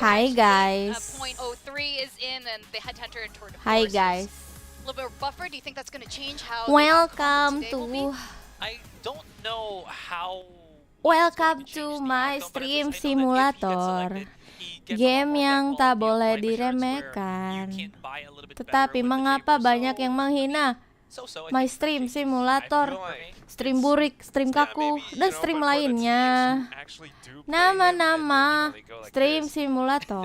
Hi guys. .03 is in, and they had to enter into tour de Hi force. guys. A little bit of buffer. Do you think that's going to change how? Welcome to. I don't know how. Welcome to my stream simulator. Game yang tak boleh diremehkan. Tetapi mengapa banyak yang menghina my stream simulator, stream burik, stream kaku, dan stream lainnya. Nama-nama stream simulator,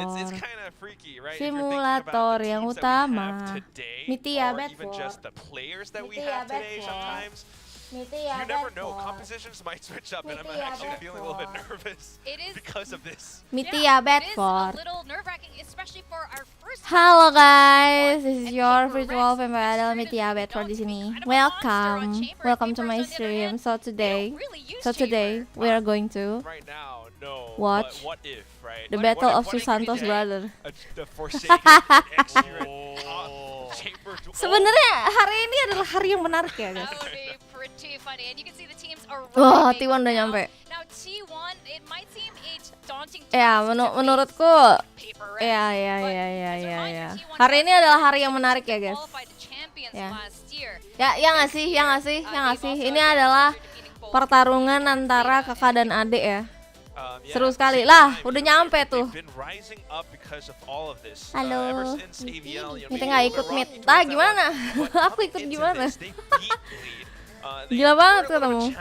simulator yang utama. Mythiabatford, You never know. Compositions might switch up, and I'm actually feeling a little bit nervous because of this. Mythiabatford. Halo guys, this is your virtual vampire Mythiabatford di sini. Welcome to my stream. So today we are going to watch the Battle of Susanto's brother. Sebenarnya hari ini adalah hari yang menarik ya guys. Wah, T1 udah nyampe. Ya, menurutku ya. Hari ini adalah hari yang menarik ya guys. Ya nggak sih. Ini adalah pertarungan antara kakak dan adik ya. Seru sekali lah, udah nyampe tuh. Halo, kita nggak ikut meet. Gimana? Aku ikut gimana? Gila banget ketemu.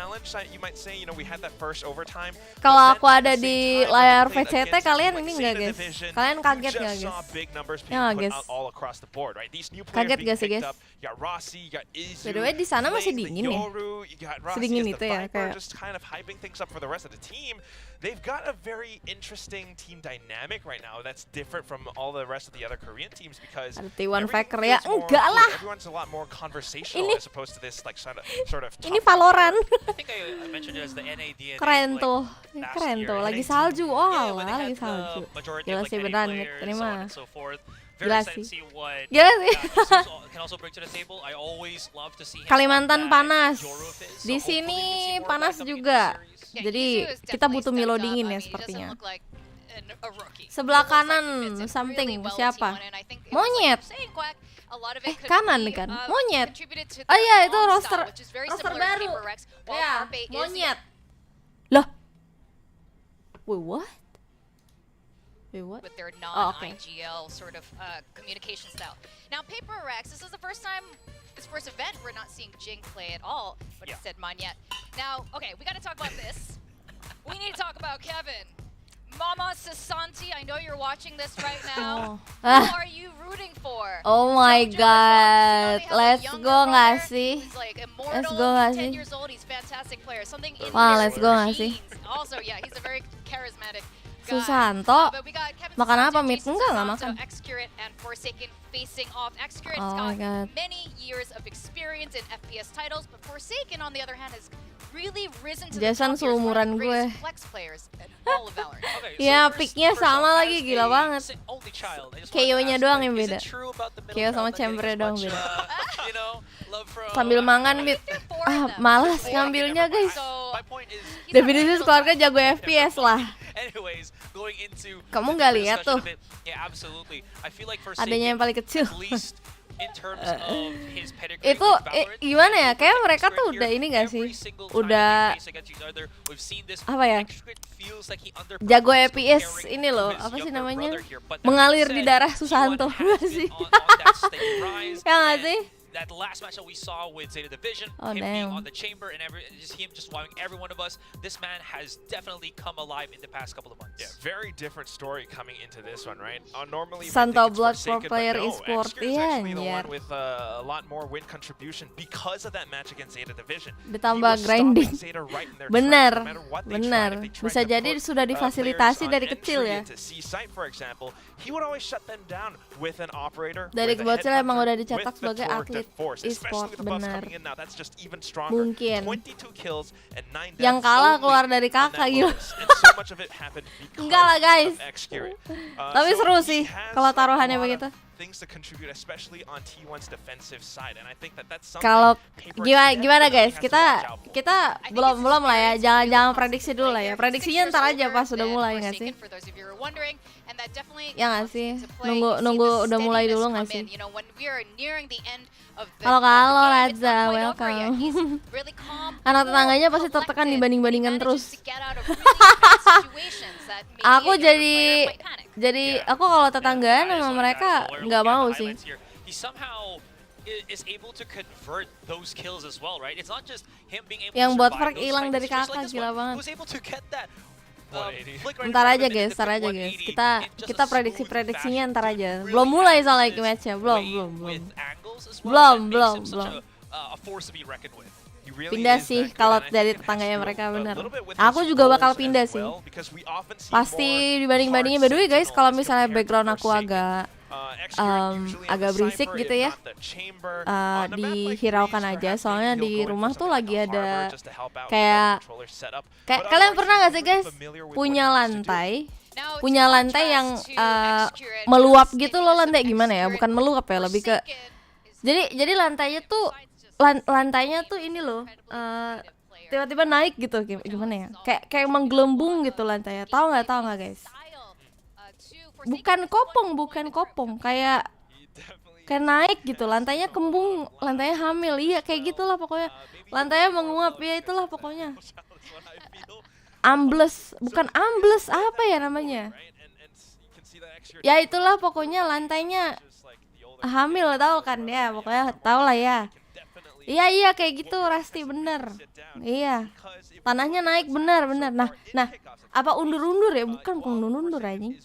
Kalau aku ada di layar VCT, kalian ini nggak guys? Kalian kaget nggak guys? Ya nggak guys? Kaget gak sih guys? By the way, di sana masih dingin ya? Sedingin itu ya kayak. They've got a very interesting team dynamic right now that's different from all the rest of the other Korean teams because ada T1 Faker ya? Enggak lah. Everyone's a lot more conversational as opposed to this like sort of ini Valorant. I think I mentioned it as the NAD. Keren tuh. Lagi salju. Oh, lagi salju. Gila sih beneran terima. Very Gila excited to sih. see what Gila sih. can also bring to the table. I always love to see him Kalimantan on that panas. Euro phase. Di So hopefully we sini can see more panas of that coming into juga. the series. Yeah, Jadi Yuzu has kita butuh definitely Milo stepped up. dingin I ya mean, he sepertinya. doesn't look like a rookie. Sebelah He looks like kanan he fits in something, really well with siapa? T1, and I think it was Monyet. like you're saying, Quack, a lot of it could Kanan be, kan? Monyet. contributed to Oh their iya, itu on roster style, which is very roster similar to baru. PRX, while Ya, Carpe is the monyet. Loh. Wait, what? Wait, what? with their Oh, okay. non-IGL sort of communication style. Now, PRX, this is the first time, this first event, we're not seeing Jing play at all, but Yeah. instead Monyet. Now, okay, we got to talk about this. We need to talk about Kevin. Mama Sasanti, I know you're watching this right now. Who Ah. are you rooting for? Oh my Jojo god. Response, you know they have a Let's younger go nggak brother sih? who's like Let's immortal, go nggak 10 sih? years old, he's a fantastic player. Something in Wah, his let's go nggak sih? genes. Also, yeah, he's a very charismatic guy. Susanto. But we got Kevin Makan Susanto, apa, Mit? Jason Enggak, nggak Susanto, makan. X-Curate, and Forsaken facing off. X-Curate's Oh my got god. many years of experience in FPS titles, but Forsaken, on the other hand, has really risen to Jason the top here as one of seumuran the gue. greatest flex players in all of Valorant. Okay, Ya, first- picknya first sama off, lagi, as gila a banget. only child, I just KO-nya wanted to ask, doang like, yang is beda. it true about the middle KO child sama not getting chamber as doang much, beda. you know, love from- Sambil mangan, Mit. Malas ngambilnya, guys. My point is, Definisi keluarga jago FPS lah. anyways, going into Kamu the nggak lihat discussion tuh? a bit, yeah, absolutely. I feel like Adanya yang paling kecil. at least in terms of his pedigree Itu with Valorant, gimana ya? Kayak mereka X-Curate's tuh here udah ini gak every sih? single time Udah that they face against each other, we've seen this. apa ya? X-Curate feels like he Jago underperforms FPS comparing ini loh, to his apa sih younger namanya? brother here. But that Mengalir being di said, darah T1 Susanto. has Enggak been sih? on that steady rise, Ya nggak and sih? that last match that we saw with Zeta Division, Oh, him being damn. on the chamber and just him just wowing every one of us, this man has definitely come alive in the past couple of months. Yeah, very different story coming into this one, right? Normally, Santo think it's Blood pro Forsaken, but player no, esports. X-Curate's Iya, actually the anjir. one with a lot more win contribution because of that match against Zeta Division. Ditambah He was grinding. stopping Zeta right in their Bener, tracks, no matter what they tried. bener. If they tried Bisa to jadi put, sudah difasilitasi players dari on kecil entry ya. into C-site, for example, he would always shut them down with an operator. Dari with a bocil emang headhunter, udah dicetak with the sebagai tour de atlet force, especially e-sport, with the buffs bener. coming in now, that's just even stronger. Mungkin. 22 kills and 9 Yang deaths kalah only keluar dari on that kakak, gila. lowest. And so much of it happened because Enggak lah, guys. of X-Curate. Tapi So seru he sih has, kalau like, a taruhannya lot of begitu. things to contribute, especially on T1's defensive side, and I think that's something Kalau PRX gimana definitely guys, has to watch out for. kita belum lah ya, jangan prediksi dulu lah ya. Prediksinya ntar aja pas udah mulai nggak sih? Ya nggak sih? Nunggu udah mulai dulu nggak sih? Halo Raza, welcome. Anak tetangganya pasti tertekan dibanding-bandingkan terus. Aku jadi aku kalau tetanggaan sama mereka nggak mau sih. He somehow is able to convert those kills as well, right? It's not just him being able Yang to buat survive Frank those hilang fight dari situations kakak, like this gila one. banget. He was able to get that 180. flick right in Ntar front aja of him guys, and ntar the aja quick guys. 180 Kita in just kita a prediksi-prediksinya smooth ntar fashion aja. to Belum really mulai use soalnya this matchnya, way belum. with angles as well Belum, that makes belum, him such belum. a force to be reckoned with. He really Pindah is sih that good, kalau and I dari think it has tetangganya to do mereka a bener. little bit with Aku his juga bakal roles pindah as sih. well, because we often see Pasti more dibanding-bandingin. hard By the way guys, kalau sentinels misalnya compared to background aku Forsaken. agak X-Curate usually agak on the berisik Cypher, gitu if ya, not the chamber. On a map like dihiraukan Breeze, aja. perhaps Soalnya maybe di he'll go rumah for tuh something lagi like a ada harbor just to help out with kayak the controller setup. But kalian otherwise, pernah nggak sih he's really guys familiar with what punya he needs to do. lantai yang meluap gitu loh, lantai gimana ya, bukan meluap ya, lebih ke jadi lantainya tuh ini loh tiba-tiba naik gitu, gimana ya, kayak menggelembung gitu lantainya, tahu nggak guys? Bukan kopong, kayak naik gitu, lantainya kembung, lantainya hamil, iya kayak gitulah pokoknya, lantainya menguap ya, itulah pokoknya. Bukan ambles, apa ya namanya? Ya itulah pokoknya lantainya hamil, tahu kan ya, pokoknya tahu lah ya. Iya kayak gitu Rasti, bener. Iya. Tanahnya naik bener. Nah, apa undur-undur ya? Bukan undur anjing.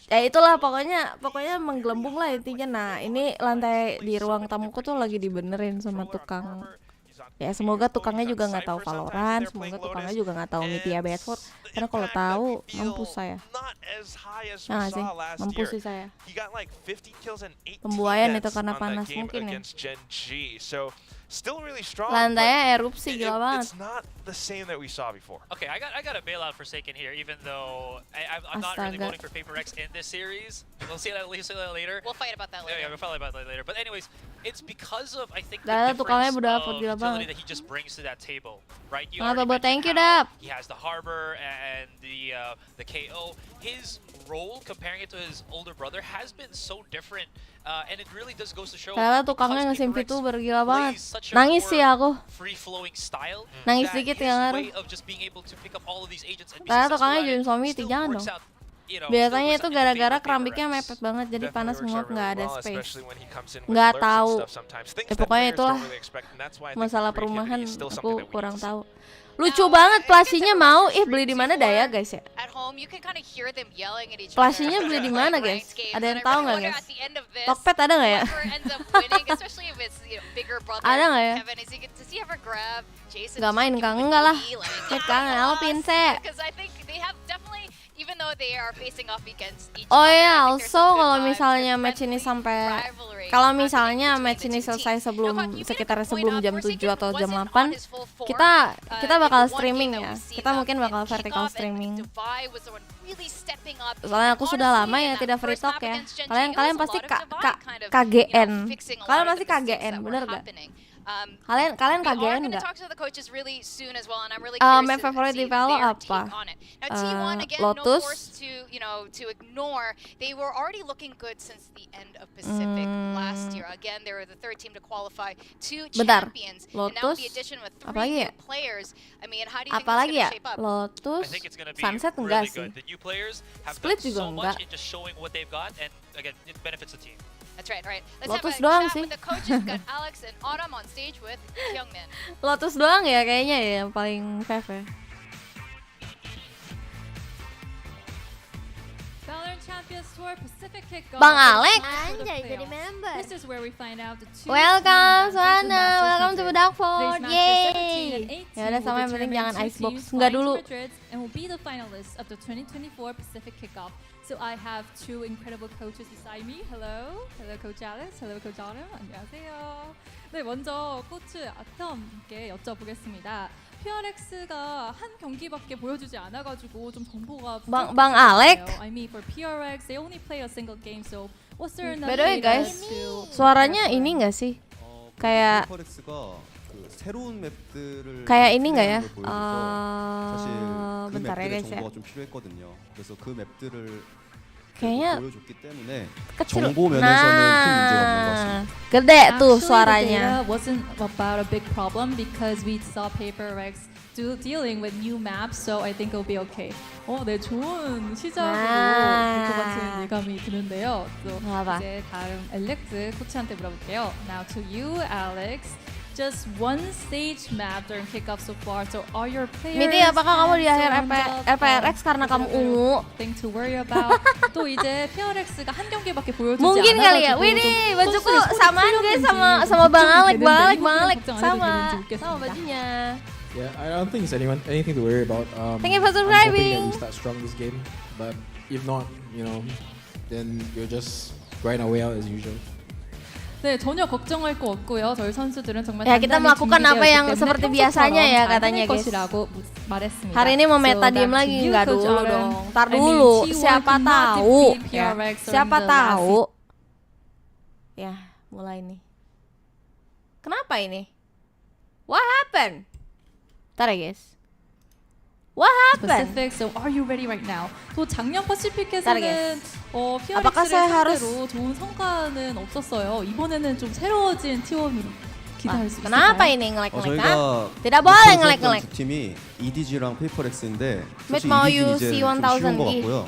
Ya itulah pokoknya menggelembung lah intinya. Nah, ini lantai di ruang tamuku tuh lagi dibenerin sama tukang. Ya semoga tukangnya juga nggak tahu Valorant, semoga tukangnya juga nggak tahu Mythia Batford. Karena kalau tahu mampus saya. Nah sih, mampus sih saya. Pembuayan itu karena panas mungkin ya. Lantainya erupsi gila banget. Okay, I got a bailout for Forsaken here, even though I'm not really voting for PRX in this series. We'll see that later. We'll fight about that later. Yeah, we'll fight about that later. But anyways, it's because of I think the tukangnya difference udah of gila utility banget. that he just brings to that table, right? You Dap, already thank you, mentioned how Dap. he has the harbor and the KO. His role, comparing it to his older brother, has been so different, and it really does goes to show. Ternyata tukangnya nge-sim PRX VTuber gila banget. plays such a Nangis sih more aku. free-flowing style. Nangis that dikit his ya ngaruh. way of just being able to pick up all of these agents and be Ternyata successful tukangnya at it join suami still jangan works dong. out, you know, Biasanya still itu works out in gara-gara favor of keramiknya PRX. mepet banget, jadi panas semua nggak ada space. Nggak Nggak tahu. Pokoknya itulah masalah perumahan aku kurang tahu. Lucu banget plashinya mau beli di mana Daya guys ya? At home, you can kind of hear them yelling at each other. Plashinya beli di mana guys? Ada yang tahu nggak guys? Tokped ada nggak ya? Ada nggak ya? Nggak main Kang, enggak lah. Kangen, halo Pinse. Even though they are facing off against each Oh other, ya, I think there's also some good kalau vibes, misalnya good match ini friendly sampai rivalry kalau happening misalnya between match the ini two selesai teams. sebelum Now, you made a sekitar good point sebelum out, jam Forsaken 7 atau jam wasn't 8 on his full form. kita bakal In the one streaming game that ya. we've seen Kita mungkin in bakal vertical kickoff, and streaming. Dubai was the one really stepping up. Soalnya aku sudah Honestly, lama in ya that tidak free first talk map ya. against Gen G, Kalian it was a pasti lot of Dubai kind of, KGN. fixing a lot Kalian of pasti the mistakes KGN, that were bener gak? happening. Kalian We are KGN going to nggak? talk to the coaches really soon as well, and I'm really Map curious to favorite see develop their apa? take on it. Now, T1 again, Lotus? no force to ignore. They were already looking good since the end of Pacific last year. Again, they were the third team to qualify 2 Bentar, champions, and now Lotus? the addition with 3 Apalagi ya? new players. I mean, how do you think Apalagi this ya? is going to shape up? Lotus, I think it's gonna be Sunset really enggak sih? good. The new players have Split done juga so enggak. much in just showing what they've got, and again, it benefits the team. That's right, right. Let's Lotus have a doang chat sih. with the coaches. Got Alex and Autumn on stage with Youngmin. Lotus doang ya kayaknya ya yang paling fave ya. Valorant Champions Tour Pacific Kickoff. Bang Alex. Anjay, jadi member. This is where we find out the two Welcome teams Suana, welcome to Bedakford. Bedakford. Yeay. Ya udah sama yang penting jangan icebox. Enggak dulu. And will be the finalists of the 2024 Pacific Kickoff. So I have two incredible coaches beside me. Hello, Coach Alex. Hello, Coach Autumn. 안녕하세요. 네, 먼저 코치 아텀께 여쭤보겠습니다. PRX가 한 경기밖에 보여주지 않아가지고 좀 정보가 Bang Alex. I mean, for PRX, they only play a single game. So what's their By the way, guys, to suaranya ini enggak sih? Kayak 새로운 맵들을 kayak ini nggak ya? 사실 그 bentar ya 맵들의 guys ya. 정보가 좀 필요했거든요. 그래서 그 맵들을 Kayaknya 보여줬기 때문에 kecil. 정보 면에서는 큰 문제가 없는 것 같습니다. Gede tuh Actually, suaranya. the data wasn't about a big problem because we saw PRX dealing with new maps, so I think it'll be okay. 네, 좋은 시작으로 될 것 같은 예감이 드는데요. 또 봐봐. 이제 다음 엘렉트 코치한테 물어볼게요. Now to you, Alex. Just one stage map during kickoff so far. So are your players? Mythia, apakah kamu di akhir hands up? PRX karena kamu ungu? Thing to worry about. 또 이제 PRX가 한 경기밖에 보여주지 Mungkin kali ya. 않아가지고 Widih, 좀 bajuku 선수들이 samaan guys sama Bang Alex, sama 좋겠습니다. bajunya. Yeah, I don't think it's anything to worry about. Thank you for I'm hoping subscribing. that we start strong this game, but if not, then you're just grind our way out as usual. 네, 전혀 걱정할 거 없고요. 저희 선수들은 정말 Ya, kita 단단히 melakukan apa 준비되어 yang 있기 때문에 seperti 평소처럼 biasanya ya 잘 katanya, 해낼 guys. 것이라고 말했습니다. Hari ini mau meta So, diem back to lagi, you, nggak Coach dulu Autumn. dong. Ntar I mean, dulu, T1 siapa could not tahu defeat ya. PRX during Siapa the last tahu. Ya, mulai nih. Kenapa ini? What happened? Ntar ya guys. What happened? Pacific, so are you ready right now? 또 작년 Target. 퍼시픽에서는 Apakah PRX를 saya harus- 상대로 좋은 성과는 없었어요. 이번에는 좀 새로워진 T1으로 기대할 수 있을까요? Kenapa ini nge-lag-nge-lag? 저희가 Tidak boleh nge-lag-nge-lag. 두 팀이 EDG랑 페이퍼렉스인데 Mit 사실 mau EDG는 you 이제 see 좀 1000 쉬운 것 gi? 같고요.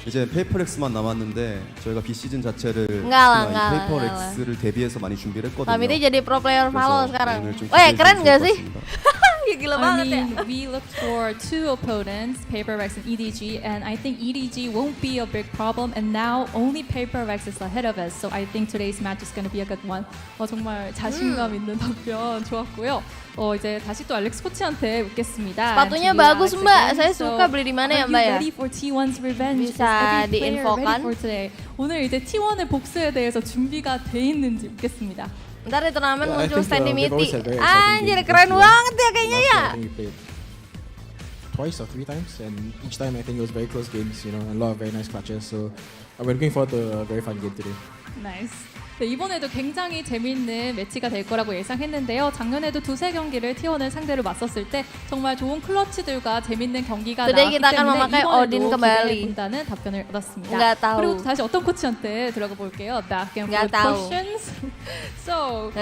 이제 페이퍼렉스만 남았는데 저희가 비시즌 자체를 Enggak lah, 특히나 이 enggak lah, 페이퍼렉스를 대비해서 많이 준비를 했거든요. Tapi dia jadi pro player Valo 그래서 sekarang. 오늘 좀 Weh, 기대해 keren 주시면 gak 좋을 sih? 것 같습니다. gila I banget ya. mean, we looked for two opponents, PRX and EDG, and I think EDG won't be a big problem. And now only PRX is ahead of us. So I think today's match is going to be a good one. 정말 자신감 있는 답변 좋았고요. 이제 다시 또 알렉스 코치한테 묻겠습니다. Sepatunya bagus mbak, saya suka beli di mana ya mbak ya? Ready for T1's revenge? Bisa diinfokan? 오늘 이제 T1의 복수에 대해서 준비가 돼 있는지 묻겠습니다. Ntar di turnamen Yeah, I muncul think, stand di we've always Mythi. had very exciting Anjir games keren this year. banget ya kayaknya Last ya. year, I think we played twice or 3 times, and each time I think it was very close games, you know, and a lot of very nice clutches. So we're looking forward to a very fun game today. 나이스. 네, 이번에도 굉장히 재밌는 매치가 될 거라고 예상했는데요. 작년에도 두세 경기를 T1을 상대로 맞섰을 때 정말 좋은 클러치들과 재밌는 경기가 Today 나왔기 kita akan 때문에 memakai Odin 이번에도 kembali. 기대해본다는 답변을 얻었습니다. Nggak tahu. 그리고 다시 어떤 코치한테 들어가 볼게요. Back and Nggak forth tahu. questions. So,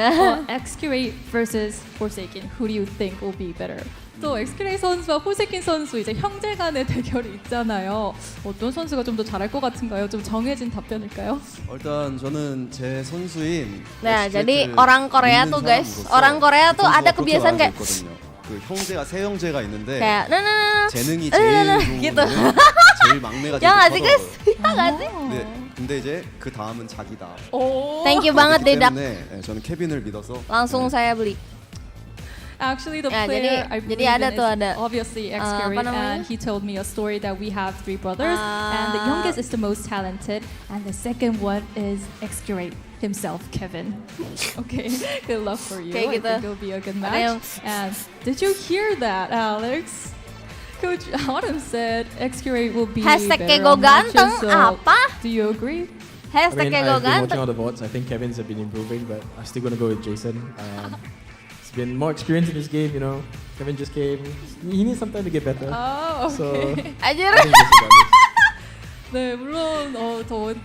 X-Curate versus Forsaken. Who do you think will be better? 또 엑스큐레이 선수와 포세킨 선수 이제 형제 간의 대결이 있잖아요. 어떤 선수가 좀 더 잘할 것 같은가요? 좀 정해진 답변일까요? 일단 저는 제 선수인 Nah, jadi 엑스트레이트를 orang Korea 믿는 tuh guys, 사람으로서 orang Korea tuh 선수가 ada 그렇게 kebiasaan kayak 말하고 있거든요. 그 형제가 세 형제가 있는데 kayak nah. 재능이 제일 좋은 gitu. 애는 제일 막내가 제일 Ya nggak sih guys? 커더라고요. Ya nggak sih? 네, 근데 이제 그 다음은 자기다. Thank you banget 그렇기 Dedak. 때문에 네, 저는 케빈을 믿어서 Langsung saya beli. Actually, the Ya, player jadi- I jadi believe ada in tuh, is ada, obviously apa X-Curate, namanya? and he told me a story that we have 3 brothers, and the youngest is the most talented, and the second one is X-Curate himself, Kevin. Okay, good luck for you. Kayak I gitu. think it'll be a good Ada match. yang- And did you hear that, Alex? Coach Autumn said X-Curate will be Hashtag better Kego on matches, ganteng so apa? do you agree? Hashtag kayak gue I've been watching ganteng. all the VODs. I think Kevin's have been improving, but I'm still gonna go with Jason. He's been more experienced in this game, you know. Kevin just came. He needs some time to get better. Oh, So okay. Anjir. I think Jason got this. 네, 물론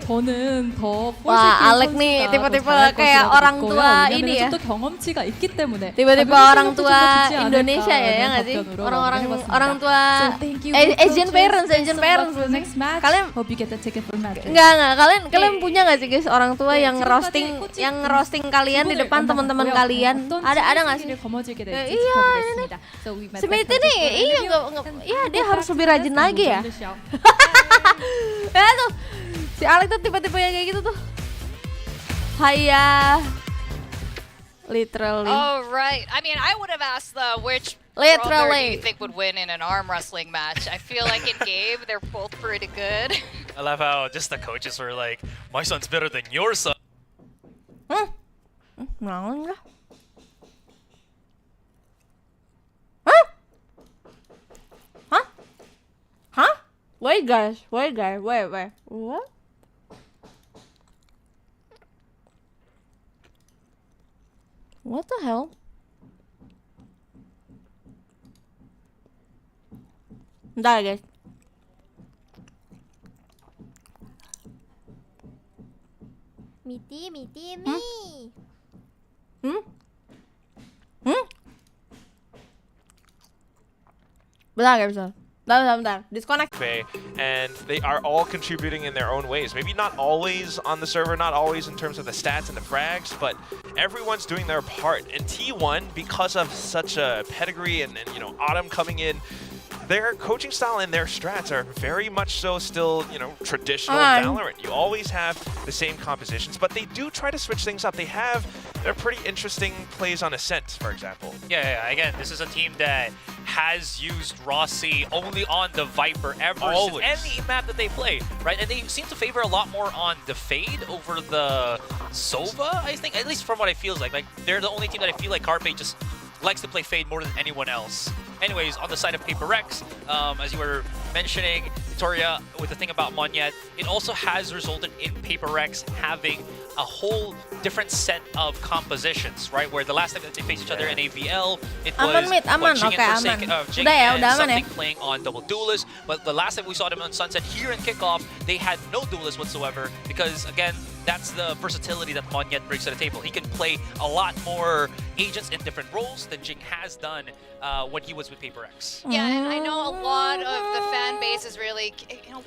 저는 더 Wah, Alek nih tipe-tipe kayak orang tua ini ya. 좀더 경험치가 있기 때문에 Tiba-tiba 당연히 orang 실력도 tua 좀더 붙지 Indonesia ya, 않을까라는 ya nggak sih? 답변으로 Orang-orang 해봤습니다. orang tua So, thank you, Asian coaches. parents, Best Asian of luck parents. for the next match. Kalian Hope you get the ticket for match. enggak kalian punya nggak sih guys orang tua 네, yang 지금까지 roasting kalian di 기분을 depan teman-teman 만나봤고요. kalian? 어떤 Ada nggak sih? 팀의 거머쥐게 될지 Iya, 지켜보겠습니다. So we met Si Mythia back nih, coaches for iya interview, nggak, and ya we'll dia go harus back lebih to rajin this and lagi we'll ya. join the show. Ya tuh, si Alek tuh tipe-tipe yang kayak gitu tuh. Hiya. Literally. Oh, right. I mean, I would have asked which brother do Literally. you think would win in an arm wrestling match? I feel like in game, they're both pretty good. I love how just the coaches were like, my son's better than your son. Mau nggak? Hah? Hah? Hah? Wait guys, wait. What? What the hell? Bentar guys. Mythi, me. Hmm? Bentar. Disconnect. And they are all contributing in their own ways. Maybe not always on the server, not always in terms of the stats and the frags, but everyone's doing their part. And T1, because of such a pedigree and you know, Autumn coming in, their coaching style and their strats are very much so still, you know, traditional Valorant. You always have the same compositions, but they do try to switch things up. They have their pretty interesting plays on Ascent, for example. Yeah. Again, this is a team that has used Rossi only on the Viper ever Always. since any map that they play, right? And they seem to favor a lot more on the Fade over the Sova, I think, at least from what it feels like. Like, they're the only team that I feel like Carpe just likes to play Fade more than anyone else. Anyways, on the side of PRX, as you were mentioning, Victoria, with the thing about Monyet, it also has resulted in PRX having a whole different set of compositions, right? Where the last time that they faced each other in AVL, it Aman, was Mid, aman. Jing Okay, and aman. Jing Udah ya, and udah aman ya. something playing on Double Duelist. But the last time we saw them on Sunset here in Kickoff, they had no Duelist whatsoever because, again, that's the versatility that Monyet brings to the table. He can play a lot more agents in different roles than Jing has done when he was with PRX. Yeah, and I know a lot of the fan base is really,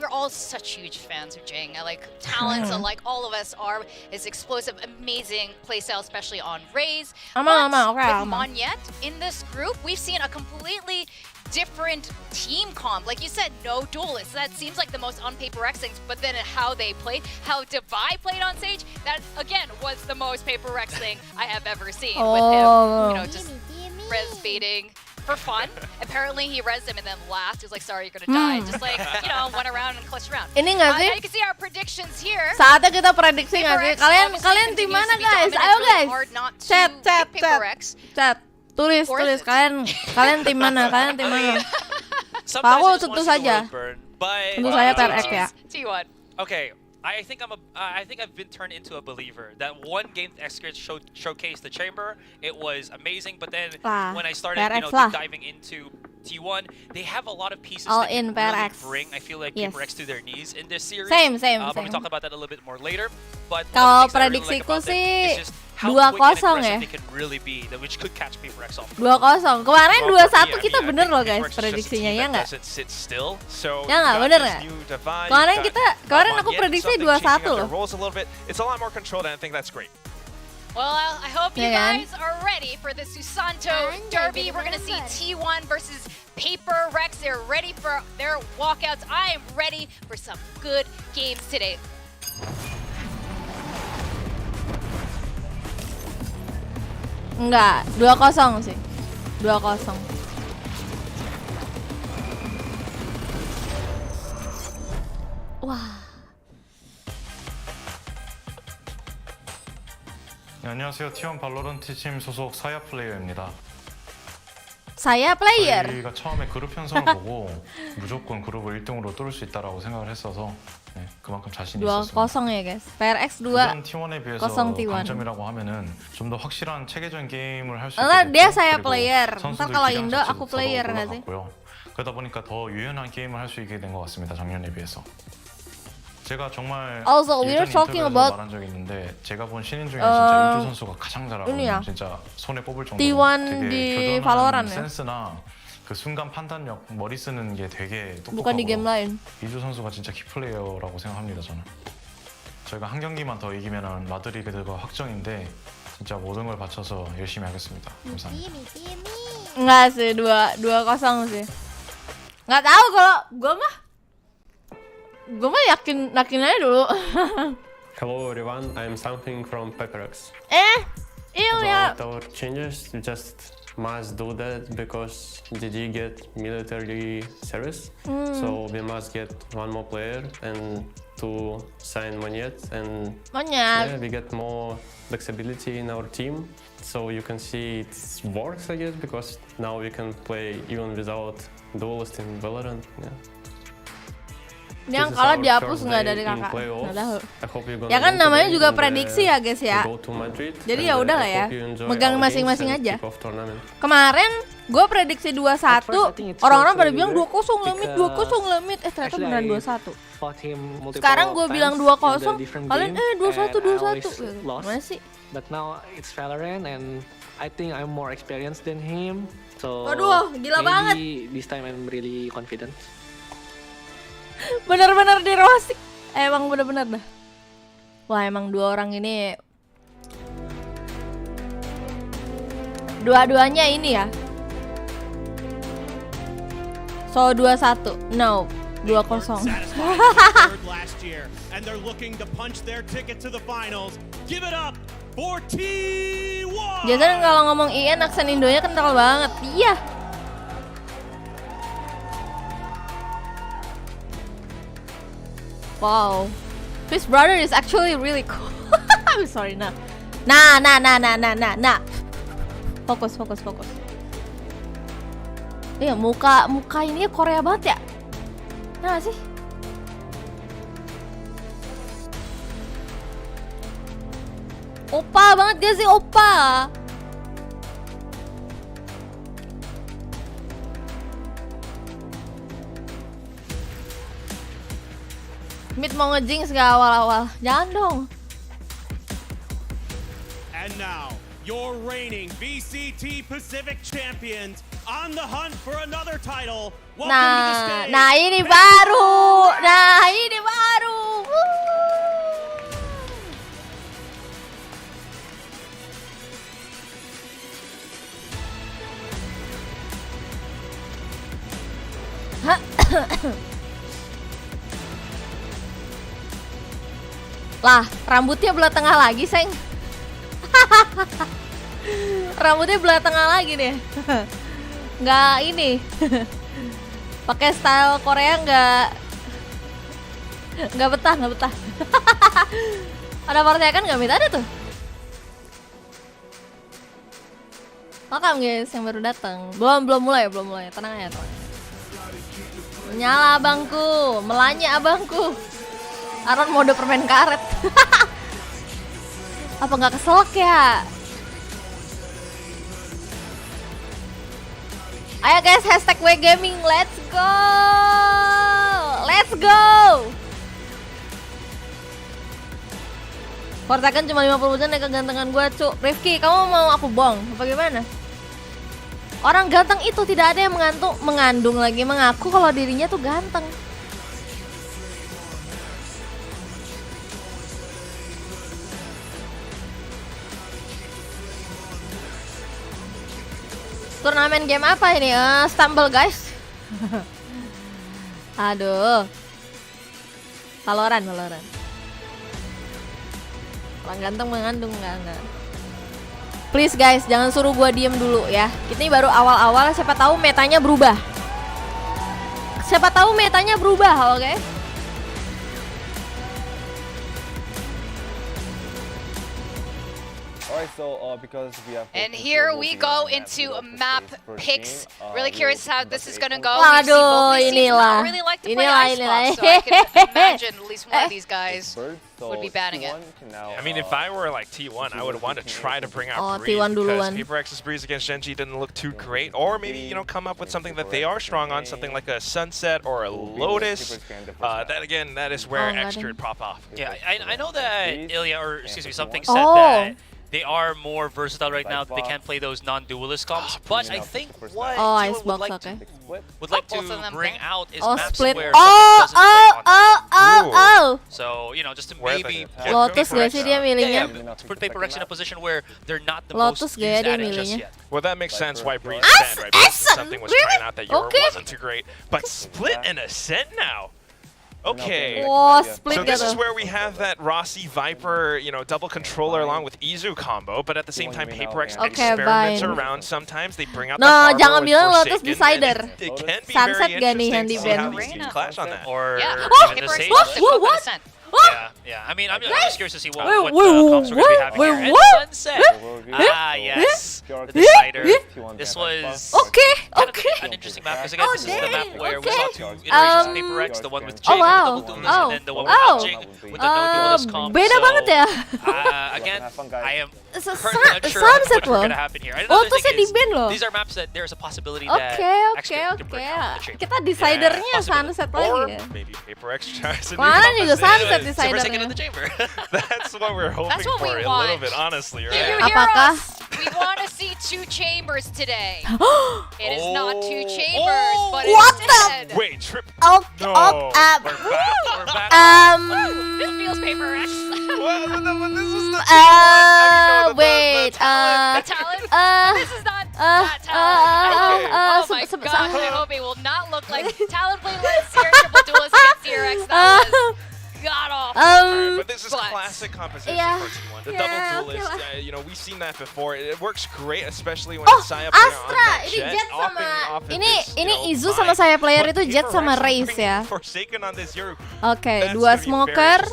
we're all such huge fans of Jing. Like, talents, like all of us are, is explosive, amazing playstyle, especially on Raze. But with Monyet in this group, we've seen a completely different team comp. Like you said, no duelists. That seems like the most on PRX things, but then how they played, how Divide played on stage, that again was the most PRX thing I have ever seen with him, just res baiting for fun. Apparently he res him and then last he was like, sorry, you're gonna die. Just like, went around and clutched around. Ini nggak sih? You can see our predictions here. Saatnya kita prediksi nggak sih? Kalian tim mana guys? Ayo guys. Chat. Tulis. Kalian tim mana? Aku tentu saja. Tentu saja PRX ya. T1. Okay, I think I've been turned into a believer. That one game X-Grid showcased the chamber, it was amazing. But then when I started, deep diving into T1, they have a lot of pieces All that in can really PRX. bring, I feel like, PRX to their knees in this series. Same. But we talk about that a little bit more later. But kalau one of the things that I really like prediksiku about them sih is just how 2-0 quick and aggressive ya. they can really be, which could catch PRX off. 2-0. Kemarin 2-1 kita bener loh guys prediksinya, ya nggak? Ya nggak, bener nggak? Kemarin aku prediksi 2-1 loh. It's a lot more controlled, and I think that's great. Well, I hope you guys are ready for the Susanto Derby. We're going to see T1 versus PRX. They're ready for their walkouts. I am ready for some good games today. Enggak, 2-0 sih. 2-0. Wah. 안녕하세요. T1 발로란트 팀 소속 사야 플레이어입니다. Saya player. 저희가 처음에 그룹 편성을 보고 무조건 그룹을 1등으로 뚫을 수 있다라고 생각을 했어서 그만큼 자신이 있었습니다. 2-0 ya guys. PRX 2. 그전 T1에 비해서 T1. 강점이라고 하면은 좀 더 확실한 체계적인 게임을 할 수 Enggak, 있게 dia 됐고 saya 그리고 player. 선수들 Ntar kalau 기량 Indo 자체도 aku 더더욱 player nggak sih? 올라갔고요. 그러다 보니까 더 유연한 게임을 할 수 있게 된 것 같습니다. 작년에 비해서. 제가 정말 Also, we are 예전 talking 인터뷰에서 about 말한 적이 있는데 제가 본 신인 중에 진짜 일주 선수가 가장 이니야. 잘하고 진짜 손에 꼽을 정도로 T1 di 되게 Valorant 교전하는 ya? 센스나 그 순간 판단력, 머리 쓰는 게 되게 Bukan di game 똑똑하고 lain. 이주 선수가 진짜 키플레이어라고 생각합니다. 저는 저희가 한 경기만 더 이기면 마드리드가 확정인데 진짜 모든 걸 바쳐서 열심히 하겠습니다. 감사합니다. Enggak sih, 2-0 sih. Nggak tahu kalau gue mah yakin aja dulu. Hello everyone, I'm something from PRX. Iya. About our changes, we just must do that because DD get military service. So we must get one more player and to sign Monyet, and yeah, we get more flexibility in our team. So you can see it works, I guess, because now we can play even without duelist in Valorant. Yeah. Yang kalau dihapus nggak dari kakak, nggak tahu. Ya kan namanya juga prediksi ya guys ya. Jadi ya udah lah ya, megang masing-masing aja. Kemarin gue prediksi 2-1, orang-orang pada bilang 2-0 limit, ternyata beneran 2-1. Sekarang gue bilang 2-0, kalian 2-1. Gimana sih? But now it's Valorant and I think I'm more experienced than him. So waduh, gila banget. This time I'm really confident. Bener-bener di roasting. Emang bener-bener dah. Wah, emang dua orang ini dua-duanya ini ya. So 2-1. No, 2-0. And they're looking to punch their ticket to the finals. Give it up for T1. Biasanya kalau ngomong IN aksen Indonya kental banget. Iya. Wow, his brother is actually really cool. I'm sorry, nah. Fokus. Iya, muka ini Korea banget ya. Nah sih. Opa banget dia sih, opa. Mid mau ngejinx gak awal-awal? Jangan dong. And now, your reigning VCT Pacific champions on the hunt for another title. Welcome to the stage. Nah ini baru. Nah ini baru. Lah, rambutnya belah tengah lagi, Seng. Rambutnya belah tengah lagi nih. Nggak ini. Pakai style Korea nggak betah. Ada partai kan nggak minta ada tuh. Welcome guys yang baru datang. Belum mulai. Tenang aja. Menyala abangku, melanya abangku. Aron mode permen karet. Apa nggak keselak ya? Ayo guys, hashtag WGaming, let's go! Let's go! Kortakan cuma 50% ya kegantengan gue, Cuk. Rifki, kamu mau aku bong? Apa gimana? Orang ganteng itu tidak ada yang mengaku kalau dirinya tuh ganteng. Turnamen game apa ini? Stumble guys. Aduh. Valorant. Orang ganteng mengandung enggak. Please guys, jangan suruh gua diem dulu ya. Ini baru awal-awal, siapa tahu metanya berubah. Oke? And here we go into map picks. Really curious how this is gonna go. We've seen both these teams not really like to play ice box, so I can imagine at least one of these guys would be banning it. I mean, if I were like T1, I would want to try to bring out Breeze T1 because duluan. PRX's Breeze against Genji didn't look too great. Or maybe, you know, come up with something that they are strong on, something like a Sunset or a Lotus. That is where Extra would pop off. Yeah, I know that Ilya, or excuse me, something said that they are more versatile right now. They can't play those non-duelist comps, but I think what T1 would like to bring out is maps split. where something doesn't play on. So, you know, just to maybe Lotus gak sih dia milihnya? to put PRX in a position where they're not the Lotus most gak used dia at it just milihnya? yet. Well, that makes sense why Breeze is banned, right? Because something was trying out that Yoru wasn't too great. But Split and Ascent now. Okay. Split So this is where we have that Rossi Viper, you know, double controller along with Izu combo, but at the same time, PRX experiments around. Sometimes they bring out the Harbor jangan with bilang Lotus Forsaken, Decider. and it can be Sunset very gak nih yang interesting di to see how ban? these teams clash on that. Or even the PRX Sage. wants to cook with Ascent. Yeah. I mean, I'm just curious to see what comps we're going to be having here. And Sunset. Yes. The Decider. This was an interesting map because again, this is the map where we saw two iterations of PRX, the one with Jake with the double duelist, and then the one with Jing with the no duelist comp. Beda banget ya. Again, I am currently unsure of what's going to happen here. Another thing is, these are maps that there's a possibility that actually can break out the chamber. Kita Decidernya Sunset lagi Or ya. maybe PRX tries a new Mana juga Sunset composition. Decidernya. In the chamber. That's what we're hoping That's what for we a want. little bit, honestly, Do right? you hear Apakah? us? We want to see two chambers today. It is not two chambers, but What instead. Wait, trip. We're We're back. This feels PRX. This is the wait. The talent. This is not that talent. Oh my gosh, I hope it will not look like talent playlists here. Triple duelist against PRX. That was god awful. But this is classic composition for T1. The double duelist, you know, we've seen that before. It works great, especially when Saya player on that ini Jet sama often ini Izu sama saya player itu Jet sama Raze ya. Forsaken on this Yoru. Oke, dua smoker,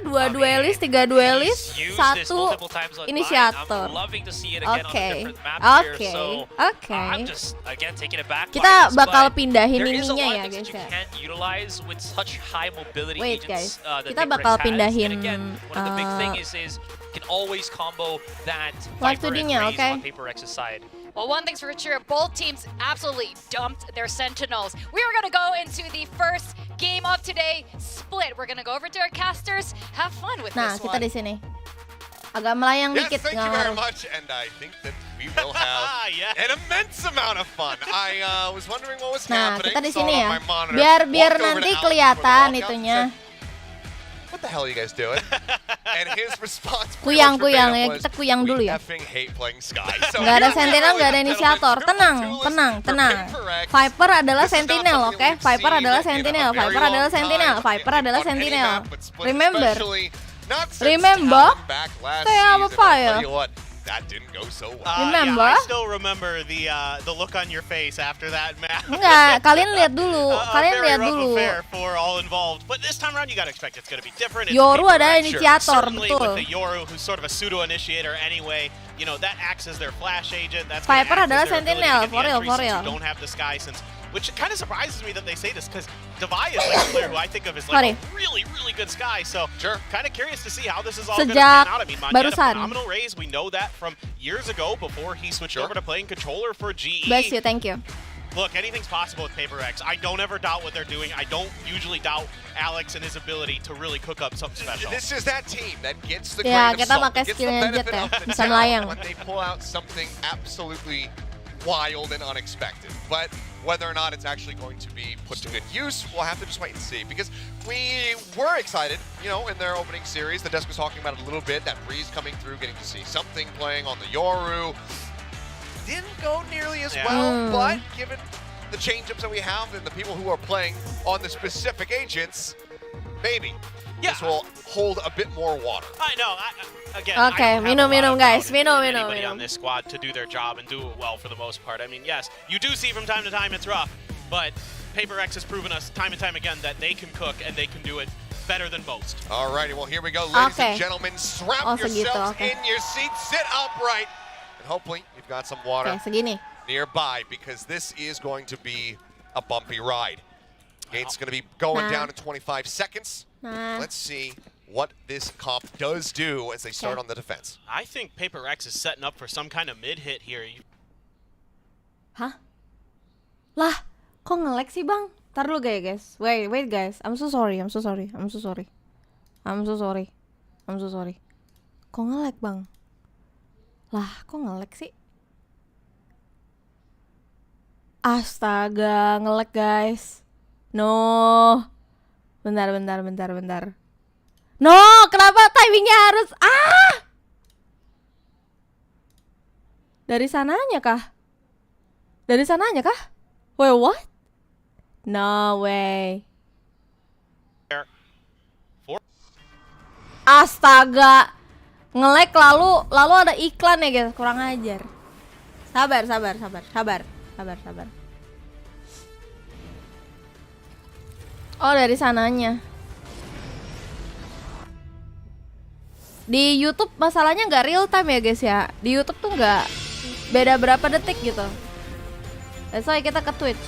dua duelis, tiga duelis, satu inisiator. Oke. Kita bakal pindahin ininya ya guys ya. Wait guys, kita bakal pindahin can always combo that live Viper and studinya, Raze on PRX's side. Well, one thing's for sure, both teams absolutely dumped their Sentinels. We are going to go into the first game of today, Split. We're going to go over to our casters, have fun with Nah, this kita one. di sini. Agak melayang Yes, dikit. thank you very much, and I think that we will have an immense amount of fun. I was wondering what was Nah, happening. kita di saw sini it ya. on my monitor, Biar walked over nanti to Alex kelihatan for the walkout itunya. and said, what the hell are you guys doing? And his response Kuyang ya, was, kita kuyang dulu ya. effing hate playing Sky. So Nggak ada here we sentinel, are, nggak ada ladies and inisiator. gentlemen, Tenang. Viper adalah sentinel, oke? Viper adalah sentinel. Viper adalah sentinel. Viper adalah sentinel. Remember? Stay out of fire. That didn't go so well. Remember? Yeah, I still remember the look on your face after that match. Enggak, kalian lihat dulu. Kalian lihat dulu. Affair for all involved, but this time around you gotta expect it's gonna be different. Yoru adalah inisiator, Certainly betul. with the Yoru, who's sort of a pseudo initiator anyway. You know that acts as their flash agent. That's Viper gonna act adalah as their ability sentinel, to get the for real, entry for since real. you don't have the Sky since. Which kind of surprises me that they say this because Devai is like a player who I think of as like a really good Sky. So kind of curious to see how this is all going to pan out. I mean, Mythia had a phenomenal raise. We know that from years ago before he switched over to playing controller for GE. Bless you, thank you. Look, anything's possible with PRX. I don't ever doubt what they're doing. I don't usually doubt Alex and his ability to really cook up something special. This is that team that gets the Ya, grain of kita salt, pakai gets the skillnya Jet benefit ya, of the bisa doubt melayang. when they pull out something absolutely wild and unexpected. But whether or not it's actually going to be put to good use, we'll have to just wait and see. Because we were excited, you know, in their opening series. The desk was talking about it a little bit, that breeze coming through, getting to see something playing on the Yoru. Didn't go nearly as well, but given the change-ups that we have and the people who are playing on the specific agents, maybe this will hold a bit more water. I know. Again, Okay, minum guys, minum. Anybody on this squad to do their job and do it well for the most part. I mean, yes, you do see from time to time it's rough, but PRX has proven us time and time again that they can cook and they can do it better than most. Alrighty, well here we go, ladies and gentlemen. Strap yourselves in your seats, sit upright, and hopefully you've got some water nearby because this is going to be a bumpy ride. Gate's going to be going down in 25 seconds. Let's see what this comp does do as they start on the defense. I think PRX is setting up for some kind of mid-hit here. Hah? Lah, kok nge-lag sih bang? Ntar dulu guys. Wait guys. I'm so sorry. Kok nge-lag bang? Lah, kok nge-lag sih? Astaga, nge-lag guys. No. Bentar. No, kenapa timingnya harus Dari sananya kah? Wait, what? No way. Astaga. Nge-lag lalu ada iklan ya guys, kurang ajar. Sabar. Oh, dari sananya. Di YouTube masalahnya nggak real time ya guys ya. Di YouTube tuh nggak beda berapa detik gitu. That's why kita ke Twitch.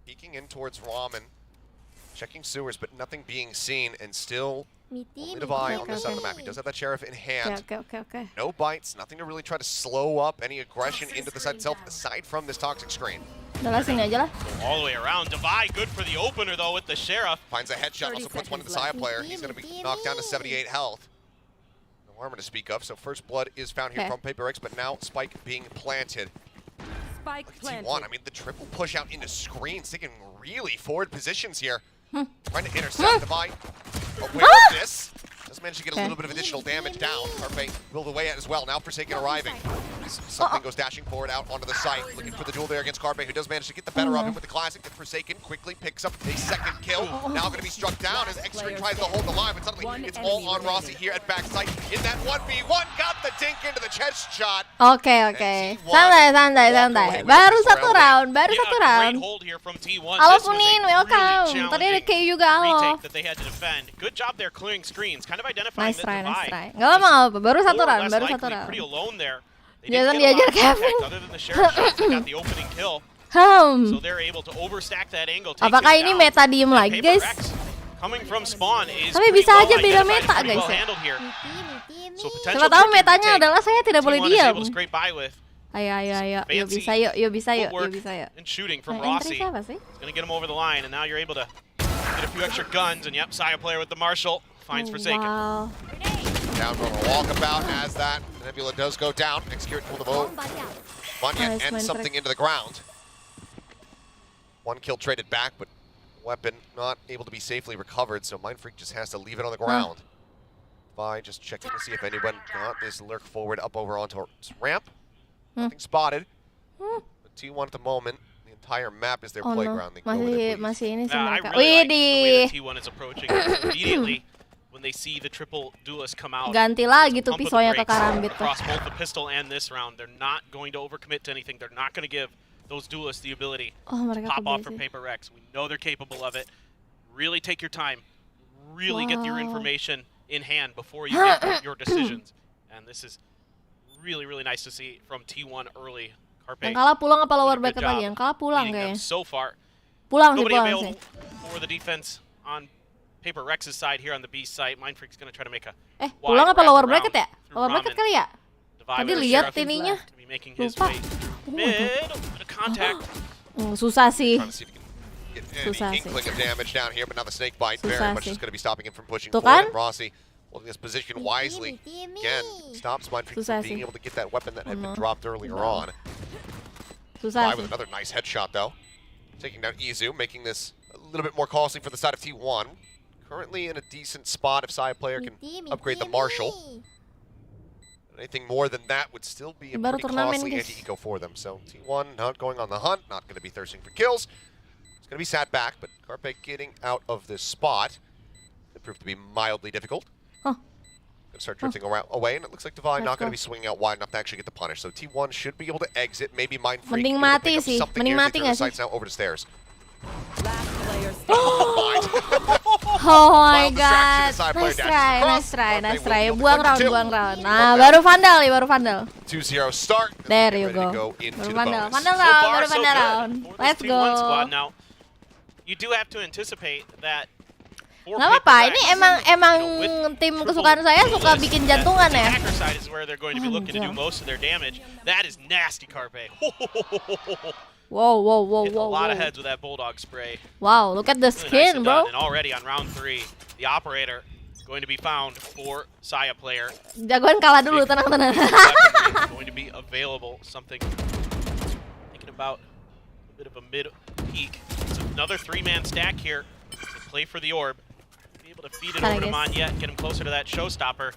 Peeking in towards Ramen, checking sewers, but nothing being seen, and still only Devai on this side of the map. He does have that Sheriff in hand. Okay. No bites, nothing to really try to slow up any aggression into the side itself, aside from this toxic screen. Udah lah, sini aja lah. All the way around. Devai, good for the opener though with the Sheriff. Finds a headshot, also puts one to the Saya player. He's going to be knocked down to 78 health. No armor to speak of, so first blood is found here from PRX, but now Spike being planted. Spike planted. T1, I mean, the triple push out into screens, taking really forward positions here. Trying to intercept Devai. Aware of this. Does manage to get a little bit of additional damage down. Carpe will away at as well. Now Forsaken arriving. Something goes dashing forward out onto the site. Looking for the duel there against Carpe, who does manage to get the better of him with the classic. And Forsaken quickly picks up a second kill. Now going to be struck down as X-Ray tries to hold the line, but suddenly it's all on Rossi here at backside. In that 1v1, got the dink into the chest shot. Oke. Santai. Baru satu round. Halo Punin, welcome. Tadi ada KU juga, halo. Good job there clearing screens. Kind of identifying Nice try. Gak apa-apa, baru satu round. Pretty alone there. Jangan diajar Kevin. Other than the Sheriff got the opening kill. So they're able to overstack that angle. Apakah ini meta diem lagi, guys? Coming from spawn is tapi bisa aja beda meta, guys. Siapa tahu metanya adalah saya tidak boleh diam. Ayo. Yuk bisa yuk. And shooting from Rossi. Gonna get him over the line, and now you're able to Get a few extra guns, and yep, Saya player with the Marshall finds Forsaken. Wow. Down from a walkabout as that Nebula does go down. Execute pull the bow. Mythia ends something into the ground. One kill traded back, but weapon not able to be safely recovered, so Mindfreak just has to leave it on the ground. By just checking to see if anyone got this lurk forward up over onto its ramp. Nothing spotted. But T1 at the moment, the entire map is their playground. They go where they please. Masih ini sih mereka. I really like the way Widih. that T1 is approaching it. Immediately when they see the triple duelist come out. Ganti lagi tuh pump of the pisaunya ke brakes Karambit tuh. across both the pistol and this round. They're not going to overcommit to anything. They're not going to give those duelists the ability to pop off for PRX. We know they're capable of it. Really take your time. Really get your information in hand before you make your decisions. And this is really, really nice to see from T1 early. Carpe Yang kalah pulang apa lower bracket lagi? Yang kalah pulang kayaknya. so far. Pulang Nobody pulang available for the defense on PRX's side here on the B site. Mindfreak's going to try to make a pulang apa lower bracket ya? Lower bracket kali ya? Tadi lihat ininya. Lupa. Mid, contact. Susah sih. Susah sih. Inkling of damage down here, but now the snake bite very much is going to be stopping him from pushing Tuh forward. kan? Rossi holding this position wisely. Again, stops Mindfreak from being able to get that weapon that had been dropped earlier on. Susah with another nice headshot though. Taking down Izu, making this a little bit more costly for the side of T1. Currently in a decent spot if Saya player can upgrade the Marshall. Anything more than that would still be a pretty costly anti-eco for them. So T1 not going on the hunt, not going to be thirsting for kills. It's going to be sat back, but Carpe getting out of this spot. It proved to be mildly difficult. Going to start drifting away, and it looks like Divine not going to be swinging out wide enough to actually get the punish. So T1 should be able to exit. Maybe Mindfreak Mending mati sih. Mending mati nggak sih? Sights now over the stairs. Oh my god. Nice try. Buang round. Nah, baru Vandal ya, baru Vandal. 2-0 start. There you go. Baru Vandal. Baru Vandal round. Let's go. Now, you do have to anticipate that. Nggak apa-apa, ini emang tim kesukaan saya suka bikin jantungan ya. Hacker side is where they're going to be looking to do most of their damage. That is nasty, Carpe. Whoa. A lot of heads with that bulldog spray. Wow, look at the skin, bro. And already on round 3, the operator is going to be found for Saya player. Jagoan kalah dulu, tenang. Going to be available. Something thinking about a bit of a mid peak. It's another 3-man stack here. Play for the orb. Be able to feed it over to Mythia, get him closer to that showstopper.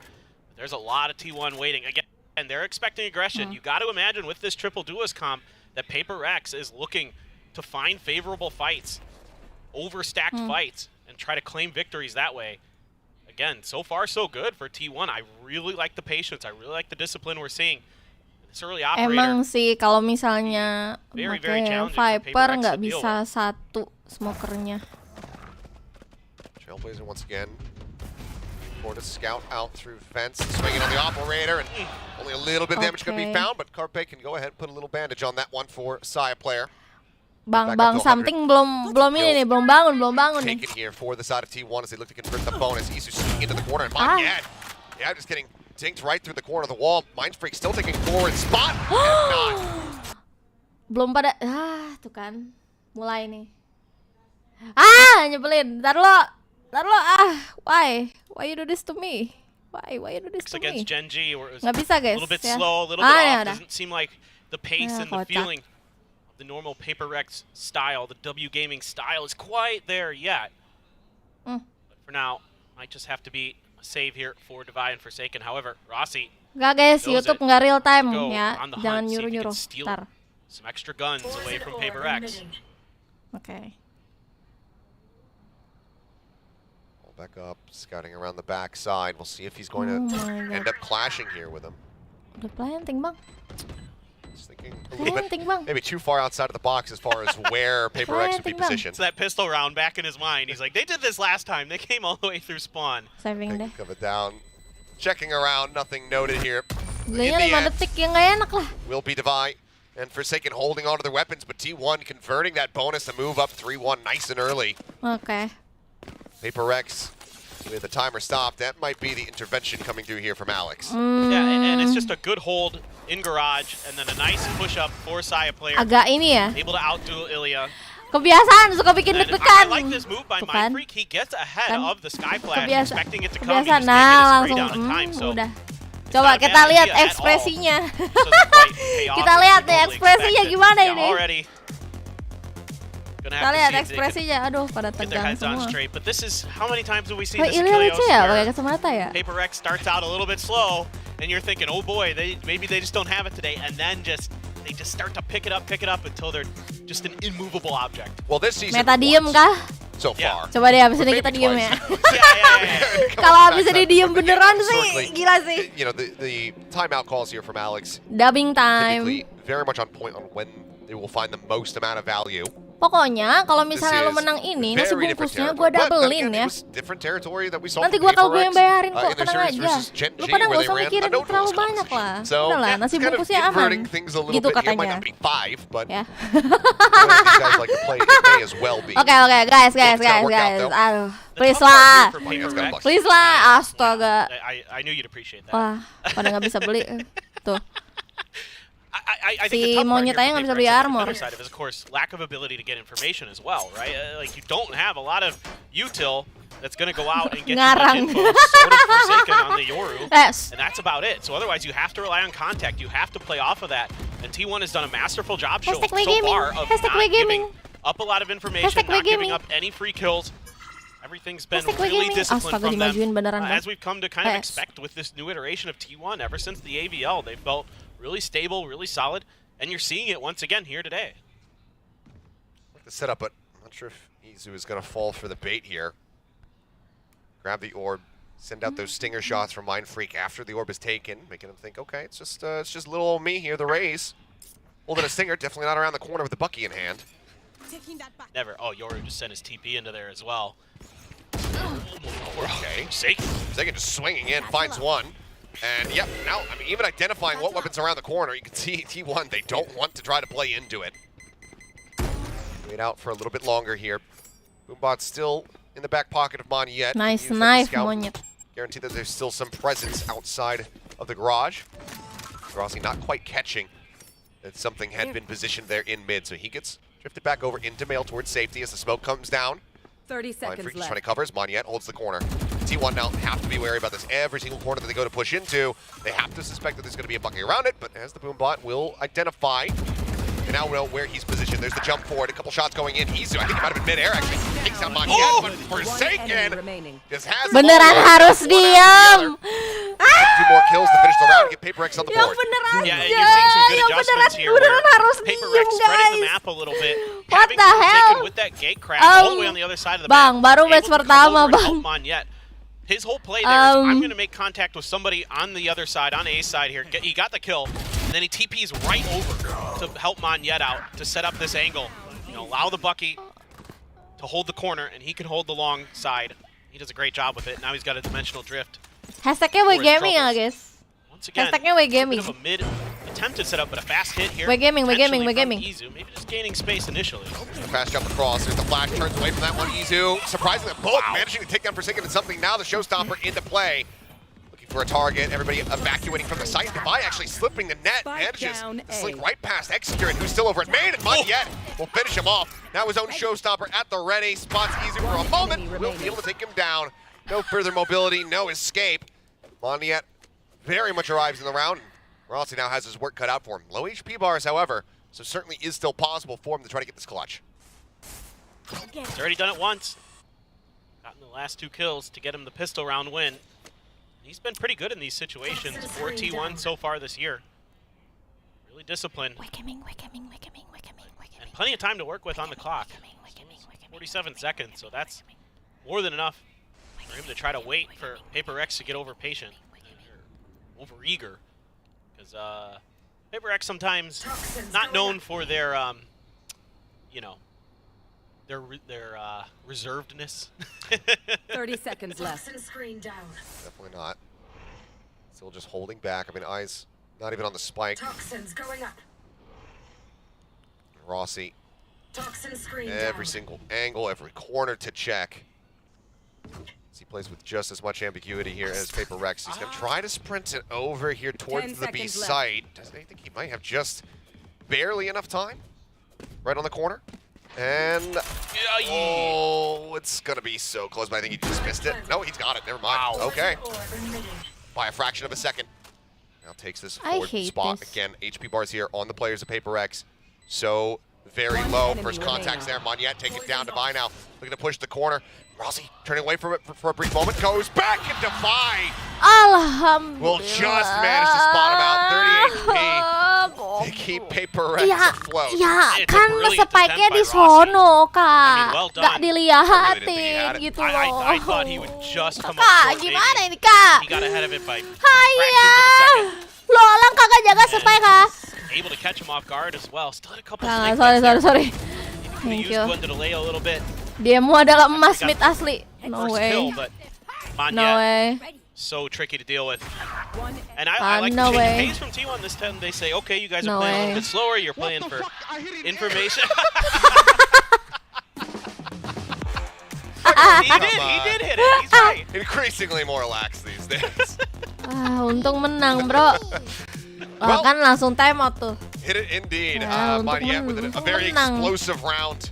There's a lot of T1 waiting again, and they're expecting aggression. You got to imagine with this triple duelist comp that PRX is looking to find favorable fights, overstacked fights, and try to claim victories that way. Again, so far so good for T1. I really like the patience. I really like the discipline we're seeing. This early operator. Emang sih kalau misalnya pakai Viper nggak bisa satu smokernya. Trailblazer once again. For to scout out through fence, swinging on the operator, and only a little bit of damage could be found, but Carpe can go ahead and put a little bandage on that one for Saya player. Bang something belum ini nih, belum bangun nih. Taken here for the side of T1 as they look to convert the bonus. Isu swinging into the corner, and Mythia, just getting dinked right through the corner of the wall. Mindfreak still taking forward spot. Belum pada, tuh kan, mulai nih. Nyebelin, ntar lo, why you do this to me? Why you do this to me? Against Gen G, where it was nggak bisa, guys, a little bit ya. slow, a little bit off. Doesn't seem like the pace and the kocak. feeling of the normal PRX style, the W gaming style, is quite there yet. But for now, might just have to be a save here for Divide and Forsaken. However, Rossi. Nggak guys, YouTube nggak real time ya, jangan nyuruh-nyuruh. Ntar. Some extra guns away from PRX. Okay. Back up, scouting around the back side. We'll see if he's going to end up clashing here with him. Udah planting, Bang. Just thinking a little bit, maybe too far outside of the box as far as where PRX would be positioned. So that pistol round back in his mind. He's like, they did this last time. They came all the way through spawn. Saving deh. Of it down. Checking around, nothing noted here. Belinya 5 detik, ya nggak enak lah. Will be Divide and Forsaken holding on to their weapons, but T1 converting that bonus to move up 3-1 nice and early. Okay. PRX with the timer stopped. That might be the intervention coming through here from Alex. Yeah, and it's just a good hold in garage, and then a nice push up for Saya player. Agak ini ya. Able to outduel Ilya. Kebiasaan suka bikin I deg-degan. like this move by Tuh kan. Mindfreak. He gets ahead Kan. of the Sky Flash, expecting it to come. He Kebiasaan. just can't get his Nah, spray langsung down in time. So udah. Coba not a kita bad lihat idea at all. ekspresinya. doesn't quite pay off Kita as we lihat nih normally ekspresinya expected. gimana Yeah, ini. already. Gonna Kita have to lihat see if they can ekspresinya. Aduh, pada get their tegang heads on semua. straight. But this is, how many times have we seen Wah, this in ini lucu Kilios ya, where pakai kacamata ya. PRX starts out a little bit slow, and you're thinking, oh boy, maybe they just don't have it today, and then they just start to pick it up until they're just an immovable object. Well, this season Meta diem kah? so far. Coba deh abis ini kita diem ya. Kalau abis ini diem beneran sih, gila sih. You know, the timeout calls here from Alex. Dubbing time. Typically very much on point on when they will find the most amount of value. Pokoknya kalau misalnya lo menang ini, nasi bungkusnya gue doublein ya. Nanti gue kalau gue yang bayarin kok, tenang aja. Lo pada gak usah mikirin terlalu banyak lah. Udah lah, nasi bungkusnya aman. Gitu katanya. Ya. Oke, guys. Aduh, please lah. Astaga. I knew you'd appreciate that. Wah, pada nggak bisa beli. Tuh. I think the Si tough part monyet here aja for nggak bisa PRX beli on the armor. other side of it is, of course, lack of ability to get information as well, right? Like, you don't have a lot of util that's going to go out and get you much info, sort of Forsaken on the Yoru, Yes. and that's about it. So otherwise, you have to rely on contact. You have to play off of that, and T1 has done a masterful job so far of not giving up a lot of information, not giving up any free kills. Everything's been really disciplined from them, as we've come to kind of expect with this new iteration of T1. Ever since the AVL, they've felt really stable, really solid, and you're seeing it once again here today. Like the setup, but I'm not sure if Izu is going to fall for the bait here. Grab the orb, send out those stinger shots from Mindfreak after the orb is taken, making him think, okay, it's just little old me here, the Rays. Holding a stinger, definitely not around the corner with the Bucky in hand. Never. Oh, Yoru just sent his TP into there as well. Okay. Forsaken just swinging in, finds one. And yep, now, I mean, even identifying what weapons are around the corner, you can see T1, they don't want to try to play into it. Wait out for a little bit longer here. Boombot's still in the back pocket of Mythia. Nice knife, monyet. Guarantee that there's still some presence outside of the garage. Rossi not quite catching that something had been positioned there in mid, so he gets drifted back over into mail towards safety as the smoke comes down. 30 seconds left. Just trying to cover as Mythia holds the corner. T1 now have to be wary about this. Every single corner that they go to push into, they have to suspect that there's going to be a Bucky around it, but as the Boombot will identify, they now know where he's positioned. There's the jump forward, a couple shots going in. Izu, I think he might have been mid-air actually. Takes out Mythia, but Forsaken just has Beneran harus diam. 2 more kills to finish the round and get PRX on the board. Yeah, and you're seeing some good adjustments here where PRX spreading the map a little bit, having Forsaken with that gate crash all the way on the other side of the map. Bang, baru match pertama, Bang. His whole play there is, I'm going to make contact with somebody on the other side, on A's side here. He got the kill, and then he TPs right over to help Mythia out, to set up this angle. You know, allow the Bucky to hold the corner, and he can hold the long side. He does a great job with it. Now he's got a dimensional drift. Hashtagnya we gaming ya, guys. Once again, Hashtagnya we gaming. a bit of a mid attempted setup, but a fast hit here. We gaming. Izu, maybe just gaining space initially. Fast jump across. There's the flash. Turns away from that one. Izu, surprisingly, both managing to take down Forsaken and something. Now the showstopper into play. Looking for a target. Everybody evacuating from the site. Devi actually slipping the net. Manages to slink right past Execute, who's still over at main. And Mythia will finish him off. Now his own showstopper at the ready. Spots Izu for a moment. Will be able to take him down. No further mobility. No escape. Mythia very much arrives in the round. Rossi now has his work cut out for him. Low HP bars, however, so certainly is still possible for him to try to get this clutch. He's already done it once. Gotten the last 2 kills to get him the pistol round win. He's been pretty good in these situations for T1 so far this year. Really disciplined. And plenty of time to work with on the clock. 47 seconds, so that's more than enough for him to try to wait for PRX to get over patient, over eager. Because PRX sometimes not known for their, you know, their reservedness. 30 seconds left. Definitely not. Still just holding back. I mean, eyes not even on the spike. Toxins going up. Rossi. Toxin screen every single angle, every corner to check. He plays with just as much ambiguity here as PRX. He's going to try to sprint it over here towards the B site. Does he think he might have just barely enough time? Right on the corner. And oh, it's gonna be so close, but I think he just missed it. No, he's got it. Never mind. Wow. Okay. By a fraction of a second. Now takes this forward spot. Again, HP bars here on the players of PRX. So very low. First contacts there. Mythia take it down. Devi now looking to push the corner. Rossi turning away from it for a brief moment. Goes back and Devi Alhamdulillah. will just manage to spot him out. 38 HP. They keep PRX afloat. Ya, kan spike-nya di sono, Kak. Gak dilihatin gitu loh. I thought he would just come up Kak, short, gimana ini, Kak? He got ahead of it by Hayya. Lo lang kagak jaga spike, Kak. able to catch him off guard as well. Still had a couple Sorry. Thank you. a little bit. Diemu adalah emas mid asli. No way. Kill, but No way. So tricky to deal with. And I like no to change way. the pace from T1 this time. They say, okay, you guys No are playing a way. little bit slower. You're playing for information. He did hit it. He's right. Increasingly more relaxed these days. Untung menang, bro. Well, Kan langsung time out tuh. Hit it indeed. Untuk Mythia with a very menang. explosive round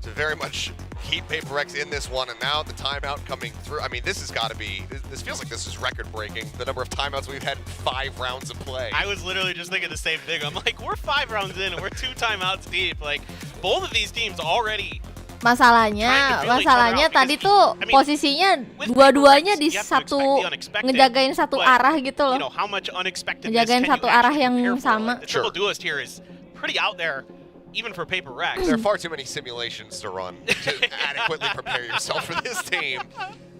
to very much keep PRX in this one, and now the timeout coming through. I mean, this has got to be, this feels like this is record-breaking, the number of timeouts we've had in 5 rounds of play. I was literally just thinking the same thing. I'm like, we're 5 rounds in and we're 2 timeouts deep. Like, both of these teams already. Masalahnya tadi tuh posisinya dua-duanya di satu ngejagain satu arah gitu loh. Ngejagain satu arah yang sama. The triple duelist here is pretty out there, even for PRX. There are far too many simulations to run to adequately prepare yourself for this team.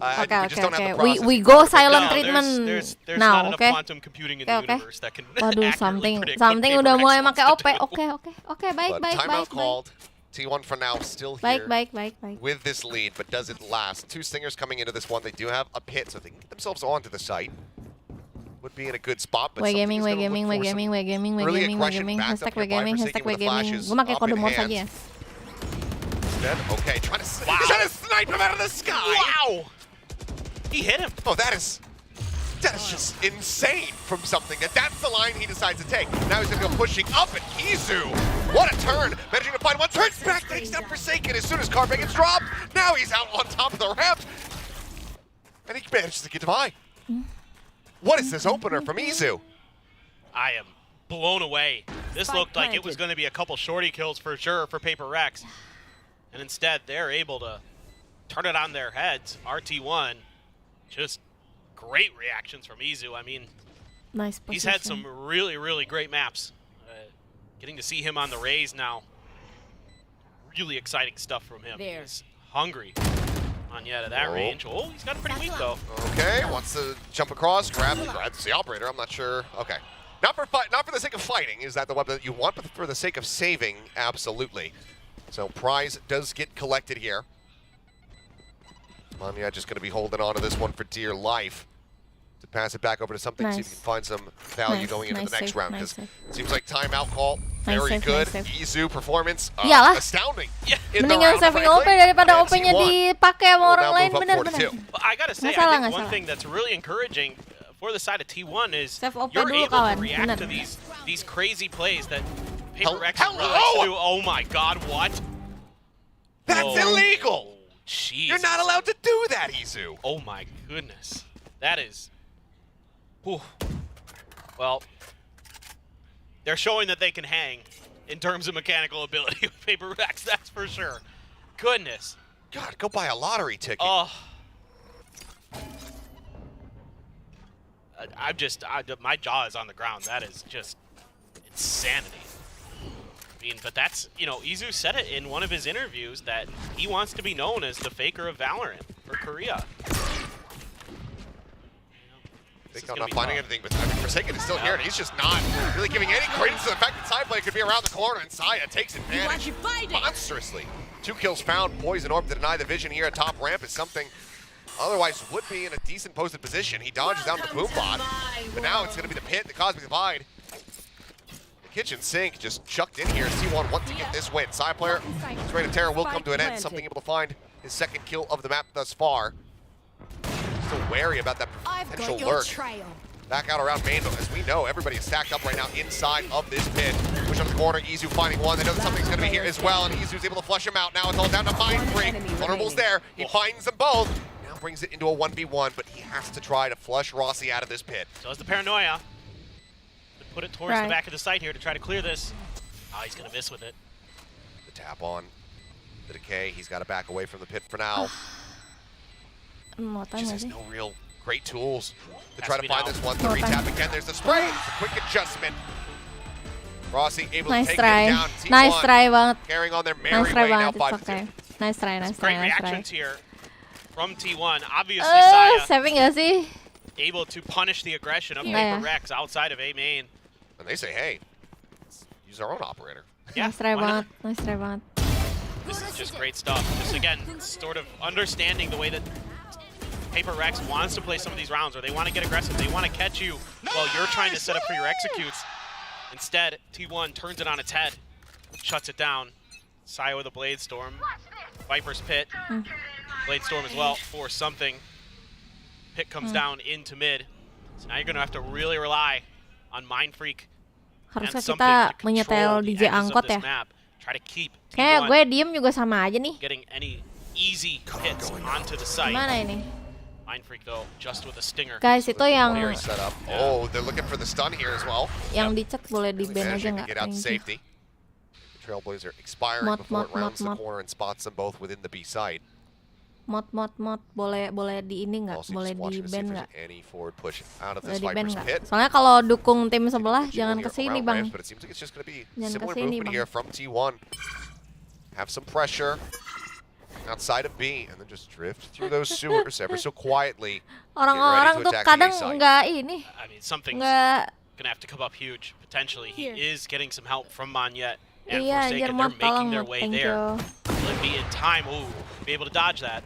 Okay. We go silent treatment now, okay? Waduh, something udah mulai pakai OP. Oke, baik. Timeout called. T1 for now still here Baik. with this lead, but does it last? 2 Stingers coming into this one. They do have a pit, so they can get themselves onto the site. Would be in a good spot, but gaming. Hashtag gaming. Gue pakai kode Morse aja. Okay, trying to snipe him out of the sky. Wow! He hit him. Oh, that is just insane from something. That's the line he decides to take. Now he's going to go pushing up at Izu. What a turn. Managing to find one. Turns back, takes down Forsaken as soon as Carpe gets dropped. Now he's out on top of the ramp. And he manages to get Devi. What is this opener from Izu? I am blown away. This looked like it was going to be a couple shorty kills for sure for PRX. And instead, they're able to turn it on their heads. RT1, just great reactions from Izu. I mean, nice he's had some really, really great maps. Getting to see him on the Rays now, really exciting stuff from him. He's hungry on yet at that range. Oh, he's got a pretty weak though. Okay, wants to jump across, grab the operator. I'm not sure. Okay, not for the sake of fighting. Is that the weapon that you want, but for the sake of saving, absolutely. So prize does get collected here. Mythia just going to be holding on to this one for dear life. To pass it back over to something, see if you can find some value going into the next round. Because it seems like timeout call, very good. Izu performance, astounding. Mendingan saving OP daripada OP-nya dipakai sama orang lain, benar-benar. I gotta say, I think one thing that's really encouraging for the side of T1 is you're able to react to these crazy plays that PRX likes to do. Oh my God, what? That's illegal. Jeez. You're not allowed to do that, Izu. Oh my goodness. That is... Whew. Well, they're showing that they can hang in terms of mechanical ability with PRX, that's for sure. Goodness. God, go buy a lottery ticket. Oh. My jaw is on the ground. That is just insanity. I mean, but that's, Izu said it in one of his interviews that he wants to be known as the faker of Valorant for Korea. I'm not finding anything, but Forsaken is still here, and he's just not really giving any credence to the fact that Sideplay could be around the corner, and Saya takes advantage monstrously. 2 kills found. Poison Orb to deny the vision here at top ramp is something otherwise would be in a decent posted position. He dodges down the boom bot, but now it's going to be the pit, the Cosmic Divide. The kitchen sink just chucked in here. T1 want to get this win. Sideplayer, his reign of terror will come to an end. Something able to find his 2nd kill of the map thus far. Still wary about that potential lurk. Back out around main, but as we know, everybody is stacked up right now inside of this pit, which push out of the corner. Izu finding one. They know that something's going to be here as well, and Izu's able to flush him out. Now it's all down to Mindfreak. Vulnerable's there. He finds them both. Now brings it into a 1v1, but he has to try to flush Rossi out of this pit. So it's the paranoia. Put it towards the back of the site here to try to clear this. Oh, he's going to miss with it. The tap on the decay. He's got to back away from the pit for now. Just has no real great tools to try to find this one. The retap again. There's the spray. It's a quick adjustment. Rossi able to take him down. Nice try banget. Carrying on their merry way now 5-2. Nice try. Great reactions here from T1. Obviously, Saya saving gak sih? able to punish the aggression of PRX outside of A main. And they say, hey, let's use our own operator. Yeah, Nice try banget. This is just great stuff. Just again, sort of understanding the way that PRX wants to play some of these rounds, where they want to get aggressive, they want to catch you while you're trying to set up for your executes. Instead, T1 turns it on its head, shuts it down. Saya with a Blade Storm. Viper's Pit. Blade Storm as well for something. Pit comes down into mid. So now you're going to have to really rely on Mindfreak. Harusnya kita menyetel DJ angkot ya. Try to keep Kayak gue diem juga sama aja nih. getting any easy hits onto the site. Gimana ini? Mindfreak though, just with a stinger. Guys, itu yang Oh, they're looking for the stun here as well. Yang dicek boleh di ban aja nggak? Get out to safety. The Trailblazer expiring before it rounds the corner and spots them both within the B side. Mod boleh di ini nggak? Boleh di ban nggak? Boleh di ban nggak? Soalnya kalau dukung tim sebelah jangan kesini bang. Jangan kesini bang. From T1. Have some pressure outside of B and then just drift through those sewers ever so quietly. Orang-orang tuh kadang nggak ini. I mean, something's nggak. gonna have to come up huge potentially. He is getting some help from Mythia and Iya, Forsaken. They're making their way there. Will it be in time? Ooh, be able to dodge that.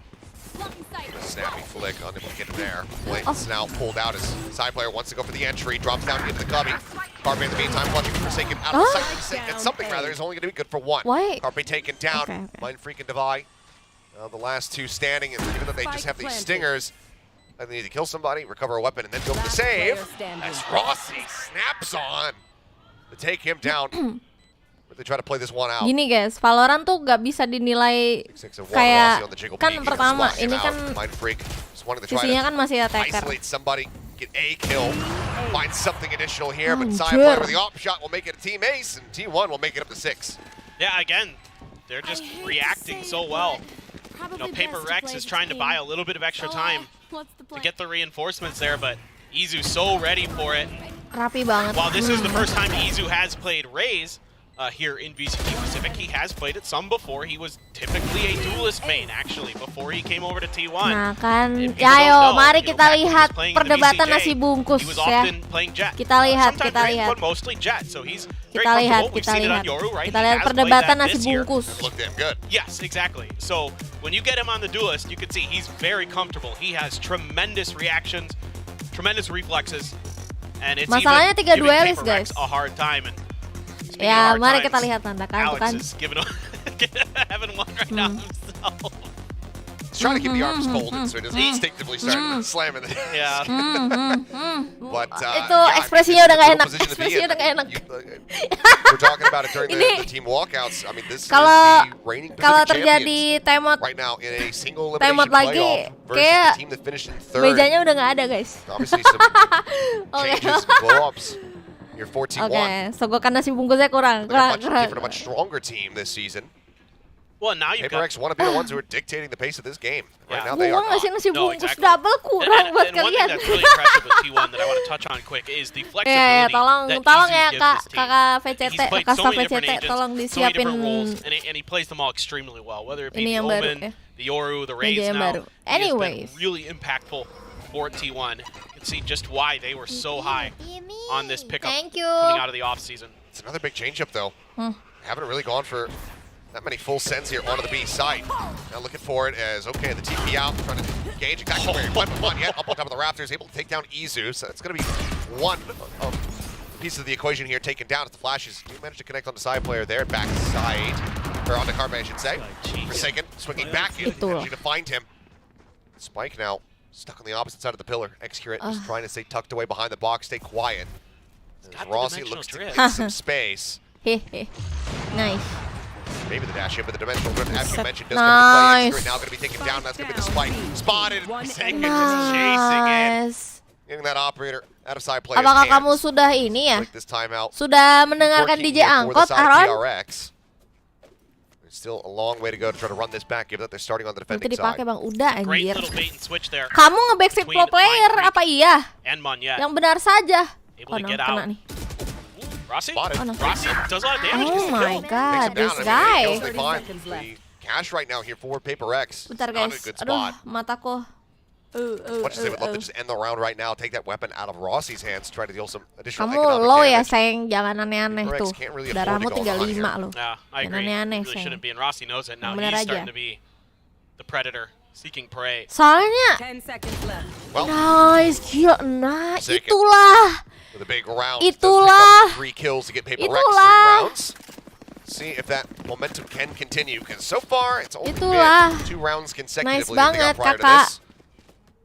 Snappy flick, unable to get him there. Blade's now pulled out as side player wants to go for the entry, drops down into the cubby. Carpe in the meantime, clutching for Forsaken out of sight. And something rather is only going to be good for one. Carpe taken down. Mindfreak and Devi. The last two standing, and even though they just have these stingers, they need to kill somebody, recover a weapon, and then go for the save. As Rossi snaps on to take him down. They try to play this one out. Gini guys, Valorant tuh gak bisa dinilai kayak kan pertama ini kan sisinya kan masih attacker. Isolate somebody, get a kill, find something additional here, but Saya player with the op shot will make it a team ace, and T1 will make it up to 6. Yeah, again, they're just reacting so well. You know, PRX is trying to buy a little bit of extra time to get the reinforcements there, but Izu's so ready for it. Rapi banget. While this is the first time Izu has played Raze here in VCT Pacific, he has played it some before. He was typically a duelist main, actually, before he came over to T1. Nah kan, ayo mari kita lihat perdebatan nasi bungkus ya. Kita lihat. Kita lihat perdebatan nasi bungkus. Yes, exactly. So when you get him on the duelist, you can see he's very comfortable. He has tremendous reactions, tremendous reflexes, and it's masalahnya even 3 duelis guys. a hard time. Ya, mari kita lihat nanti kan. Alex is having one right now himself. He's trying to keep the arms folded, so he doesn't instinctively start slamming the Yeah. But itu ekspresinya udah nggak enak. We're talking about it during the team walkouts. I mean, this is the reigning Pacific champions right now in a single elimination playoff versus the team that finished in 3rd. Mejanya udah nggak ada guys. Obviously some changes, blow-ups. You're 14-1. Okay, so gue kan nasi bungkusnya kurang. A much stronger team this season. Well, now you've got... PRX want to be the ones who are dictating the pace of this game. Right now they are not. Nasi bungkus double kurang buat kalian. And one thing that's really impressive with T1 that I want to touch on quick is the flexibility tolong ya kakak VCT, kasta VCT, tolong disiapin. And he plays them all extremely well, whether it be the Omen, the Yoru, the Raze now. Anyways. Really impactful for T1. You can see just why they were so high on this pickup coming out of the off-season. It's another big change-up, though. Haven't really gone for that many full sends here onto the B side. Now looking for it as, okay, the TP out, trying to gauge exactly where he went, but yet up on top of the Raptors, able to take down Izu. So that's going to be one piece of the equation here taken down as the flashes do manage to connect on the side player there, backside, or on the Carpe, I should say. Forsaken, swinging back in, managing to find him. Spike now stuck on the opposite side of the pillar. Excurate just trying to stay tucked away behind the box, stay quiet. As Rossi looks to get some space. Hehe. Nice. Maybe the dash in, but the dimensional drift, as you mentioned, does come into play. X-Screen now going to be taken down. That's going to be the spike. Spotted. Forsaken just chasing it. Getting that operator out of side player's Apakah hands. kamu sudah ini ya? Like this timeout. Sudah mendengarkan Working DJ here for the angkot, side of Aaron? PRX. There's still a long way to go to try to run this back, given that they're starting on the Itu defending dipakai side. Bang, udah Great anjir. little bait and switch there. Kamu nge-backflip pro player apa iya? And Mythia. Yang benar saja. Able to no, get kena out. nih. Rossi? Oh, no. Rossi does a lot of damage. Oh Gets the my kill. god, this guy. The cash right now here for PRX. Bentar Not guys. a good Aduh, spot. mataku. Much as they would love to just end the round right now, take that weapon out of Rossi's hands, try to deal some additional Kamu economic low ya, damage. sayang. Jangan aneh-aneh PRX tuh. can't really Darahmu afford to go 35 on loh. Yeah, I Jangan agree. aneh-aneh, Really sayang. shouldn't be, and Rossi knows it. Now Yang bener he's aja. starting to be the predator, seeking prey. Soalnya 10 seconds left. Well, nice, gila. Nah, Forsaken. itulah. with a big round, Itulah. 3 kills to get PRX 3 Itulah. rounds. See if that momentum can continue, because so far it's only Itulah. been 2 rounds consecutively Nice that they got banget, prior to kakak. this.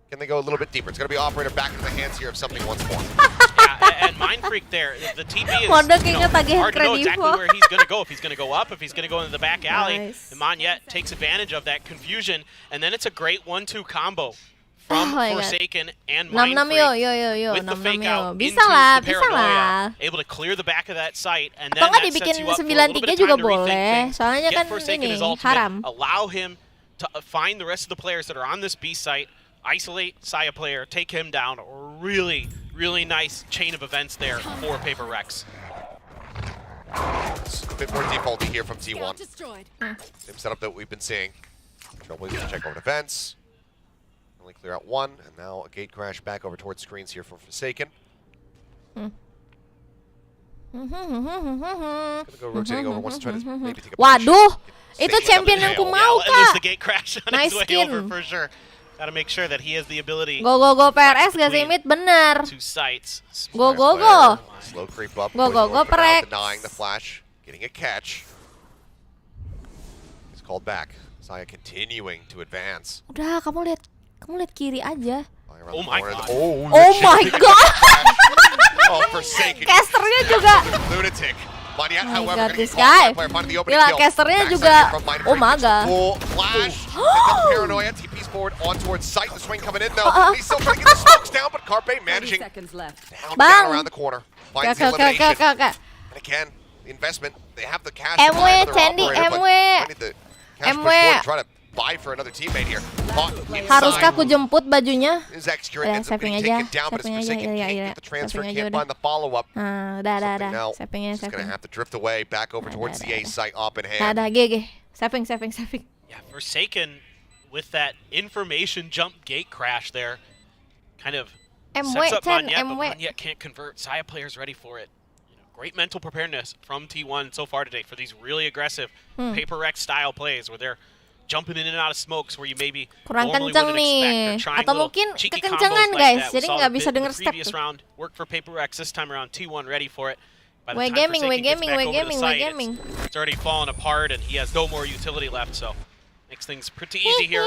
Can they go a little bit deeper? It's going to be operator back into the hands here of something once more. Yeah, and Mind Freak there. The TP is Mode kayaknya tagihan hard to know kredivo. exactly where he's going to go. If he's going to go up, if he's going to go into the back alley. Nice. And Mythia takes advantage of that confusion, and then it's a great 1-2 combo from Oh my God. Forsaken and Mind 6-6 Freak. yo. With the 6-6 fake yo. out Bisa into lah, the bisa paranoia, lah. able to clear the back of that site, and then Atau nggak that dibikin sets you up for a little bit 9-3 of juga time to rethink boleh. things. Soalnya Get kan Forsaken ini his ultimate, haram. allow him to find the rest of the players that are on this B site, isolate Saya player, take him down. Really, really nice chain of events there for PRX. It's a bit more defaulty here from T1. Same setup that we've been seeing. Trailblazers check over defense. Only clear out 1, and now a gate crash back over towards screens here from Forsaken. Gonna go rotating over once to try to maybe take a Waduh, position. itu champion yang ku mau, At least Kak. the gate crash on Nice his way skin. over for sure. Gotta make sure that he has the ability Go PRX gak sih mid bener. 2 sites. Go. Slow creep up. Go, Poison orb PRX. now denying the flash, getting a catch. He's called back. Saya continuing to advance. Udah, kamu lihat kiri aja. Oh my god. Oh my god. Oh, Forsaken. Casternya juga. Lunatic. Mythia, Oh my however, god, gonna this be caught guy. by player, finding the opening Gila, kill. casternya Backside juga. here from Mind Oh Freak. my god. Full flash. Take out the paranoia. TP's forward on towards sight. The swing coming in though. He's still trying to get the smokes down, but Carpe 30 managing seconds left. down around the corner. Finds the elimination. Kak. And again, the investment, they have the cash MW, to buy another Sandy, operator, but MW. I need the cash MW. push forward to try to buy for another teammate here. Caught Haruskah inside. aku jemput bajunya? His X-Curate Udah, ends up saving getting aja. taken down, but it's Saving aja, Forsaken iya. can't get the transfer, Saving aja can't udah. find the follow-up. Nah, udah. Now, Savingnya just gonna saving. have to drift away back over towards the A site up in hand. Ada GG. Saving. Yeah, Forsaken with that information jump gate crash there. Kind of MW, sets up 10, Mythia, but MW. Mythia can't convert. Saya players ready for it. You know, great mental preparedness from T1 so far today for these really aggressive PRX style plays where they're jumping in and out of smokes where you maybe Kurang normally kenceng wouldn't expect. They're nih. trying Atau little mungkin cheeky kekencengan combos guys, like that. jadi We saw nggak a bisa bit in denger the step previous tuh. round worked for PRX. This time around T1 ready for it. By the We time gaming, Forsaken gets back over to the site, gaming. It's already fallen apart and he has no more utility left, so makes things pretty easy here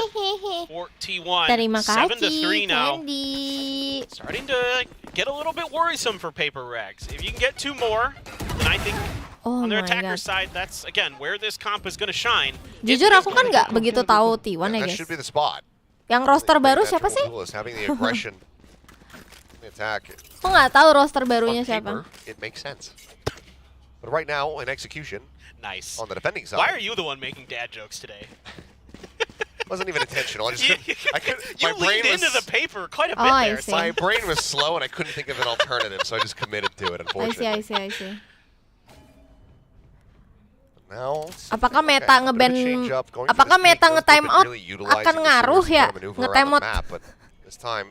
for T1. Terima 7-3 kasih, now. Candy. Starting to get a little bit worrisome for PRX. If you can get 2 more, then I think Oh on their my attacker god. side, that's again where this comp is going to shine. Jujur aku kan nggak begitu tahu T1 ya That guys. should be the spot. Yang roster baru siapa sih? Having the aggression, the attack. Aku nggak tahu roster On barunya siapa. paper, it makes sense. But right now, in execution, Nice. on the defending side, Why are you the one making dad jokes today? wasn't even intentional. I just couldn't, You my brain leaned was, into the paper quite a Oh, bit I there. see. my brain was slow and I couldn't think of an alternative, so I just committed to it. Unfortunately. I see. Now, Apakah okay, meta a bit of a nge-ban, change up, going for apakah the sneak, meta those nge-time have out been really utilizing akan the ngaruh series to ya? try to maneuver Nge-time around the out. map, but this time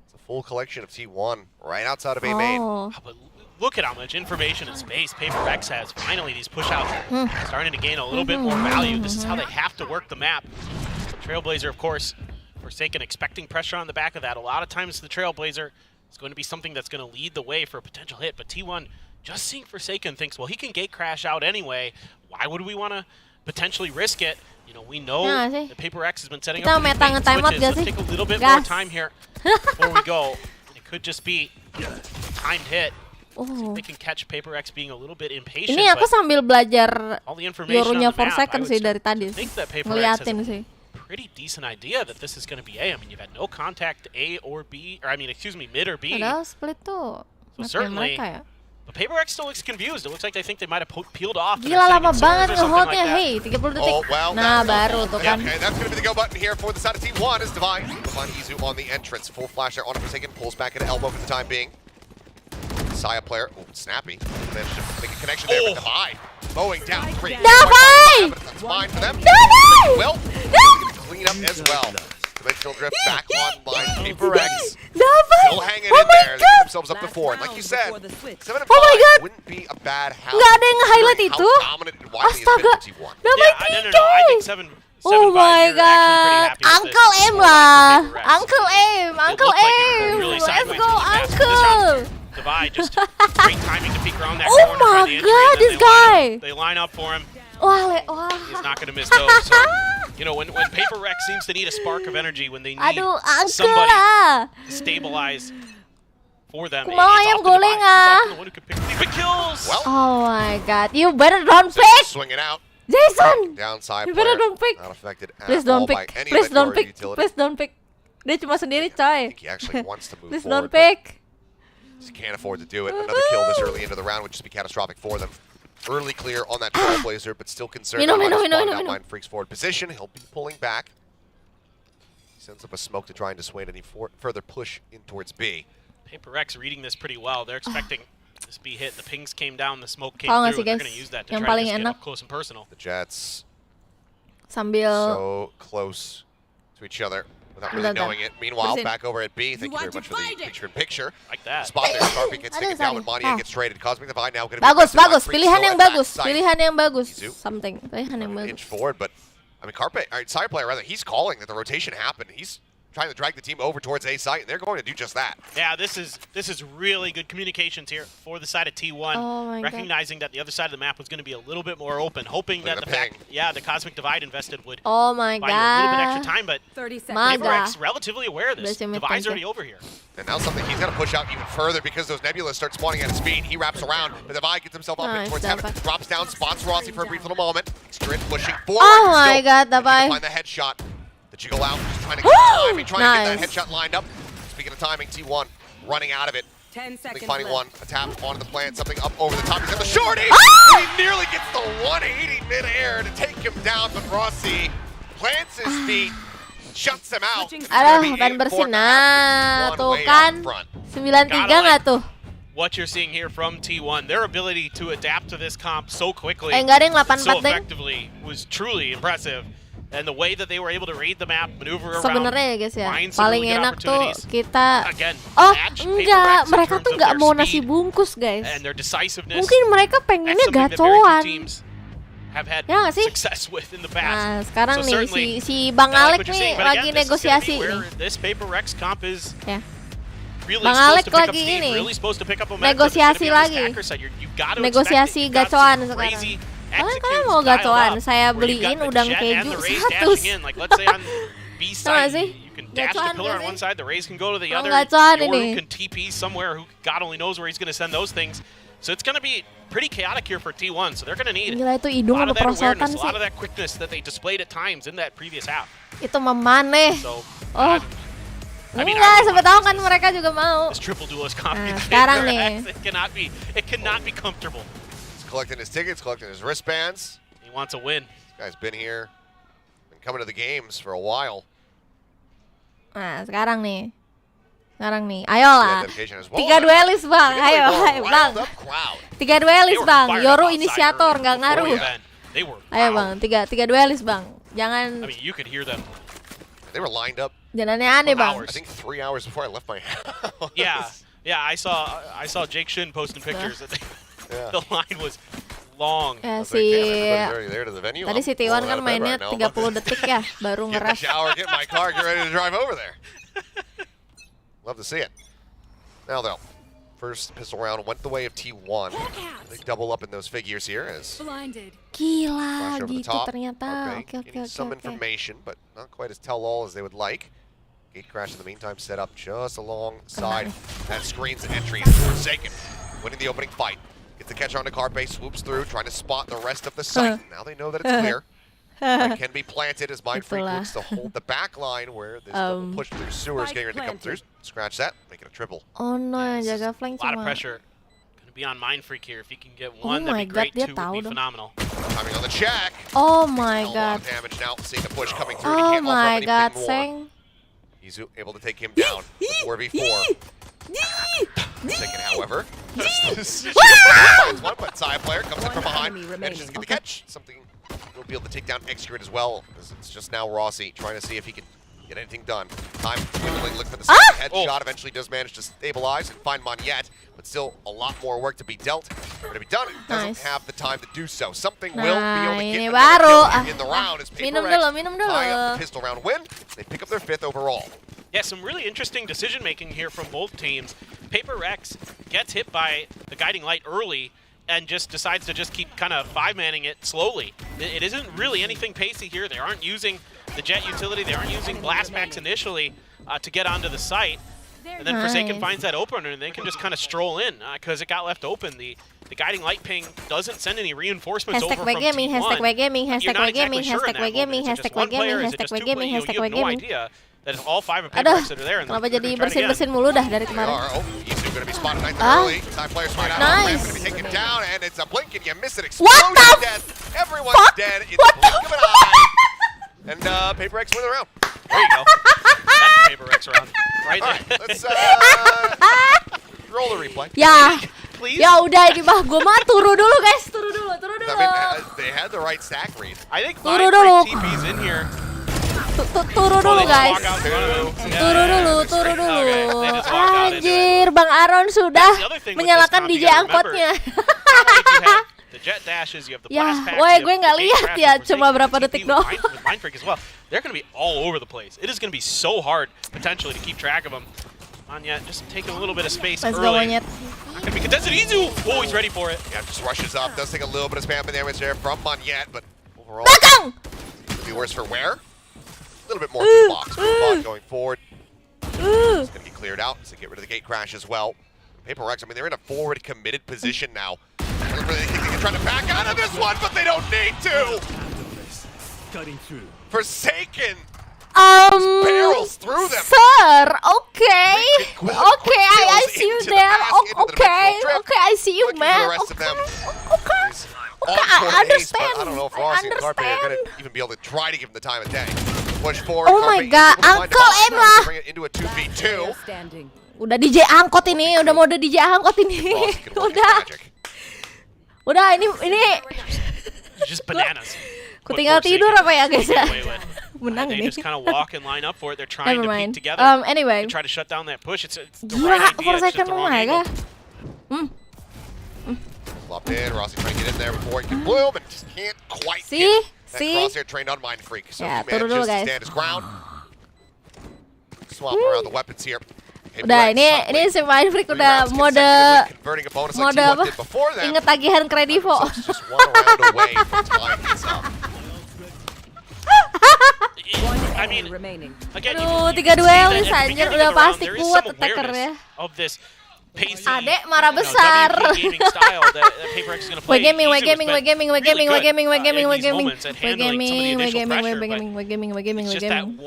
it's a full collection of T1 right outside of A main. Oh. But look at how much information and space PRX has. Finally, these push-outs are starting to gain a little bit more value. This is how they have to work the map. Trailblazer, of course, Forsaken expecting pressure on the back of that. A lot of times the Trailblazer is going to be something that's going to lead the way for a potential hit, but T1 just seeing Forsaken thinks, well, he can gate crash out anyway. Why would we want to potentially risk it? You know, we know Nah, sih. the PRX has been setting Kita up these meta bait and nge-time out switches. gak Let's sih? take a little bit more Gas. time here before we go. It could just be timed hit. Oh. They can catch PRX being a little bit impatient. Ini aku sambil belajar all the information Yorunya on the 4 map, seconds I sih would dari tadi. think that PRX Ngeliatin has sih. a pretty decent idea that this is going to be A. I mean, you've had no contact A or B, or I mean, excuse me, mid or B. Padahal split tuh. So mapnya certainly, mereka ya. but PRX still looks confused. It looks like they think they might have peeled off. Gila lama banget nge-holdnya, hey, 30 detik. Oh, well, Nah, baru tuh kan. Okay, that's going to be the go button here for the side of T1 as Divine. Divine Izu on the entrance. Full flash there on a Forsaken, pulls back at elbow for the time being. Saya player, oh, snappy. Managed to make a connection there with Divine. Mowing down 3. Divine! That's fine for them. Divine! Well, clean up as well. Dimensional drift back online. PRX still hanging in there. They get themselves up to 4. And like you said, 7 and 5 wouldn't be a bad house. Nggak ada yang highlight itu. Astaga. Damai coy. Oh my god. Uncle M lah. Uncle M. Uncle M. Let's go Uncle. Divide just great timing to peek around that Oh corner my by the entry, god, and this then guy. They line up for him. Wah. He's not going to miss those. So, you know, when PRX seems to need a spark of energy, when they need Aduh, Uncle somebody lah. to stabilize for them, Kumaha ayam goreng ah. Kills. Well, Oh my god. You better don't pick. swing it out. Jason. Downside You better player, don't pick. not affected at Please all don't by pick. any Please of don't the pick. utility. Please don't pick. Dia cuma sendiri I coy. think he actually wants to move Please forward. don't pick. Just can't afford to do it. Another kill this early into the round would just be catastrophic for them. Early clear on that Trailblazer, but still concerned about outline Freak's forward position. He'll be pulling back. He sends up a smoke to try and dissuade any further push in towards B. PRX reading this pretty well. They're expecting this B hit. The pings came down, the smoke came Tahu nggak through. sih, And they're guys? going to use that to Yang try paling to just get enak. up close and personal. The Jets Sambil so close to each other without really Bentar. knowing it. Meanwhile, Bersin. back over at B, thank you very much for the picture-in-picture. Like that. Spot there, Sharpie gets taken down when sorry. Mythia Ah. gets traded. Cosmic Divide now going to be bagus, aggressive on bagus. Freak, Pilihan still yang at bagus. backside. Pilihan yang bagus. Izu. Something. Pilihan yang Inch bagus. forward, but I mean, side player rather, he's calling that the rotation happened. He's trying to drag the team over towards A site, and they're going to do just that. Yeah, this is really good communications here for the side of T1, Oh my God. recognizing that the other side of the map was going to be a little bit more open, hoping that Look the at the fact, the Cosmic Divide invested would Oh my buy you a little bit extra god. time, but 30 seconds. Maga. PRX relatively aware of this. Bless him with Divide's thank already you. over here. And now something he's got to push out even further because those nebulas start spawning at his speed. He wraps around, but Divide gets himself up Nice, towards heaven, Divide. drops down, spots Rossi for a brief little moment. Straight pushing forward. Oh my god, Still Divide. find the headshot. The jiggle out, just trying to get the timing, trying to get Nice. that headshot lined up. Speaking of timing, T1 running out of it. 10 seconds Finding left. one, a tap onto the plant, something up over the top. He's got the shorty! Ah! He nearly gets the 180 mid-air to take him down, but Rossi plants his feet, shuts him out. It's gonna Aduh, be ban in bersih. for Nah, one tuh way kan. out front. 93 nggak tuh? What you're seeing here from T1, their ability to adapt to this comp so quickly, Nggak ada yang so 84 deng. effectively, was truly impressive. And the way that they were able to read the map, maneuver around, Sebenarnya ya guys ya, find some paling really good enak tuh opportunities. kita Again, oh match enggak, PRX in mereka terms tuh of nggak their mau nasi speed bungkus guys. and their decisiveness. Mungkin mereka pengennya That's something that very few gacoan. teams have had Ya nggak sih? success with in the past. Nah sekarang So nih certainly, si Bang I like Alek what you're nih saying, but lagi again, this is gonna negosiasi be where nih. This PRX comp is Ya. really Bang supposed Alek to pick up lagi speed, ini. really supposed to pick up momentum. Negosiasi It's gonna be on the lagi. stacker side. You gotta Negosiasi expect it. You've got gacoan some sekarang. crazy Kalian mau gacoan, saya beliin udang keju 100. Like let's say on B Tau nggak side, sih? you can dash the Gacoan pillar nggak on one sih? side, the Rays can go to the Mau other. gacoan Yoru ini. can TP somewhere who God only knows where he's going to send those things. So it's going to be pretty chaotic here for T1. So they're going to need Gila itu a hidung lot apa of that perosotan awareness, a lot of sih? that quickness that they displayed at times in that previous half. Itu memaneh. So Oh. I mean, Enggak, siapa tahu kan mereka juga mau. this triple duelist comp, Nah, sekarang nih. it cannot be comfortable. He's collecting his tickets, collecting his wristbands. He wants a win. This guy's been here, been coming to the games for a while. Nah, sekarang nih. Ayolah. Dedication as well. 3 duelis, Bang. Really Ayo, more ayo, Bang. riled up crowd. 3 duelis, They were Bang. fired Yoru up outside inisiator, early nggak before ngaruh. the event. They were Ayo, loud. Bang. 3 duelis, Bang. Jangan I mean, you could hear them. They were lined up jangan aneh-aneh, for Bang. hours. I think 3 hours before I left my house. Yeah. I saw Jake Shin posting pictures. That Yeah. the line was long. Ya, was like, si "Damn, everybody's already there to the venue. tadi I'm si Tiwan rolling kan out of bed mainnya right now. 30 detik ya, baru Get in the ngeras. shower, get in my car, get ready to drive over there. Love to see it. Now though, first pistol round went the way of T1. They double up in those figures here as Blinded. Gila, flash over the gitu top. ternyata. Okay, Oke. getting some information, but not quite as tell-all as they would like. Gate crash in the meantime set up just alongside that screen's entry. Forsaken winning the opening fight. Gets the catch onto Carpe, swoops through, trying to spot the rest of the site. Now they know that it's clear. It can be planted as Mindfreak looks to hold the back line where this double push through sewers getting ready to come through. Scratch that, make it a triple. Oh no, yang jaga flank A lot of cuma. pressure. Gonna be on Mindfreak here. If he can get one, that'd be great. dia Two tahu would be dong. phenomenal. Coming on the check. Oh my A lot god. of damage now, seeing the push coming through. He Oh can't offer my anything god, more. Seng. He's able to take him down. 4v4. Second, however, finds one, but side player comes in from behind, manages to get the catch. Something we'll be able to take down Excurate as well, because it's just now Rossi trying to see if he can get anything done. Time dwindling, look for the second headshot. Eventually does manage to stabilize and find Monyet, but still a lot more work to be dealt. Or to be done, doesn't have the time to do so. Something will be able to get another kill in the round as minum PRX tying up the pistol round win. They pick up their 5th overall. Yeah, some really interesting decision making here from both teams. PRX gets hit by the guiding light early and just decides to just keep kind of 5-manning it slowly. It isn't really anything pacey here. They aren't using the jet utility. They aren't using blast packs initially to get onto the site. And then Forsaken finds that opener and they can just kind of stroll in because it got left open. The guiding light ping doesn't send any reinforcements over from #WGaming, T1. #WGaming, You're not exactly #WGaming, sure in that moment. Is it just one player? Is it just two players? You have no idea that it's all 5 of PRX that are there. And Kenapa jadi bersin-bersin mulu dah dari kemarin? He's going to be spotted nice and early. Side players right out. Nice. Going to be taken down, and it's a blink and you miss it. What the death. Everyone's dead in the blink of an eye. And PRX win the round. There you go. That's the PRX round. Right there. All right, let's roll the replay. Ya. Please. Ya udah ini mah gua mah turu dulu guys, turu dulu. I mean, they had the right stack read. I think Turu dulu. TP's in here. Turu dulu guys. Turu dulu. Anjir, Bang Aaron sudah menyalakan DJ angkotnya. The jet dashes, you have the Ya, blast packs, woi you have gue the nggak gate lihat crashes, ya, Forsaken, cuma berapa VCT detik with doang. Mindfreak as well. They're going to be all over the place. It is going to be so hard potentially to keep track of them. Monyet just taking a little bit of space Let's early. go, Monyet. Not going to be contested. Izu! Oh, he's ready for it. Yeah, just rushes up. Does take a little bit of spam damage there from Monyet, but overall, could be worse for Ware. A little bit more to the box. Bot going forward. It's going to get cleared out, so get rid of the gate crash as well. PRX, I mean, they're in a forward committed position now. They're trying to back out of this one, but they don't need to. Forsaken barrels through them. Sir, okay. Okay, I see you there. Okay, I see you, man. Okay, I understand. I don't know if Rossi and Carpe are going to even be able to try to give him the time of day. Push forward. Oh my god, Uncle M lah. Bring it into a 2v2. Udah DJ angkot ini, udah mode DJ angkot ini. Udah ini Just bananas. Ku tinggal tidur apa ya guys ya? Menang They ini. just kind of walk and line up for it. They're trying Never to mind. peek together. Anyway. To try to shut down that push. It's the Gila, right idea. It's just Forsaken the wrong mereka. angle. Flopped in. Rossi trying to get in there before he can bloom, and just can't quite See? get that See? crosshair trained on Mindfreak. So Ya, he turu manages dulu to guys. stand his ground. Swap around the weapons here. Udah ini si Mindfreak udah mode apa? Ingat tagihan kredivo. I mean, again, Aduh, 3 duelis anjir udah pasti kuat attackernya. Of this pacey, Adek marah besar. Gaming,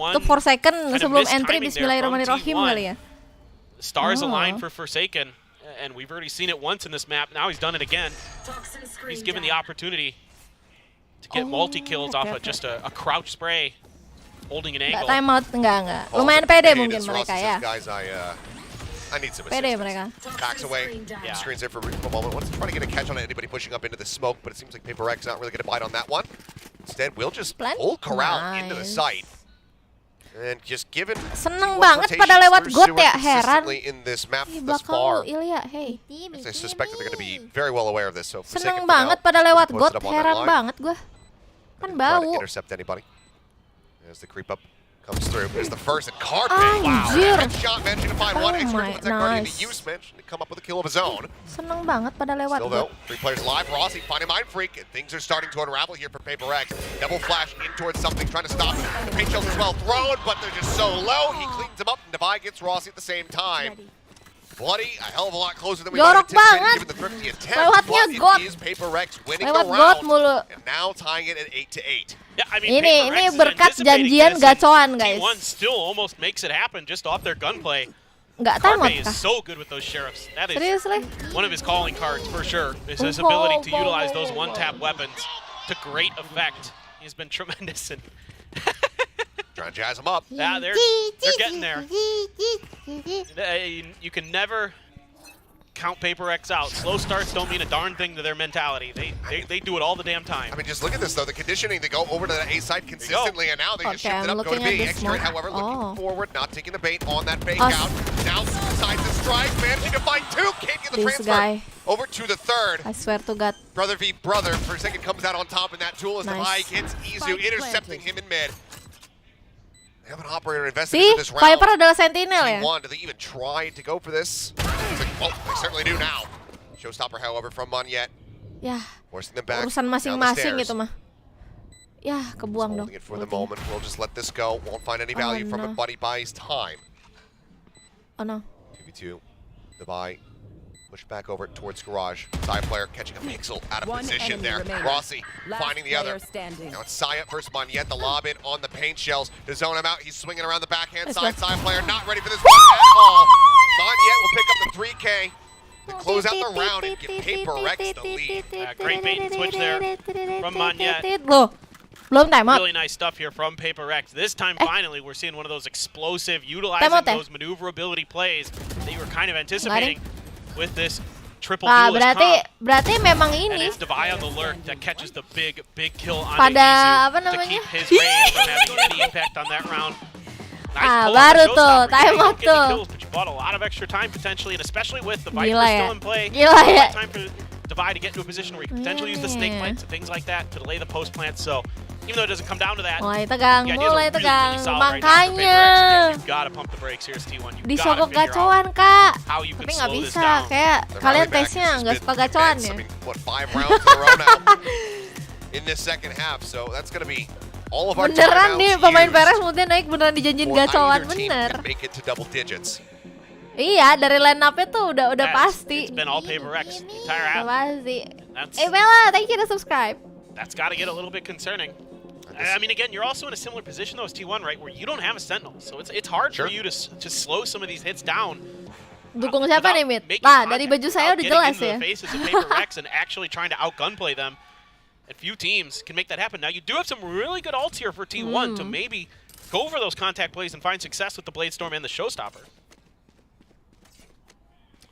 Itu Forsaken sebelum entry Bismillahirrahmanirrahim kali ya. Stars align for Forsaken, and we've already seen it once in this map. Now he's done it again. He's given the opportunity to get multi-kills off of just a crouch spray, holding an angle. Nggak timeout, enggak. Lumayan pede mungkin mereka ya. I need some Pede assistance. mereka. Backs away. Yeah. Screens there for a moment. Wants to try to get a catch on anybody pushing up into the smoke, but it seems like PRX not really going to bite on that one. Instead, we'll just pull Corral into the site. And just given Seneng banget pada lewat got ya, heran. in this map Ih, thus belakang far. lu, Ilya, hey. I suspect that they're going to be very well aware of this. So Seneng banget pada lewat got, heran banget gua. Kan try to bau. intercept anybody. As the creep up comes through. There's the first and Carpe. Anjir. Headshot managing to find one. Oh Extra my, with that Guardian to nice. use managing to come up with a kill of his own. Seneng banget pada lewat Still got. though, 3 players alive. Rossi finding Mindfreak, and things are starting to unravel here for PRX. Double flash in towards something, trying to stop it. The paint shells as well thrown, but they're just so low. He cleans them up, and Devi gets Rossi at the same time. Bloody, a hell of a lot closer than we Jorok might have anticipated banget. given the thrifty attempt. Lewatnya But got. it is PRX winning Lewat the got round. mulu. And now tying it at 8-8. Yeah, I mean, Ini berkat janjian gacoan, guys. T1 still almost makes it happen just off their gunplay. Nggak tamat Carpe kah? is so good with those sheriffs. That is Seriously? one of his calling cards for sure. Is his ability to utilize those one-tap weapons to great effect. He's been tremendous. And trying to jazz him up. yeah, they're getting there. You can never count PRX out. Slow starts don't mean a darn thing to their mentality. They do it all the damn time. I mean, just look at this, though. The conditioning, they go over to the A side consistently, and now they just shift it up, go to B. Extra, however, looking forward, not taking the bait on that fake out. Now decides to strike, managing to find two. Can't get the transfer. Over to the third. I swear to God. Brother v brother. For a second, comes out on top in that tool as the high hits Izu, intercepting him in mid. They have an operator invested into this round. Viper adalah sentinel ya? Do they even try to go for this? Like, well, they certainly do now. Showstopper, however, from Mythia. Ya, Forcing them back urusan masing-masing itu mah. Ya, kebuang dong. It for the moment. We'll just let this go. Won't find any value from it, but he buys time. Oh no. 2v2. The buy. Push back over towards garage. Side player catching a pixel out of position there. Rossi finding the other. Now it's Saya versus Mythia. The lob in on the paint shells to zone him out. He's swinging around the backhand side. Side player not ready for this one at all. Mythia will pick up the 3K to close out the round and give PRX the lead. Great bait and switch there from Mythia. Belum timeout. Really nice stuff here from PRX. This time, finally, we're seeing one of those explosive, utilizing those maneuverability plays that you were kind of anticipating with this triple duelist comp. Berarti memang And ini it's Divai on the lurk that catches the big kill on pada Izu to keep his range from having any impact on that round. Nice pull baru on tuh, Showstopper. Yeah, you timeout don't get any tuh. kills, but you bought a lot of extra time potentially, and especially with the Viper Gila ya. still in play. Gila ya. Time for Divai to get into a position where you can potentially use the snake plants and things like that to delay the post plants. So even though it doesn't come down to that, mulai tegang, the ideas mulai are really, tegang. really solid right now for Makanya PRX. You've got to pump the brakes here as T1. You've got disogok to figure gacoan, out Kak. how you can Tapi nggak slow this bisa, down. kayak kalian tesnya nggak suka gacoan ya. I mean, what, 5 rounds in a row now in this second half, so that's going to be all of our Beneran nih pemain used PRX mungkin naik beneran dijanjin for gacoan either team bener. can make it to double digits. Iya, dari line up-nya tuh udah pasti. It's been all PRX the entire Udah half. pasti. That's, Bella, thank you to subscribe. that's got to get a little bit concerning. I mean, again, you're also in a similar position though as T1, right, where you don't have a sentinel, so it's hard for you to slow some of these hits down. Dukung siapa nih, Mit? Nah, dari baju saya udah jelas ya. Faces of PRX and actually trying to outgunplay them. And few teams can make that happen. Now, you do have some really good ults here for T1 to maybe go for those contact plays and find success with the Bladestorm and the Showstopper.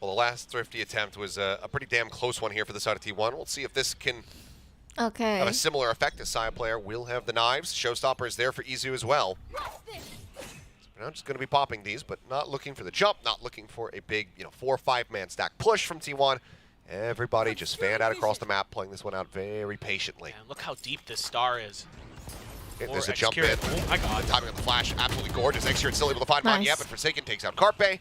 Well, the last thrifty attempt was a pretty damn close one here for the side of T1. We'll see if this can have a similar effect. The side player will have the knives. Showstopper is there for Izu as well. We're not just going to be popping these, but not looking for the jump, not looking for a big, 4 or 5 man stack push from T1. Everybody just fanned out across the map, playing this one out very patiently. Man, look how deep this star is. There's a jump in. Oh my god. The timing of the flash, absolutely gorgeous. Extra still able to find Mythia, but Forsaken takes out Carpe.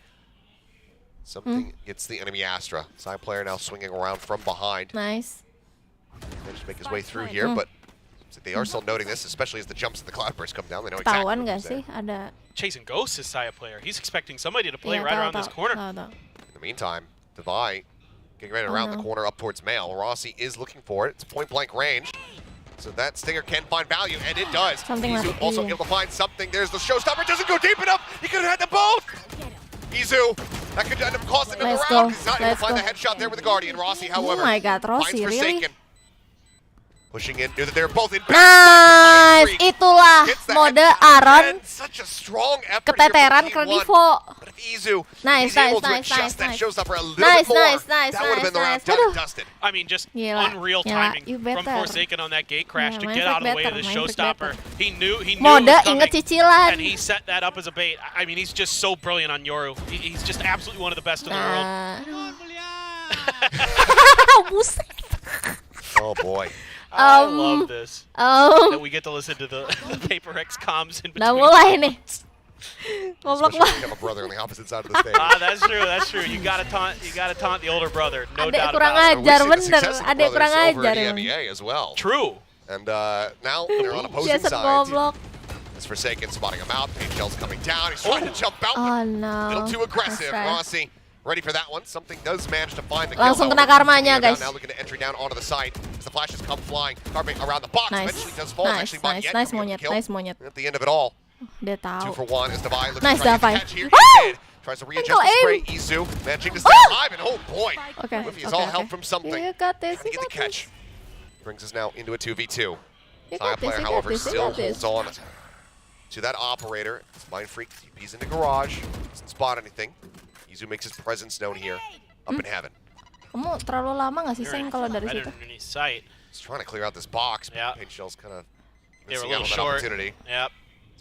Something gets the enemy Astra. Side player now swinging around from behind. Nice. Managed to make his way through here, but they are still noting this, especially as the jumps and the cloudbursts come down. They know exactly Tawan what's nggak sih? Ada. Chasing Ghosts is Saya player. He's expecting somebody to play right around this corner. In the meantime, Divai getting ready around the corner up towards Mail. Rossi is looking for it. It's point blank range. So that Stinger can find value, and it does. Izu also able to find something. There's the Showstopper. Doesn't go deep enough. He could have had them both. Izu. That could end up costing him the round. He's not able to find the headshot there with the Guardian. Rossi, however, Oh my god, Rossi, finds really? Forsaken. Pushing in, knew that they're both in. Nice, itulah mode Aaron Such a strong effort keteteran Kredivo. Izu, Nice, able nice, to adjust that Showstopper a little nice, bit more. nice, That would have been the round done and dusted. I mean, just Gila, unreal gila, timing you from better. Forsaken on that gate crash to Yeah, get main out of the way of better, this main Showstopper. He knew it Mode was coming, inget cicilan. and he set that up as a bait. I mean, he's just so brilliant on Yoru. He's just absolutely one of the best in the world. Buset. Oh boy. I love this. That we get to listen to the PRX comms in between. Udah mulai nih. Goblok Especially when you banget. have a brother on the opposite side of the stage. That's true. That's true. You gotta taunt the older brother. No Adek doubt kurang about it. ajar We've seen the bener. success of the Adek kurang brothers over ajar. in emang. MEA as well. True. And now they're on opposing Jason sides. goblok. It's Forsaken spotting him out. Paint shell's coming down. He's trying to jump out. Oh no. A little too aggressive. That's right. Rossi ready for that one. Something does manage to find the kill. Langsung kena karmanya, guys. Now looking to entry down onto the side as the flashes come flying. Carpe around the box. Nice. Eventually does fall. Nice, Actually, nice, yet nice coming monyet, with the kill. nice monyet. At the end of it all, Dia tahu. 2 for 1 is Divine looking Nice, to try to Davai. catch here. Woo! He did. Tries to readjust the spray. Izu managing to stay alive, and oh boy, Okay. Mythia is all help from something. You got this. Trying to You get the got catch. Brings us now into a 2v2. You Saya got this, player, you got however, this, you still got this. holds on to that operator. Mind Freak TP's in the garage. Doesn't spot anything. Izu makes his presence known here. Up in heaven. Kamu terlalu lama nggak sih Seng kalau dari situ? He's trying to clear out this box. Yeah. Paint Shell's kind of They were a missing out little on that short. opportunity. Yep.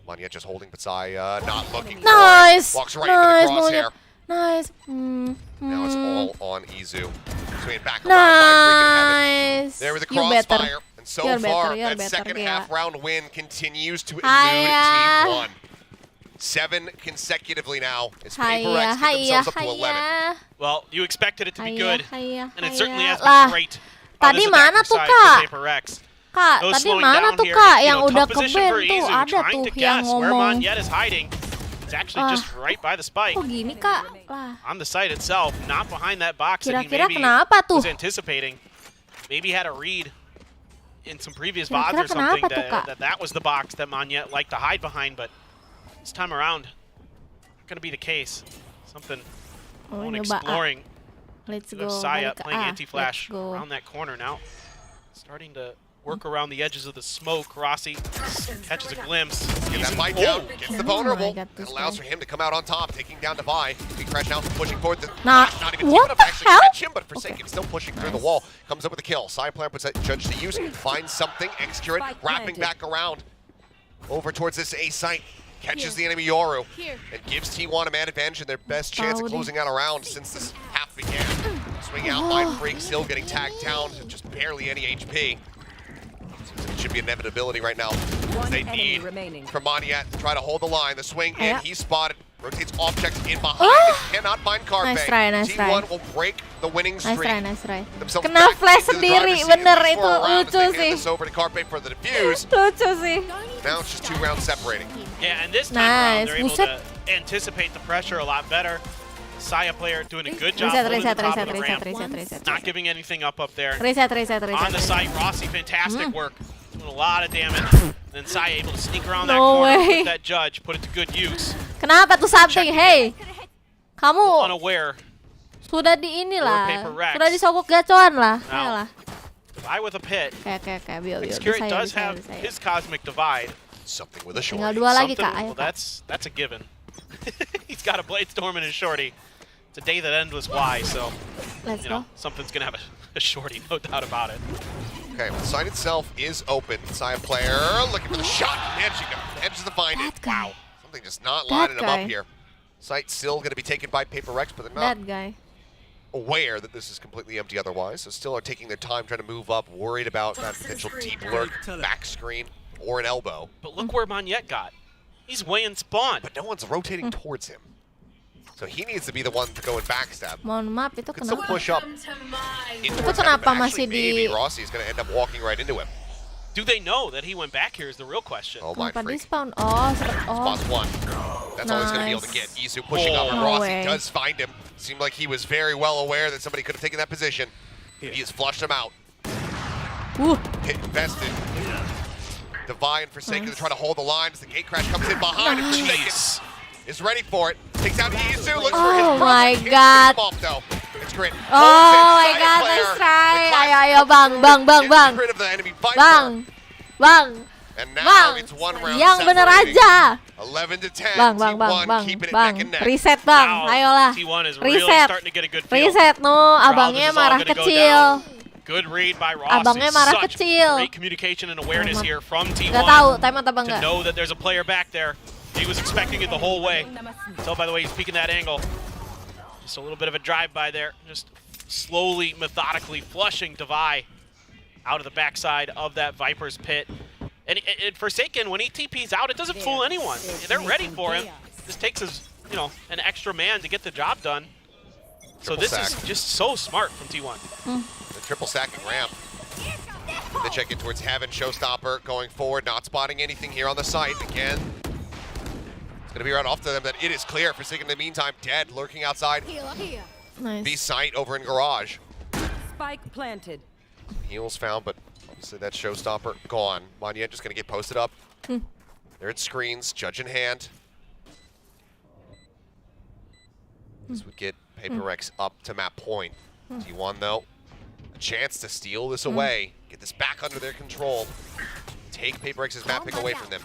Mythia just holding Saya, not looking Nice. for it. Walks right Nice, into the crosshair. Nice. Now it's all on Izu. Swinging back around. Mind Nice. there with the You better. crossfire. And so You're far, better, you're that better, second yeah. half round win continues to elude Hiya. Team 1. 7 consecutively now as Hiya, PRX get hiya, themselves up to 11. hiya. Well, you expected it to be Hiya, good, hiya, and it certainly hiya. has Lah, been great. On tadi this mana attacking tuh, side Kak? for PRX. Kak, No tadi slowing mana down tuh here. Kak You yang know, udah tough position ke-ban for tuh? Izu, Ada trying tuh to yang guess where ngomong. Mythia is hiding. It's actually just right by the spike. Kok gini Kak? Lah. On the site itself, not behind that box that he Kira-kira maybe kenapa tuh? was anticipating. Maybe had a read in some previous Kira-kira VODs or something kenapa tuh, Kak? that was the box that Mythia liked to hide behind, but this time around, not going to be the case. Something Oh, on nyoba A. exploring. Let's You have go. Saya Balik ke playing A. anti-flash Let's go. around that corner now. Starting to work around the edges of the smoke. Rossi catches a glimpse. Get that Using- fight down, gets the vulnerable. got this It allows guy. for him to come out on top, taking down Divine. Big crash now, pushing forward. The Nah, not even what deep enough the to actually hell? catch him, but Forsaken still pushing through the wall. Comes up with a kill. Side player puts that judge to use, finds something, execute it, wrapping back around over towards this A site. Catches the enemy Yoru and gives T1 a man advantage and their best chance of closing out a round since this half began. Swinging out, Mind Freak still getting tagged down to just barely any HP. Seems like it should be inevitability right now. They need from Mythia to try to hold the line. The swing in, he's spotted. Rotates objects in behind. Cannot find Carpe. Nice try, nice T1 try. will break the winning Nice streak. try, nice try. Themselves Kena back flash into the sendiri, driver's seat bener for itu a round as lucu they hand sih. this over to Carpe for the defuse. Lucu sih. Now it's just 2 rounds separating. Yeah, and this time Nice. around, they're able Buset. to anticipate the pressure a lot better. Saya player doing a good job Reset, holding reset, the top reset, of the reset, ramp. reset. Not giving anything up there. Reset, reset, reset. On the reset. site, Rossi, fantastic work. Doing a lot of damage. Then Saya able to sneak around that No corner way. with that judge, put it to good use. Kenapa tuh something? Hey, kamu Unaware. sudah di inilah, Paper Rex. sudah disogok gacoan lah. Now, Ayolah. Divide with a pit. Oke, bio. Xcurate does have his cosmic divide. Something with a short. Tinggal 2 lagi Kak. Well, Ayo Kak. that's a given. He's got a Blade Storm in his shorty. It's a day that ends with Y, so Let's you go. know something's gonna have a shorty, no doubt about it. Okay, well, the site itself is open. Side player looking for the shot. Manages to find it. Wow. Something just not lining him up guy. here. Site's still going to be taken by PRX, but they're not That guy. aware that this is completely empty otherwise, so still are taking their time trying to move up, worried about that potential deep lurk, back screen, or an elbow. But look where Mythia got. He's way in spawn. But no one's rotating towards him. So he needs to be the one to go and backstab. Mohon maaf itu Could still kenapa? push up. Itu kenapa masih Maybe di? Rossi is going to end up walking right into him. Do they know that he went back here is the real question. Oh, my Kenapa di freak. spawn? Oh, Spots one. That's all he's going to be able to get. Izu pushing up, and No Rossi way. does find him. Seemed like he was very well aware that somebody could have taken that position. He has flushed him out. Hit invested. Divine and Forsaken to try to hold the line as the gate crash comes in behind him. Forsaken is ready for it. Takes out Izu, looks for his Oh brother. my Can't God. pick him off, though. It's Grit. Oh my God, nice try. Ayo, bang. Rid of the enemy Viper. Bang. And now it's 1 round Yang bener separating. aja. 11 to 10. Bang, T1 keeping it neck and neck. Reset bang, Now, ayolah. T1 is really Reset. starting to get a good feel. Reset, no, abangnya This is all marah gonna go kecil. down. Good read by Rossi. Abangnya marah Such kecil. great communication and awareness here from T1. Gak tahu, timeout apa To enggak? know that there's a player back there. He was expecting it the whole way. So by the way, he's peeking that angle. Just a little bit of a drive-by there. Just slowly, methodically flushing Divai out of the backside of that Viper's pit. And Forsaken, when he TPs out, it doesn't fool anyone. They're ready for him. This takes us, an extra man to get the job done. So this is just so smart from T1. The triple stacking ramp. They check in towards Heaven. Showstopper going forward, not spotting anything here on the site. Again, it's Gonna be right off to them that it is clear. Forsaken in the meantime, dead, lurking outside. Nice. B site over in garage. Spike planted. Heals found, but obviously that showstopper gone. Mythia just gonna get posted up. There it screens, judge in hand. This would get PRX up to map point. T1 though, a chance to steal this away, get this back under their control, take PRX's map pick away from them.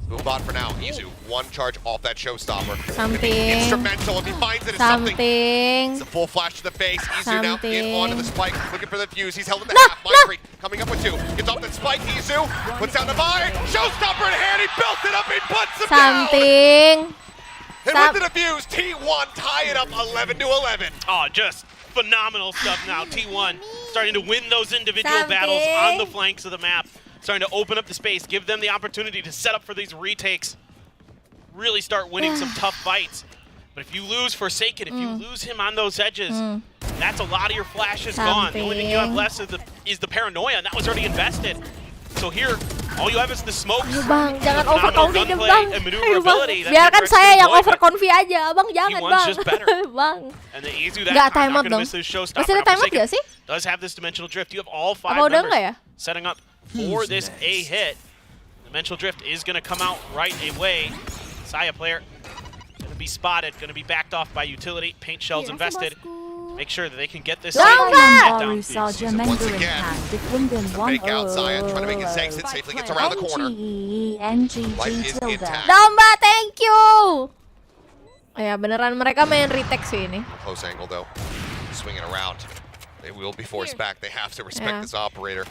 Boombot for now. Izu, one charge off that showstopper. Something. Instrumental. If he finds it, it's something. It's Something. a full flash to the face. Izu now in onto the spike, looking for the fuse. He's held in the half. Mindfreak coming up with 2. Gets off that spike. Izu puts down the buy. Showstopper in hand. He built it up. He puts him down. Something. And with the defuse, T1 tie it up 11-11. Oh, just phenomenal stuff now. T1 starting to win those individual battles on the flanks of the map. Starting to open up the space, give them the opportunity to set up for these retakes. Really start winning some tough fights. But if you lose Forsaken, if you lose him on those edges, that's a lot of your flashes gone. The only thing you have less is the paranoia, and that was already invested. So here, all you have is the smoke. Bang, jangan overconfident bang. And maneuverability. Biarkan saya yang overconfident aja, bang. Jangan T1's bang. just better. Bang. And the Izu that Nggak time, time not out gonna dong. miss this showstopper. Masih ada time out gak sih? Does have this dimensional drift. You have all 5 Apa udah members enggak ya? setting up for this A hit. Dimensional drift is gonna come out right away. Saya player gonna be spotted, gonna be backed off by utility. Paint shells invested. Make sure that they can get this safe down. Once again, fake out Zion, trying to make his exit safely, gets around the corner. Life is intact. Domba, thank you. Ya beneran mereka main retake sih ini. Close angle though, swinging around. They will be forced back. They have to respect this operator.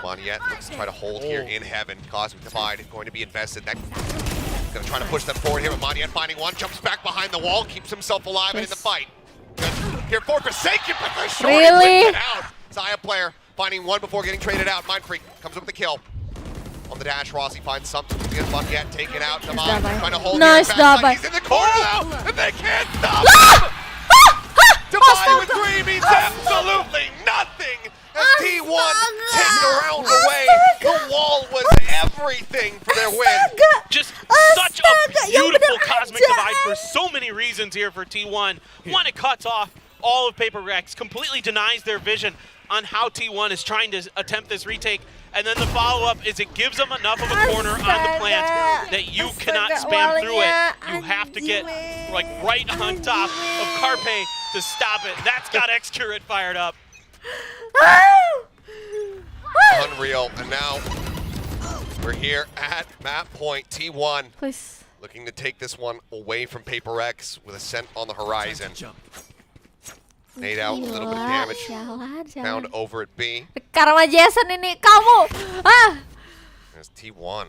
Mythia looks to try to hold here in heaven. Cosmic Divide going to be invested. That going to try to push them forward here with Mythia finding one, jumps back behind the wall, keeps himself alive and in the fight. Here for Forsaken, but the short Really? it out. Zaya player finding one before getting traded out. Mindfreak comes up with the kill. On the dash, Rossi finds something to get Mythia taken out. Damai trying to hold Nice here. He's in the corner now, and they can't stop him. Damai with 3 means absolutely nothing. As T1 takes the round away, the wall was everything for their win. Just such a beautiful Cosmic Divide for so many reasons here for T1. One, it cuts off all of PRX, completely denies their vision on how T1 is trying to attempt this retake. And then the follow-up is it gives them enough of a corner on the plant that you cannot spam through it. You have to get like right on top of Carpe to stop it. That's got X-Curate fired up. Unreal, and now we're here at map point. T1 Please. looking to take this one away from PRX with Ascent on the horizon. Nade out, a little bit of damage. Found over at B. Karma Jason ini kamu. Ah. There's T1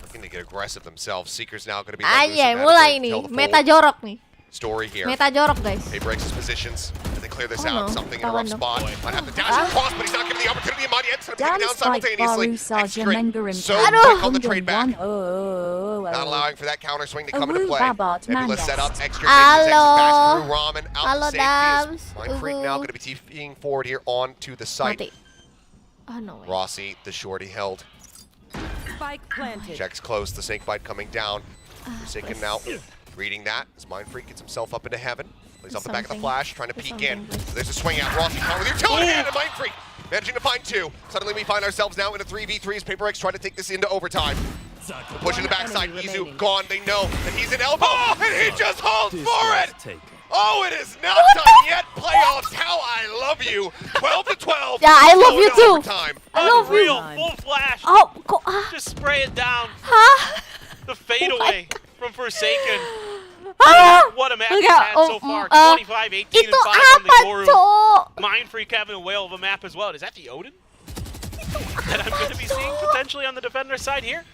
looking to get aggressive themselves. Seeker's now going to be Anjay, mulai nih. Meta jorok nih. Story here. Meta jorok, guys. PRX's positions as they clear this Oh, out. no. Something in a rough Tawan spot. dong. Might have to dash across, but he's not given the opportunity. Mythia taking down simultaneously. So Aduh. quick on the trade back. Not allowing for that counter swing to come into play. Nebula set up. Extra takes his exit back through Ramen. Out Halo, to Dams. safety. Mindfreak now going to be TPing forward here onto the site. Mati. Oh, no way. Rossi, the shorty held. Spike planted. Checks close. The snake bite coming down. Forsaken now. Reading that as Mindfreak gets himself up into heaven. Plays off the back of the flash, trying to peek in. So there's a swing out. Rossi caught with utility hand, and Mindfreak managing to find 2. Suddenly we find ourselves now in a 3v3 as PRX trying to take this into overtime. Pushing the backside. Izu gone. They know that he's an elbow, and he just holds for it. Oh, it is not done yet. Playoffs, how I love you. 12-12. Yeah, I love you too. Overtime. I love you. Unreal, full flash. Oh, Just spray it down. Hah? The fadeaway from Forsaken. Ah! What a match Look he's out. had so far. 25, 18, and 5 Itu on the apa, Goru. Cok? Mindfreak having a whale of a map as well. Is that the Odin that I'm going to be seeing potentially on the defender side here?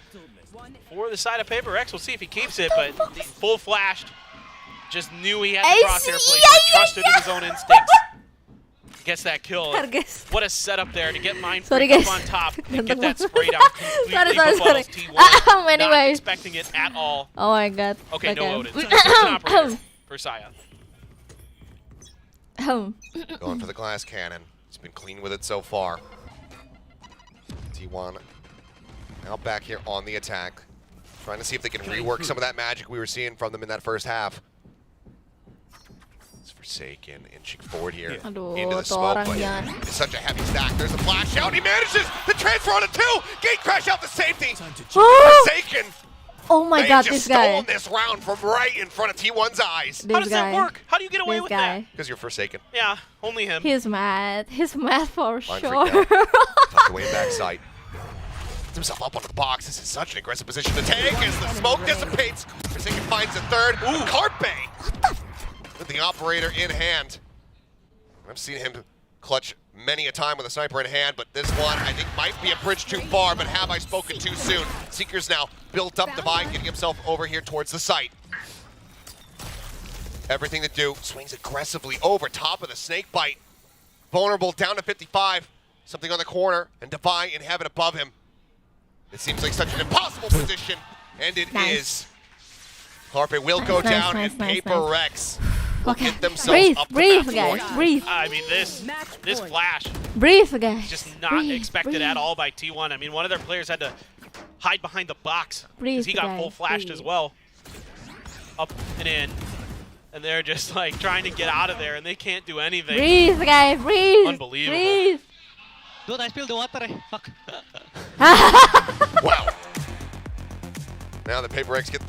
For the side of PRX, we'll see if he keeps it, but full flashed. Just knew he had the crosshair place, but trusted in his own instincts. Gets that kill. What a setup there to get Mindfreak up on top and get that spray down completely befuddles T1. Anyway. Not expecting it at all. Oh my god. Okay, no Odin. It's an operator for Saya. Going for the glass cannon. He's been clean with it so far. T1 now back here on the attack. Trying to see if they can rework some of that magic we were seeing from them in that first half. It's Forsaken inching forward here into the smoke, but it's such a heavy stack. There's a flash out. He manages the transfer on a 2. Gate crash out the safety. Forsaken. Oh my god, this guy. Stolen this round from right in front of T1's eyes. How does that work? How do you get away with that? Because you're Forsaken. Yeah, only him. He's mad. He's mad for sure. Tucked away in backside. Puts himself up onto the box. This is such an aggressive position to take as the smoke dissipates. Forsaken finds a third. Ooh, Carpe! With the operator in hand. I've seen him clutch many a time with a sniper in hand, but this one I think might be a bridge too far, but have I spoken too soon? Seeker's now built up Divine, getting himself over here towards the site. Everything to do, swings aggressively over top of the snake bite. Vulnerable down to 55. Something on the corner, and Divine in heaven above him. It seems like such an impossible position, and it is. Carpe will go down, and PRX will get themselves up breathe, to guys, breathe. I mean, this flash. Breathe, guys. Just not expected at all by T1. I mean, one of their players had to hide behind the box because he got full flashed as well. Up and in. And they're just like trying to get out of there, and they can't do anything. Breathe, guys, breathe. Unbelievable. Breathe. Dude, I spilled the water. Fuck. Wow. Now the PRX get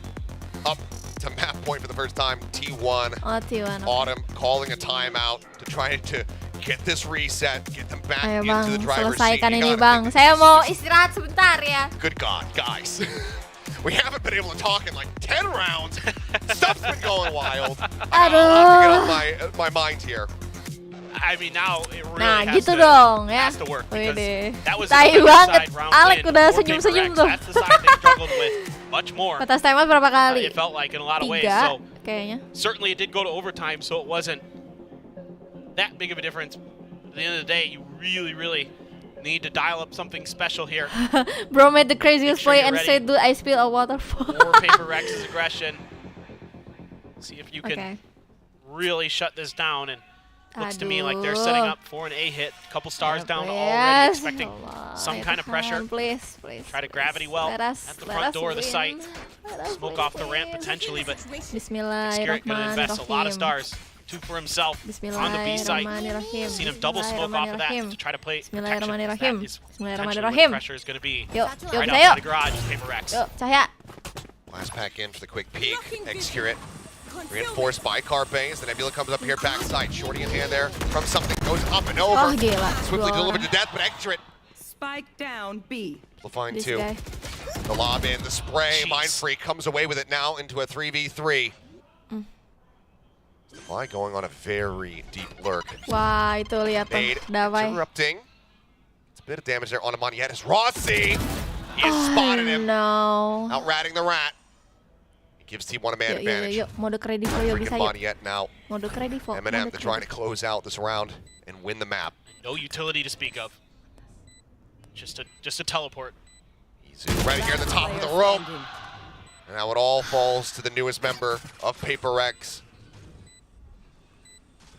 up to map point for the first time. T1. Oh, T1. Autumn calling a timeout to try to get this reset, get them back Ayo into bang, the driver's seat. selesaikan ini bang. Saya mau istirahat sebentar ya. Good God, guys. We haven't been able to talk in like 10 rounds. Stuff's been going wild. I have to get off my mind here. I mean, now it really Nah, has, gitu to, dong, ya. has to work because that was Tai a banget. side round Alec win udah for senyum-senyum PRX. tuh. That's the side they struggled with much more. Batas timeout berapa kali? It felt like in a lot of ways. 3, So kayaknya. certainly it did go to overtime, so it wasn't that big of a difference. At the end of the day, you really, really need to dial up something special here. Bro made the craziest Make sure play you're and ready. said, "Dude, I spill a waterfall." More PRX's aggression. See if you can really shut this down. And looks to me like they're setting up for an A hit. Couple stars down already, expecting some kind of pressure. Please, please. Try to gravity well at the front door of the site. Smoke off the ramp potentially, but Skirret going to invest a lot of stars. 2 for himself on the B site. Seen him double smoke off of that to try to play protection. That is potentially where pressure is going to be. Right outside the garage, PRX. Yuk, Cahya. Blast pack in for the quick peek. Skirret reinforced by Carpe as the Nebula comes up here backside. Shorty in hand there from something. Goes up and over. Oh, gila. Swiftly delivered to death, but Skirret. Spike down B. We'll find This 2. guy. The lob in, the spray. Mindfreak comes away with it now into a 3v3. Why going on a very deep lurk. Wah, itu lihat tuh. Nade Davai. interrupting. It's a bit of damage there on Amani yet as Rossi. He has spotted him. No. Out-ratting the rat. He gives T1 a man advantage. Yuk, mode kredivo yuk bisa yuk. Yet now. Mode kredivo. Eminem, they're trying to close out this round and win the map. No utility to speak of. Just a teleport. He's right here at the top of the rope. And now it all falls to the newest member of PRX.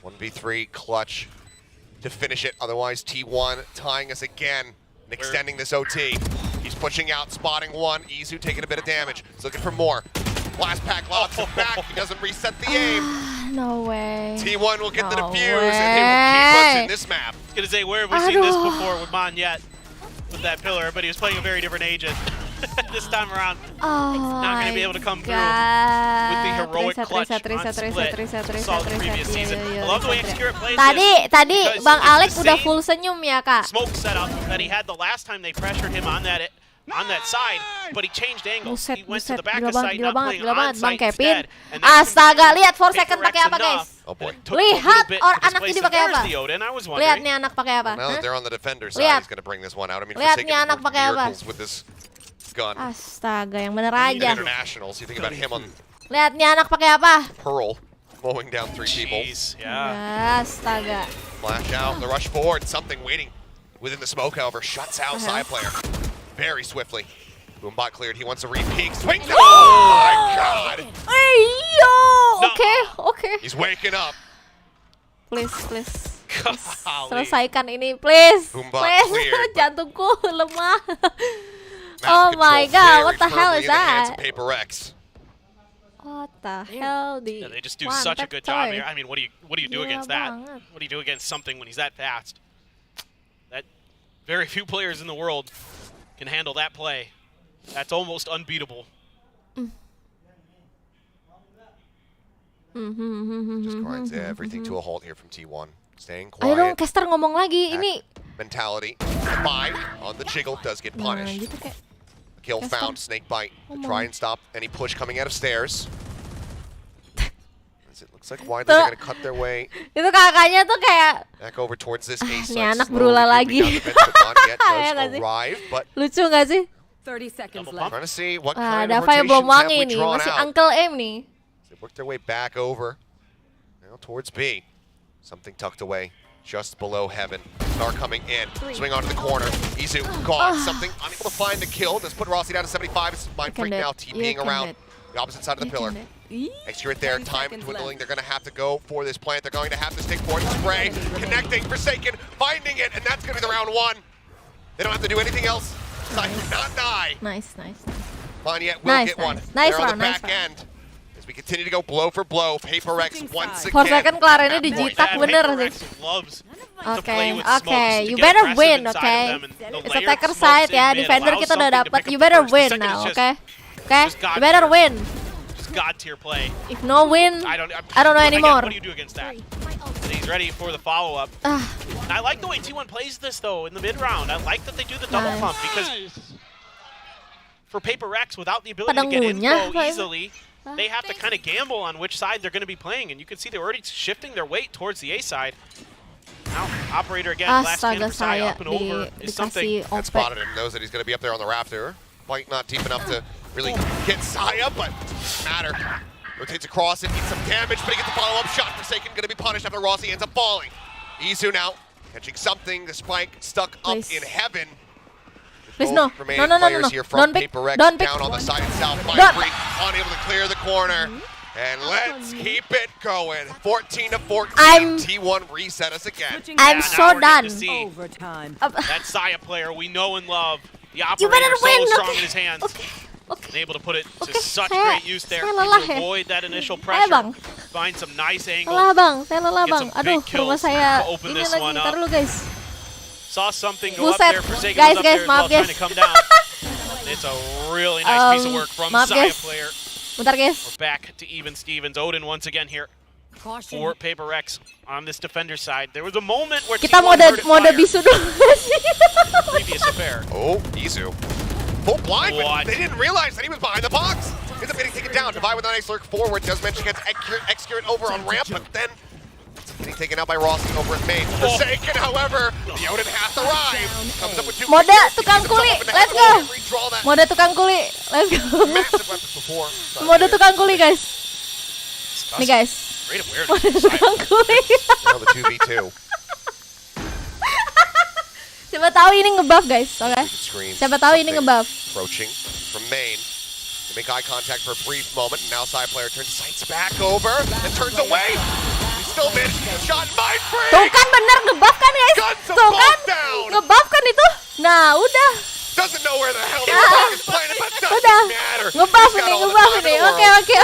1v3 clutch to finish it. Otherwise, T1 tying us again and extending this OT. He's pushing out, spotting one. Izu taking a bit of damage. He's looking for more. Blast pack lobs him back. He doesn't reset the aim. No way. T1 will get the defuse, and they will keep us in this map. I was going to say, where have we seen this before with Mon yet? With that pillar, but he was playing a very different agent. This time around, not going to be able to come through with the heroic clutch on split. Saw the previous season. I love the way Skirret plays Tadi this, Bang Alec the udah same full senyum ya, Kak. smoke setup that he had the last time they pressured him on that side, but he changed angles. Buset, He went to buset, the back gila of banget, site, gila not banget, playing gila on banget, Bang site Kevin. instead. And that Astaga, lihat 4 PRX second pakai apa, enough. guys? Oh boy. Lihat anak ini pakai apa? I was Lihat wondering. nih anak pakai apa? Now that they're on the defender side, Lihat. he's going to bring this one out. I mean, Lihat Forsaken nih anak pakai apa? miracles with this gun. Astaga, yang bener Even aja. internationals, you think about him on Lihat nih anak pakai apa? Pearl, mowing down 3 people. Yeah. Astaga. Flash out, the rush forward, something waiting within the smoke, however, shuts out side player very swiftly. Boombot cleared, he wants a re-peek, swings it! Oh my god! Hey, yo! Okay. He's waking up. Please. Selesaikan ini, please. Boombot Please, cleared, jantungku lemah. Oh my god, what the hell firmly is in the hands that? of PRX. What the hell? Yeah, they just do such a good job here. I mean, what do you do against that? What do you do against something when he's that fast? That very few players in the world can handle that play. That's almost unbeatable. Just grinds everything to a halt here from T1. Staying quiet. Ayo dong, caster ngomong lagi. Ini Mentality. Bite on the jiggle does get punished. gitu kayak. Kill found, snake bite to try and stop any push coming out of stairs. As it looks like why they're gonna cut their way Itu kakaknya tuh kayak back over towards this A ini side. anak berulah lagi. Does arrive, but Lucu gak sih? 30 seconds left. trying to see what Ah, kind of Dava yang belum rotations have wangi we nih, drawn masih out. Uncle M nih. They work their way back over. Now towards B. Something tucked away just below heaven. Star coming in. Swing onto the corner. Izu gone. Something unable to find the kill. Does put Rossi down to 75. It's Mind Freak now. TPing around the opposite side of the pillar. Accurate there. Time dwindling. They're going to have to go for this plant. They're going to have to stick forward. Spray. Connecting. Forsaken. Finding it. And that's going to be the round one. They don't have to do anything else. Side not die. Nice. Mythia will get one. They're on the back end. As we continue to go blow for blow, PRX once again. For second keluarannya dijitak bener sih. Oke. You better win, okay? It's attacker side ya, defender kita udah dapat. You better win now, okay? Okay? You better win. God tier play. If no win, I don't know anymore. What do you do against that? And he's ready for the follow-up. And I like the way T1 plays this though in the mid round. I like that they do the double pump because for PRX, without the ability to get info easily, they have to kind of gamble on which side they're going to be playing, and you can see they're already shifting their weight towards the A side. Now, operator again, last cannon for Sai up and over is something. And spotted him, knows that he's going to be up there on the rafter. Bite not deep enough to really get Sai up, but doesn't matter. Rotates across it, needs some damage, but he gets the follow-up shot. Forsaken going to be punished after Rossi ends up falling. Izu now catching something. The spike stuck up in heaven. Please no. Remaining No. players here from Don't pick. PRX Don't pick. down on the side itself. Mind Freak unable to clear the corner. And let's keep it going. 14-14. T1 reset us again. I'm so done. Overtime. That Saya player we know and love. The You better operator so win. strong in his hands. And able to put it to such great use there. To avoid that initial pressure. Find some nice angles. Saya lelah bang. Aduh, rumah saya ini lagi. Ntar dulu guys. Saw something go up Buset. there. Forsaken was up there as well, trying to come down. It's a really nice piece of work from Saya player. Bentar guys. We're back to even Stevens. Odin once again here for PRX on this defender side. There was a moment where Kita mode bisu dulu. Previous affair. Oh, Izu. Full blind, but they didn't realize that he was behind the box. Ends up getting taken down. Divide with a nice lurk forward. Does mention gets execute over on ramp, but then getting taken out by Rossi over at main. Forsaken, however, the Odin has arrived. Comes up with two. Mode tukang kuli, let's go. Mode tukang kuli, let's go. Mode tukang kuli guys. Nih guys. Mode tukang kuli. Now the 2v2. Siapa tahu ini ngebuff guys, oke? Siapa tahu ini ngebuff. Approaching from main. They make eye contact for a brief moment, and now side player turns sights back over and turns away. Still managed to get a shot. Mind Freak! Tuh kan bener ngebuff kan guys? Tuh kan ngebuff kan itu? Nah udah. Doesn't know where the hell the fuck is playing, but doesn't matter. Ngebuff ini. Oke.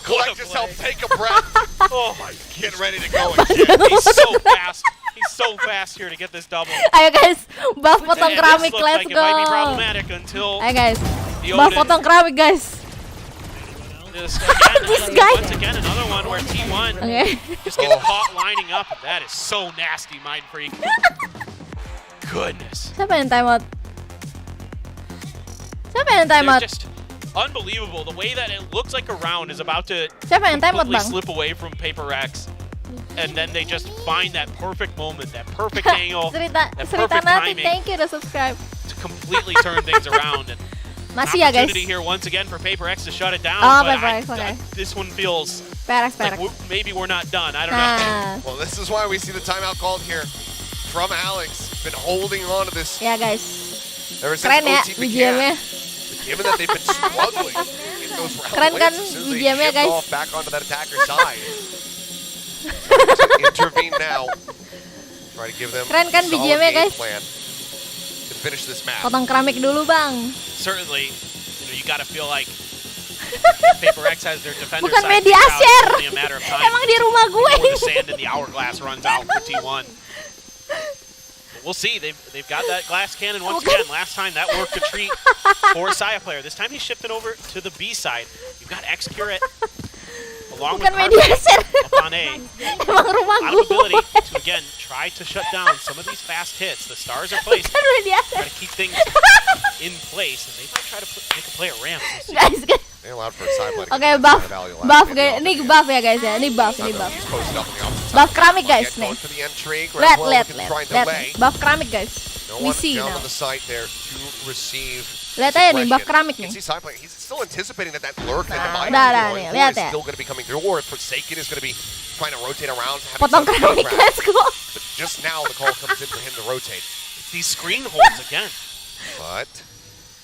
Collect yourself, take a breath. Oh my, get ready to go again. He's so fast. He's so fast here to get this double. Ayo guys, buff potong keramik, let's like go. It might be problematic until ayo guys, buff potong keramik guys. This guy. Once again, another one where T1 just gets caught lining up. That is so nasty, Mind Freak. Goodness. Siapa yang timeout? Siapa yang timeout? Just unbelievable. The way that it looks like a round is about to Siapa yang timeout, completely Bang? slip away from PRX. And then they just find that perfect moment, that perfect angle, that perfect timing thank you to subscribe. to completely turn things around. And Masih ya guys. opportunity here once again for PRX to shut it down. Oh, but PRX, okay. This one feels PRX. like maybe we're not done. I don't know. Well, this is why we see the timeout called here from Alex. Been holding on to this. Ya guys. Ever since Keren ya OT BGM-nya. Given that they've been struggling in those round Keren kan wins, as soon as they BGM-nya shift guys. off back onto that attacker side. Intervene now. Try to give them Keren kan solid BGM-nya game guys. plan. finish this match. Potong keramik dulu, Bang. Certainly, you gotta feel like PRX has their defender Bukan side media figured out. share. It's only a matter of time Emang di rumah gue. before the sand in the hourglass runs out for T1. But we'll see. They've got that glass cannon once again. Last time that worked a treat for a Saya player. This time he's shifting over to the B side. You've got X-Curate along with up on A. Emang rumah A lot of gue. ability to again try to shut down some of these fast hits. The stars are placed. Bukan media Try share. to keep things in place, and they might try to make a play at ramp. Guys, They allowed for a side play. Oke, buff guys. Ini buff ya guys ya. Ini buff. Buff keramik guys nih. Lihat. Buff keramik guys. We see now. On the site there to receive. Lihat aja nih buff keramik nih. See side play. He's still anticipating that lurk and the nih, lihat ya. still going to be coming through, or Forsaken is going to be trying to rotate around. Potong keramik, let's go. But just now the call comes in for him to rotate. These screen holds again. But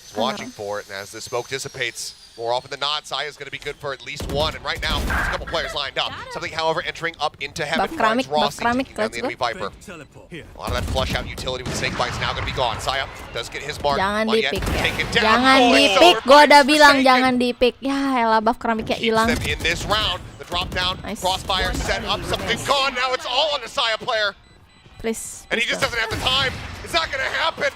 he's watching for it, and as the smoke dissipates, more often than not, Saya's going to be good for at least one. And right now, there's a couple players lined up. Something, however, entering up into heaven. Buff keramik, Rossi taking down let's the go. enemy Viper. A lot of that flush out utility with Snake Bite's now going to be gone. Saya does get his mark. Jangan But yet, di-pick ya. taken down. Jangan Oh, it's di-pick. over Gue for udah bilang Forsaken. jangan di-pick. Ya elah buff keramiknya hilang. Them in this round. The drop down, Nice. crossfire set up, something gone. Now it's all on the Saya player. Please. And he just doesn't have the time. It's not going to happen.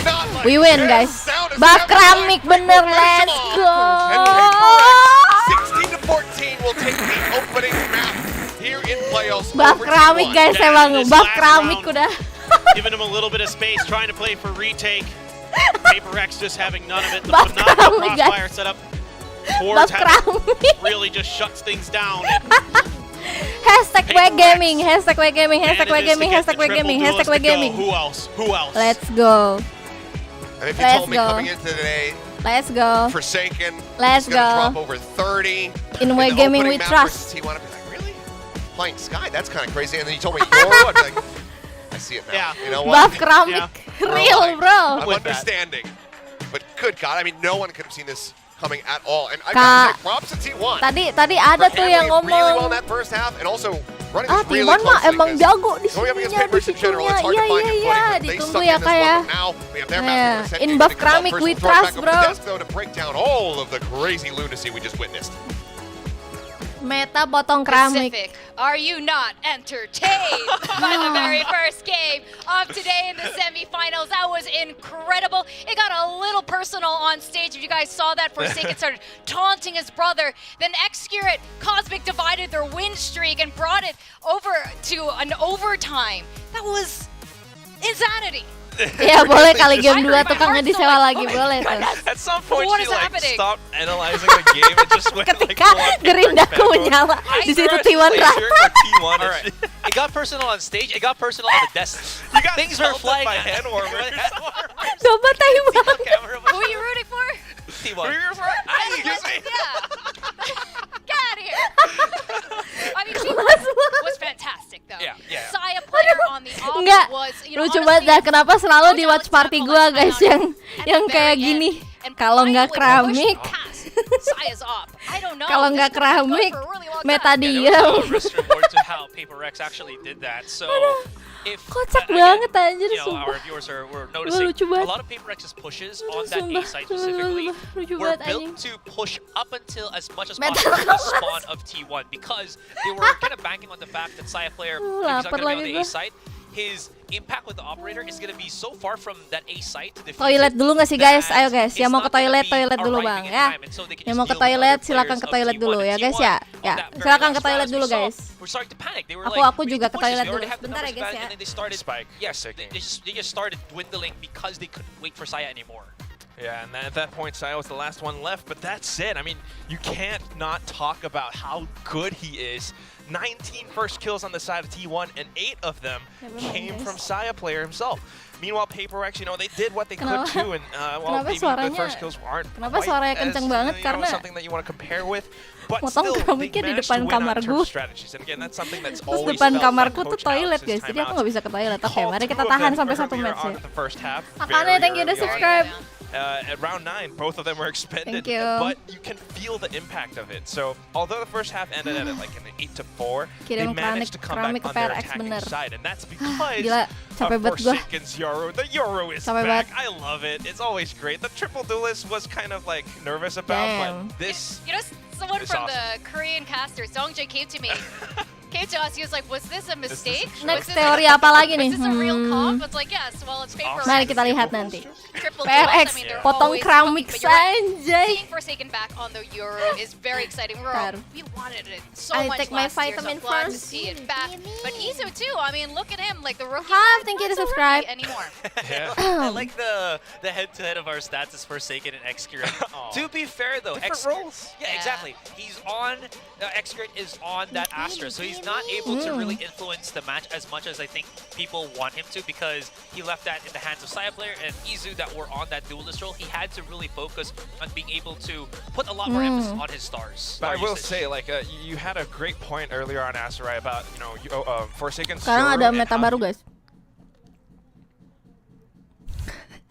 Not like We win this. guys. Down to Buff 7 keramik lives bener, before finish let's off. go. And PRX 16-14 will take the opening map here in playoffs. Buff over keramik T1. guys Yeah, emang. this Buff last keramik round. udah. Giving him a little bit of space, trying to play for retake. PRX just having none of it. The Buff phenomenal keramik, guys. crossfire setup Buff towards heaven keramik. really just shuts things down. Hashtag PRX. WGaming. Hashtag WGaming. Hashtag Candidates WGaming. to get Hashtag the triple WGaming. duelist Hashtag to go. WGaming. Who else? Who else? Let's go. And if you Let's told me go. coming into today, Let's go. Forsaken Let's is going to go. drop over 30 In the WGaming opening we map trust. versus T1. I'd be like, really? Playing Sky? That's kind of crazy. And then you told me Yoro. I'd be like, I see it now. Yeah. You know what? Buff keramik. Real I'm bro. understanding. But good God, I mean, no one could have seen this coming at all. And I Kak, got to say, props to T1. Tadi ada for tuh yang handling it really well in ngomong. that first half, and also running Ah, this really T1 mah closely, emang 'cause jago di going up against sininya, di Paper in general, it's hard situnya. to find your Iya, footing, but they ditunggu stuck ya in this Kak one. ya. But now we have their Yeah. master percent In game buff to kick off keramik, first. we We'll throw it trust, back over bro. to Desk, though, to break down all of the crazy lunacy we just witnessed. Meta potong keramik. Pacific, are you not entertained by the very first game of today in the semifinals? That was incredible. It got a little personal on stage. If you guys saw that, Forsaken started taunting his brother. Then X-Curate, Cosmic divided their win streak and brought it over to an overtime. That was insanity. Ya boleh kali game 2 tukangnya disewa lagi, boleh tuh. At some point, What she is like happening? stopped analyzing the game and just went like Ketika gerindaku menyala, di situ T1 rata. All right. It got personal on stage. It got personal on the desk. Things were flying by hand warmers. Coba tembak. Who are you rooting for? T1. Excuse me. Yeah. Get out of here. I mean, T1 was fantastic though. Yeah. Saya player on the off Enggak, was, you know, lucu banget dah. Kenapa selalu di watch party gua guys yang kayak gini. Kalau nggak keramik, Saya's up. I don't know. kalau nggak keramik, meta Yeah, dia. there was no risk reward to how PRX actually did that. So if Kocak again, banget anjir, you know, sumpah. our viewers were noticing lucu a banget. lot of PRX's pushes on that A Sumpah, site specifically lucu were banget, built anjing. to push up until as much as Meta possible the kelas. spawn of T1 because they were kind of banking on the fact that Saya player, if he's not lapar going to lagi be on the A gua. site, his impact with the operator is going to be so far from that A site to defuse Toilet it dulu nggak sih guys? Ayo guys, it's yang mau ke not gonna toilet be dulu bang arriving in ya. time, and so they can Yang just mau ke deal with toilet other silakan players ke of toilet T1. dulu ya And guys T1 ya. on Ya, that very silakan last ke toilet round, as we dulu saw, guys. We're starting to panic. They were Aku like, we juga need ke pushes. toilet They already dulu. have the Bentar ya numbers guys back, ya. and then they started. Spike. Yes, they just started dwindling because they couldn't wait for Saya anymore. Yeah, and at that point, Saya was the last one left, but that's it. I mean, you can't not talk about how good he is. 19 first kills on the side of T1, and 8 of them came from Saya player himself. Meanwhile, PRX, you know, they did what they could too, and well, maybe the first kills aren't Kenapa quite suaranya as, kenceng banget? you know, Karena something that you want to compare with, but potong still, they keramiknya di managed depan to win kamar on gua. terms of strategies. And again, that's something that's Terus always depan felt kamarku like tuh Coach toilet Alex's guys, jadi aku timeouts. nggak bisa ke toilet. Oke, Called mari 2 kita of tahan them sampai 1 earlier match ya. on in the first half, Akane, thank you udah very early on. subscribe. At round 9, both of them were expended, Thank you. but you can feel the impact of it. So although the first half ended at like an 8-4, they Kirim managed to come back on their PRX attacking bener. side, and that's because Gila, capek of banget gua. Forsaken's Yoru. The Yoru is Capek back. banget. I love it. It's always great. The triple duelist was kind of like nervous about, Damn. but this. You know, someone It's from awesome. the Korean caster, Songjae, came to me. Came to us, he was like, was this a mistake? Next teori apa lagi nih? Was this a real comp? It's like, yes, well, it's paper. Mari kita lihat nanti. Triple PRX, duels, I mean, they're potong always keramik cooking, but you're right. anjay. Seeing Forsaken back on the Euro is very exciting. We wanted it so I much take my last year, so vitamin I'm glad to first. see it back. But Izu too, I mean, look at him, like the rookie. Thank you to not so subscribe. rookie anymore. I like the head-to-head of our stats is Forsaken and Excurrent. To be fair though, Different roles. Yeah, exactly. He's on, Excurrent is on that Astra, so he's not able to really influence the match as much as I think people want him to, because he left that in the hands of Saya player and Izu that were on that duelist role. He had to really focus on being able to put a lot more emphasis on his stars. But I will usage. say, like, you had a great point earlier on Asarai about, Forsaken's Sekarang Yoru ada and meta how baru guys.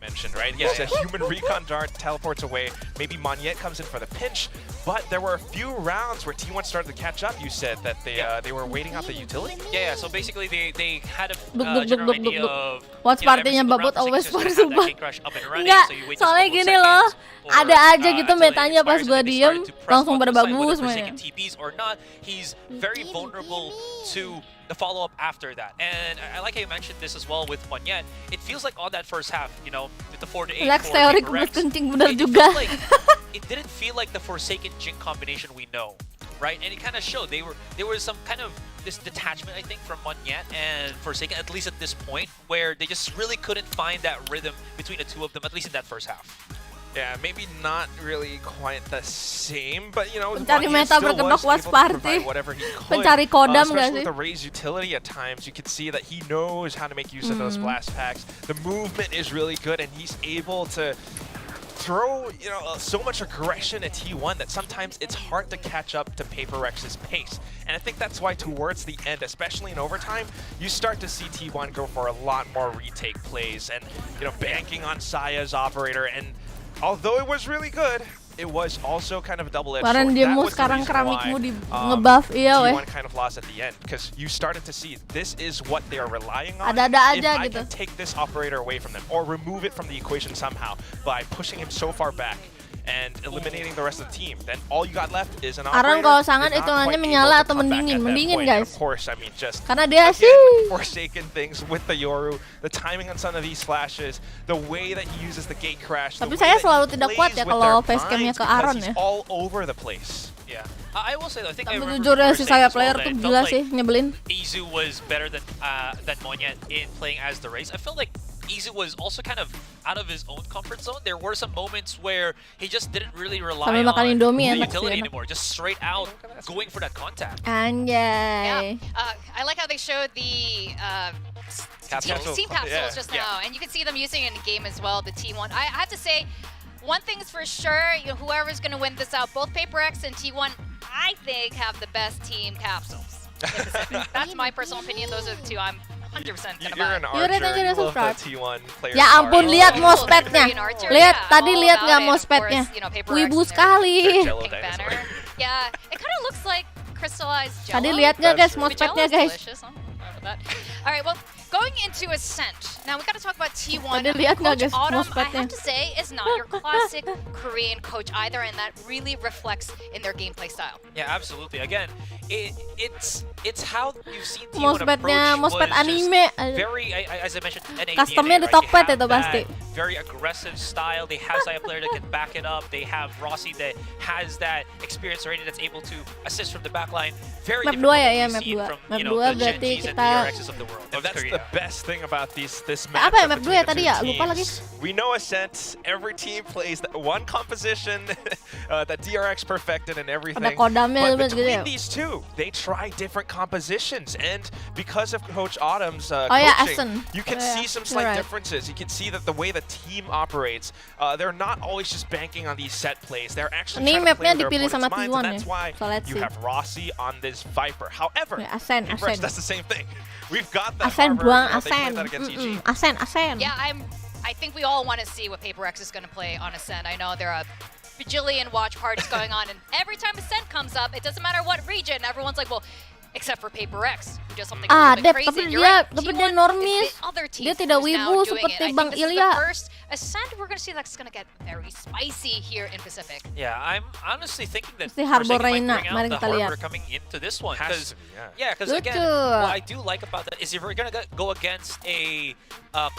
mentioned, right? Yeah, it's a human recon dart teleports away. Maybe Monyet comes in for the pinch, but there were a few rounds where T1 started to catch up. You said that they were waiting out the utility. Yeah, so basically they had a Duk, general duk, duk, idea duk. of Watch party-nya babot always for sumpah. Enggak, soalnya gini loh, ada aja gitu metanya pas gua diem, langsung pada bagus mainnya. TPs or not, he's very vulnerable to the follow-up after that. And I like how you mentioned this as well with Monyet. It feels like on that first half, with the 4-8 Lex teori kubus kencing bener juga. It didn't feel like the Forsaken Jing combination we know, right? And it kind of showed there was some kind of this detachment, I think, from Monyet and Forsaken, at least at this point, where they just really couldn't find that rhythm between the two of them, at least in that first half. Yeah, maybe not really quite the same, but Pencari Monyet meta still berkedok was was able to party. provide whatever he could. Pencari kodam Especially gak sih? with the Raze utility at times, you can see that he knows how to make use of those blast packs. The movement is really good, and he's able to throw so much aggression at T1 that sometimes it's hard to catch up to PRX's pace. And I think that's why towards the end, especially in overtime, you start to see T1 go for a lot more retake plays and banking on Saya's operator. And although it was really good, it was also kind of a double-edged sword. Kemarin That diemmu, was the sekarang reason keramikmu why, di ngebuff, iya weh. T1 kind of lost at the end, because you started to see this is what they are relying on. Ada-ada If aja I gitu. can take this operator away from them or remove it from the equation somehow by pushing him so far back and eliminating the rest of the team, then all you got left is an Aran operator. kalau sangat who's not hitungannya quite menyala able to atau come back mendingin, at that mendingin point. And guys. of course, I mean, just Karena dia again, sih Forsaken things with the Yoru, the timing on some of these flashes, the way that he uses the gate crash. Tapi the way saya that selalu he tidak kuat plays ya with kalau their facecamnya minds ke because Aron he's ya. all over the place. Yeah, I will say though, I think I Tapi remember jujur ya si saying saya as well player that tuh it gila felt sih, like nyebelin. Izu was better than Monyet in playing as the Raze. I felt like Izu was also kind of out of his own comfort zone. There were some moments where he just didn't really rely Sambil on makan Indomie the enak sih, utility enak. anymore, just straight out going for that contact. Anjay. I like how they showed the Capsules. team capsules just yeah. now, and you can see them using it in the game as well, the T1. I have to say, one thing's for sure, whoever's going to win this out, both PRX and T1, I think, have the best team capsules. That's my personal opinion. Those are the two I'm 100% gonna You're buy. an archer. thank you You to love the subscribe. T1 player. Ya ampun, Oh, lihat cool. mospetnya. Korean archer, Lihat, yeah, tadi all lihat about nggak it. Of mospetnya? course, PRX Wibu and their sekali. Jello pink dinosaur. banner. Yeah, it kind of looks like crystallized jello. Tadi lihat nggak guys That's true. mospetnya Jello's guys? delicious, huh? Remember that. All right, well, going into Ascent. Now we got to talk about T1. Tadi lihat nggak Coach guys Autumn, I mospetnya? have to say, is not your classic Korean coach either, and that really reflects in their gameplay style. Yeah, absolutely. Again, it's how you've seen T1 Mospetnya, approach mospet was just anime. very, as I mentioned, NA Customnya DNA, di right? Tokped They itu have pasti. that very aggressive style. They have Saya player that can back it up. They have Rossi that has that experience already that's able to assist from the back line. Very Map different 2 ya, from ya, what map we've seen 2. from, Map 2 the Gen berarti Gs and kita... PRXs of the world. And of that's Korea. the best thing about this Apa ya, matchup map 2 between ya the tadi two ya? Lupa lagi. teams. We know Ascent. Every team plays that one composition that DRX perfected and everything. Ada kodamnya But gitu ya. between these two, they try different compositions, and because of Coach Autumn's yeah, coaching, Ascent. you can Yeah, see some you're slight right. differences. You can see that the way the team operates, they're not always just banking on these set plays. They're actually Ini trying to play mapnya with their dipilih sama opponent's minds, T1 and that's ya. why So let's you see. have Rossi on this Viper. However, Ya, Ascent, PRX Ascent. does the same thing. We've got that Ascent Harvard, buang they play Ascent. that against EG. Yeah, I I think we all want to see what PRX is going to play on Ascent. I know there are a bajillion watch parties going on, and every time Ascent comes up, it doesn't matter what region, everyone's like, well, except for PRX, who does something a little bit crazy. Tapi You're right, dia T1 normis. is the other team Dia tidak who's now wibu doing it. seperti I think Bang this is the Ilya. first Ascent we're going to see that's going to get very spicy here in Pacific. Yeah, I'm honestly thinking that Si Harbor Forsaken Reina, might bring mari out the kita lihat. Harbor coming into this one. Has to Because be, yeah. because again, Lucu. what I do like about that is if we're going to go against a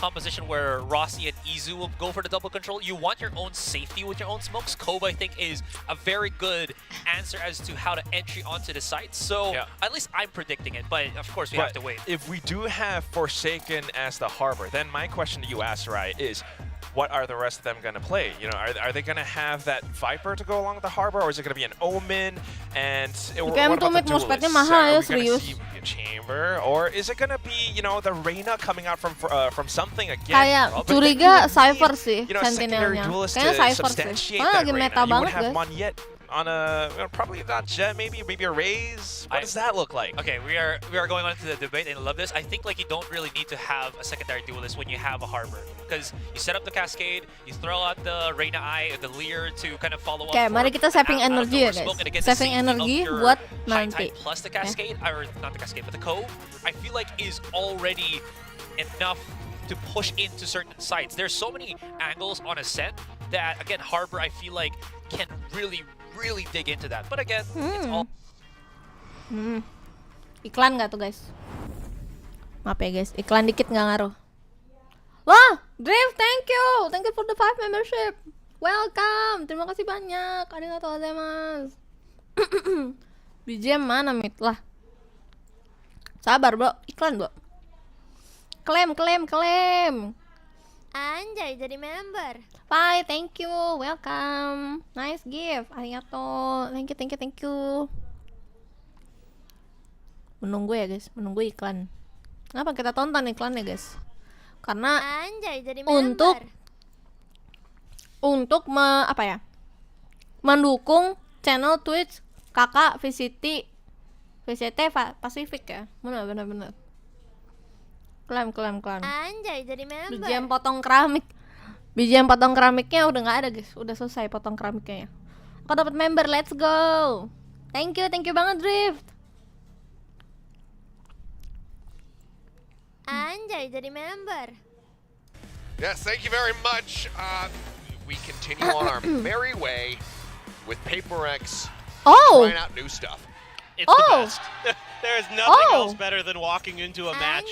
composition where Rossi and Izu will go for the double control, you want your own safety with your own smokes. Cove, I think, is a very good answer as to how to entry onto the site. So at least I'm predicting it, but of course we have to wait. If we do have Forsaken as the Harbor, then my question to you, Asarai, is what are the rest of them going to play? You know, are they going to have that Viper to go along with the Harbor, or is it going to be an Omen? And what about the duelists? Are we going to see a Chamber, or is it going to be, you know, the Reina coming out from something again? Kayak curiga Cypher sih, You know, secondary Sentinelnya. duelist Kayaknya to Cypher sih. substantiate Soalnya that lagi Reina. meta You would banget have guys. one yet on a probably not Jet, maybe a Raze. What does that look like? Okay, we are going on to the debate, and I love this. I think like you don't really need to have a secondary duelist when you have a Harbor, because you set up the Cascade, you throw out the Reina Eye, the Leer to kind of follow up. Oke, mari kita saving energi ya guys. Saving energi buat nanti. Plus the Cascade, or not the Cascade, but the Cove, I feel like is already enough to push into certain sites. There's so many angles on Ascent that, again, Harbor, I feel like, can really dig into that. But again, it's all... Iklan nggak tuh guys? Maaf ya guys, iklan dikit nggak ngaruh. Wah, Drift, thank you for the 5 membership. Welcome, terima kasih banyak. Arigatou gozaimasu. BGM mana Mit lah? Sabar bro, iklan bro. Klaim. Anjay, jadi member. Bye, thank you, welcome. Nice gift, arigato. Thank you. Menunggu ya guys, menunggu iklan. Kenapa kita tonton iklannya guys? Karena Anjay, jadi member. Untuk mendukung channel Twitch kakak VCT Pacific ya. Benar. Klaim. Anjay, jadi member. BGM potong keramiknya udah nggak ada guys, udah selesai potong keramiknya ya. Aku dapat member, let's go. Thank you banget Drift. Anjay, jadi member. Yes, thank you very much. We continue on our merry way with PRX trying out new stuff. It's the best. There is nothing else better than walking into a match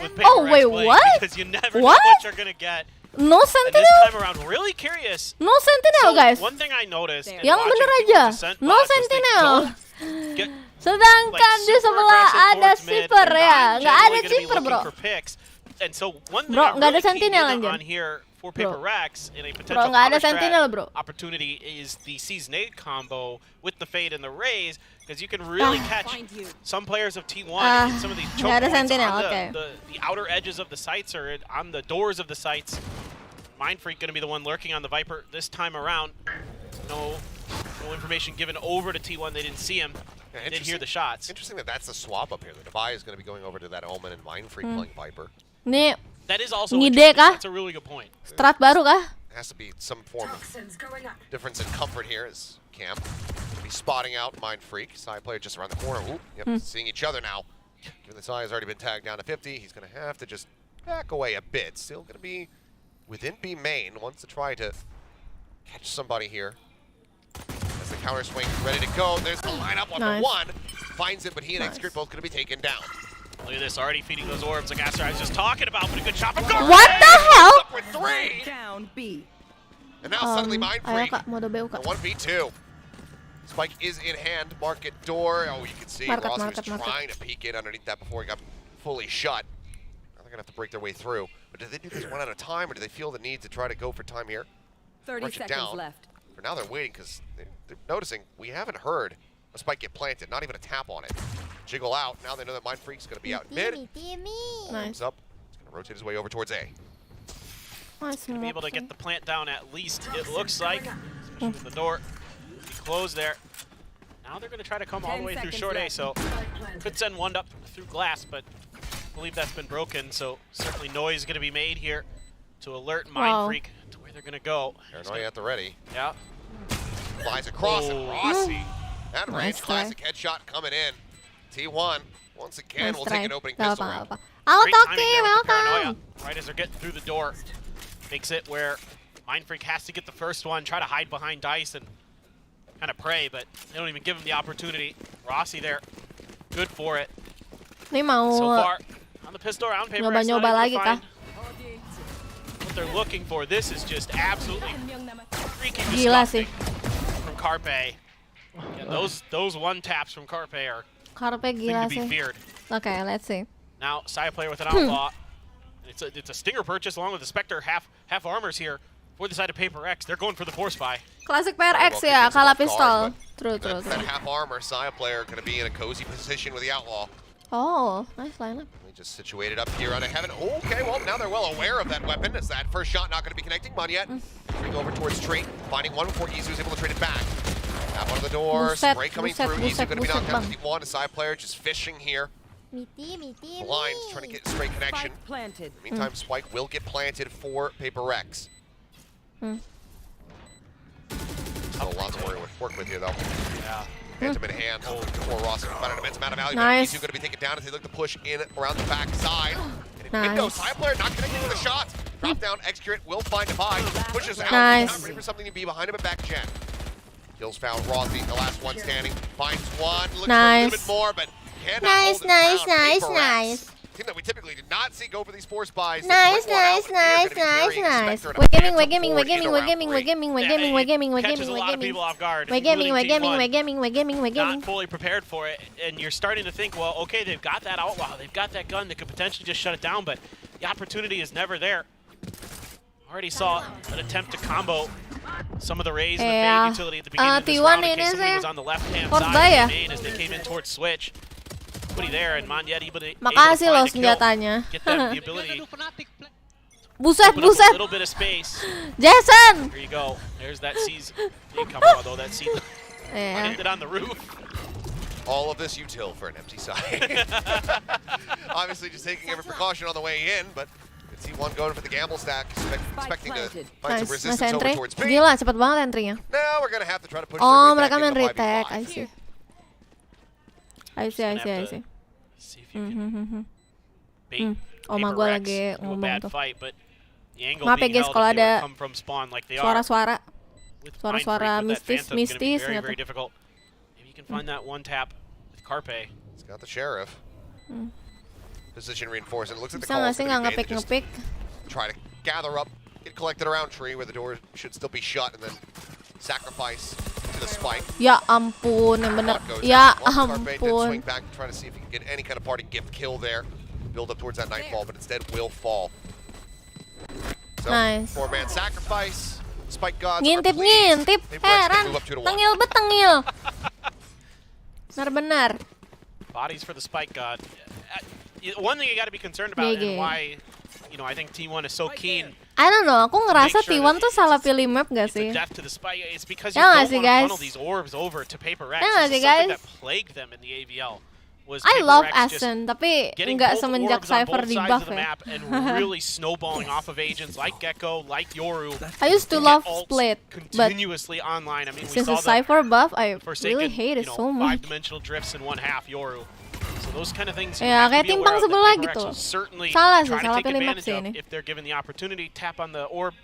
with PRX wait, playing, what? because you never know what you're gonna get. No And Sentinel? this time around, really curious. No Sentinel guys. One thing I noticed, Yang bener aja, no Sentinel. Sedangkan di sebelah ada Sniper ya, nggak ada Sniper bro. And so one thing Bro, I'm nggak ada really keen Sentinel in anjir. on here for Bro. PRX in a Bro, potential nggak ada counter Sentinel strat bro. opportunity is the Seize Nade combo with the Fade and the Raze, because you can really catch some players of T1 in some of these choke nggak ada points Sentinel, on oke. the outer edges of the sites or on the doors of the sites. Mind Freak going to be the one lurking on the Viper this time around. No information given over to T1. They didn't see him. Yeah, didn't hear the shots. Interesting that that's the swap up here. The Devi is going to be going over to that Omen and Mind Freak playing Viper. Nih, That is also ngide kah? That's a really good point. Strat baru kah? Has to be some form of difference in comfort here as Cam will be spotting out Mind Freak. Side player just around the corner. Ooh, yep, seeing each other now. Given the side has already been tagged down to 50, he's going to have to just back away a bit. Still going to be within B main. Wants to try to catch somebody here. As the counter swing ready to go. There's the lineup on the one. Finds it, but he and X-Grid both going to be taken down. Look at this, already feeding those orbs like Aster I was just talking about, but a good shot from What the hell? Up with 3. Down B. And now suddenly Mind Ayo Freak. kak, mode BU kak. 1v2. Spike is in hand. Market door. Oh, you can see Rossi was Market. trying to peek in underneath that before he got fully shut. Now they're going to have to break their way through. But do they do this one at a time, or do they feel the need to try to go for time here? 30 seconds left. For now, they're waiting because they're noticing we haven't heard a spike get planted, not even a tap on it. Jiggle out. Now they know that Mind Freak's going to be out in mid. Nice. Up. He's going to rotate his way over towards A. Nice. To be able to get the plant down at least, it looks like. Especially with the door be closed there. Now they're going to try to come all the way through short A, so could send one up through glass, but I believe that's been broken, so certainly noise is going to be made here. to alert Mind Freak to where they're going to go. Paranoia at the ready. Yeah. Flies across and Rossi. That range classic headshot coming in. T1 once again will take an opening pistol round. Halo Great Toki, timing there with the welcome. Paranoia. Right as they're getting through the door. Makes it where Mind Freak has to get the first one, try to hide behind Dice and kind of pray, but they don't even give him the opportunity. Rossi there, good for it. Ini mau So far, on the pistol round, PRX not nyoba-nyoba able to lagi kah? find what they're looking for. This is just absolutely freaking Gila disgusting sih. from Carpe. Yeah, those one taps from Carpe are Carpe thing gila to be sih. feared. Okay, let's see. Now, side player with an outlaw. It's a stinger purchase along with the Spectre half armors here for the side of PRX. They're going for the Force Buy. Classic PRX ya, kalah pistol. True. That half armor Saya player going to be in a cozy position with the outlaw. Oh, nice lineup. They just situated up here on a heaven. Okay, well now they're well aware of that weapon. As that first shot not going to be connecting. Mythia bring over towards Tree, finding one before Izu is able to trade it back. Tap one of the doors. Spray coming through. Izu going to be knocked down to T1. A side player just fishing here. Blind, trying to get a straight connection. Planted. In the meantime, Spike will get planted for PRX. Still a lot to work with here, though. Yeah. Phantom in hand. For Ross, about an immense amount of value. Nice. Izu going to be taken down as they look to push in around the back side. Nice. Window, side player not connecting with the shots. Drop down, Excurate will find Divide. Pushes out. Nice. Not ready for something to be behind him at back gen. Kills found Rossi, the last one standing. Finds one. Looks for a little bit more, but cannot hold it down. PRX. Team that we typically did not see go for these force buys. Nice. We're gaming. Catches a lot of people off guard. We're gaming. Not fully prepared for it, and you're starting to think, well, okay, they've got that outlaw, they've got that gun that could potentially just shut it down, but the opportunity is never there. Already saw an attempt to combo some of the Rays and the Fade utility at the beginning of this round in case somebody was on the left-hand side of the main as they came in towards Switch. Nobody there, and Mythia able to Makasih loh find the kill. senjatanya. Get them the ability Buset. a little bit of space. Jason! Here you go. There's that C's coming out, though. That C ended on the roof. All of this util for an empty side. Obviously just taking every precaution on the way in, but T1 going for the gamble stack, expecting to find some resistance over towards B. Gila, cepet banget entry-nya. Now we're going to have to try to push Oh, their way mereka back main into retake. 5v5. I see. See if you can bait Oma gue lagi into a ngomong bad tuh. fight, but the angle Maaf ya being guys held kalau if they ada would come from spawn like they are. suara-suara With Mind Freak, with that Phantom, mistis gonna be very, gitu. very difficult. Maybe you can find that one tap with Carpe. He's got the Sheriff. Position reinforced, and it looks like the Bisa call nggak is sih going nggak to be made to just ngepick? try to gather up, get collected around Tree where the door should still be shut, and then sacrifice to the Spike. Ya ampun, yang bener. Goes Ya out. Carpe did swing ampun. back, trying to see if he can get any kind of parting gift kill there. Build up towards that Nightfall, but instead will fall. So, Nice. 4-man sacrifice. Spike gods Ngintip. Heran. Tengil bet tengil. Benar-benar. Bodies for the Spike God. One thing you got to be concerned about, GG. and why, I think T1 is so keen. I don't know, aku ngerasa Make sure T1 tuh salah pilih map gak It's the sih? death to the Spike. It's because Ya you nggak don't sih, want to guys? funnel these orbs over to PRX. Ya nggak This sih, is something guys? that plagued them in the AVL. Was I love PRX just Ascent, tapi getting nggak both semenjak orbs on Cypher both di sides buff of the ya. map and really snowballing off of agents like Gecko, like Yoru. I used to get love ults Split, but continuously online. I mean, we since saw the Cypher buff, I Forsaken, really hate it so much. 5-dimensional drifts in one half Yoru. So those kind of things Ya, kayak timpang sebelah gitu. Salah sih, salah pilih map sih ini. if they're given the opportunity, tap on the orb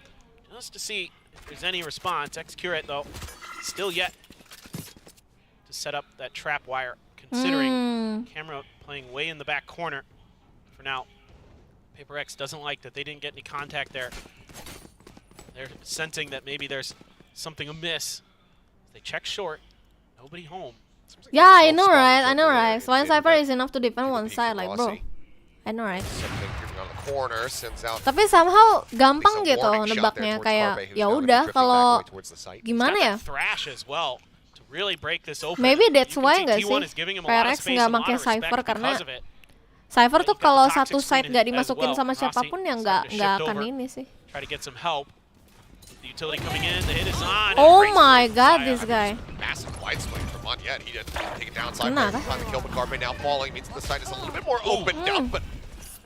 just to see if there's any response. Excurate though, still yet to set up that trap wire, considering camera playing way in the back corner for now. PRX doesn't like that they didn't get any contact there. They're sensing that maybe there's something amiss. They check short, nobody home. Yeah, I know right. Soalnya Cypher is enough to defend one side, like bro. I know right. Tapi somehow gampang gitu nebaknya, kayak ya udah kalau gimana ya? Maybe that's why nggak sih PRX nggak pakai Cypher, karena Cypher tuh kalau satu side nggak dimasukin sama siapapun ya nggak akan ini sih. Oh my god, this guy. Massive wide swing from Mythia. He didn't take it down side. Time to kill, but Carpe now falling means the side is a little bit more opened up, but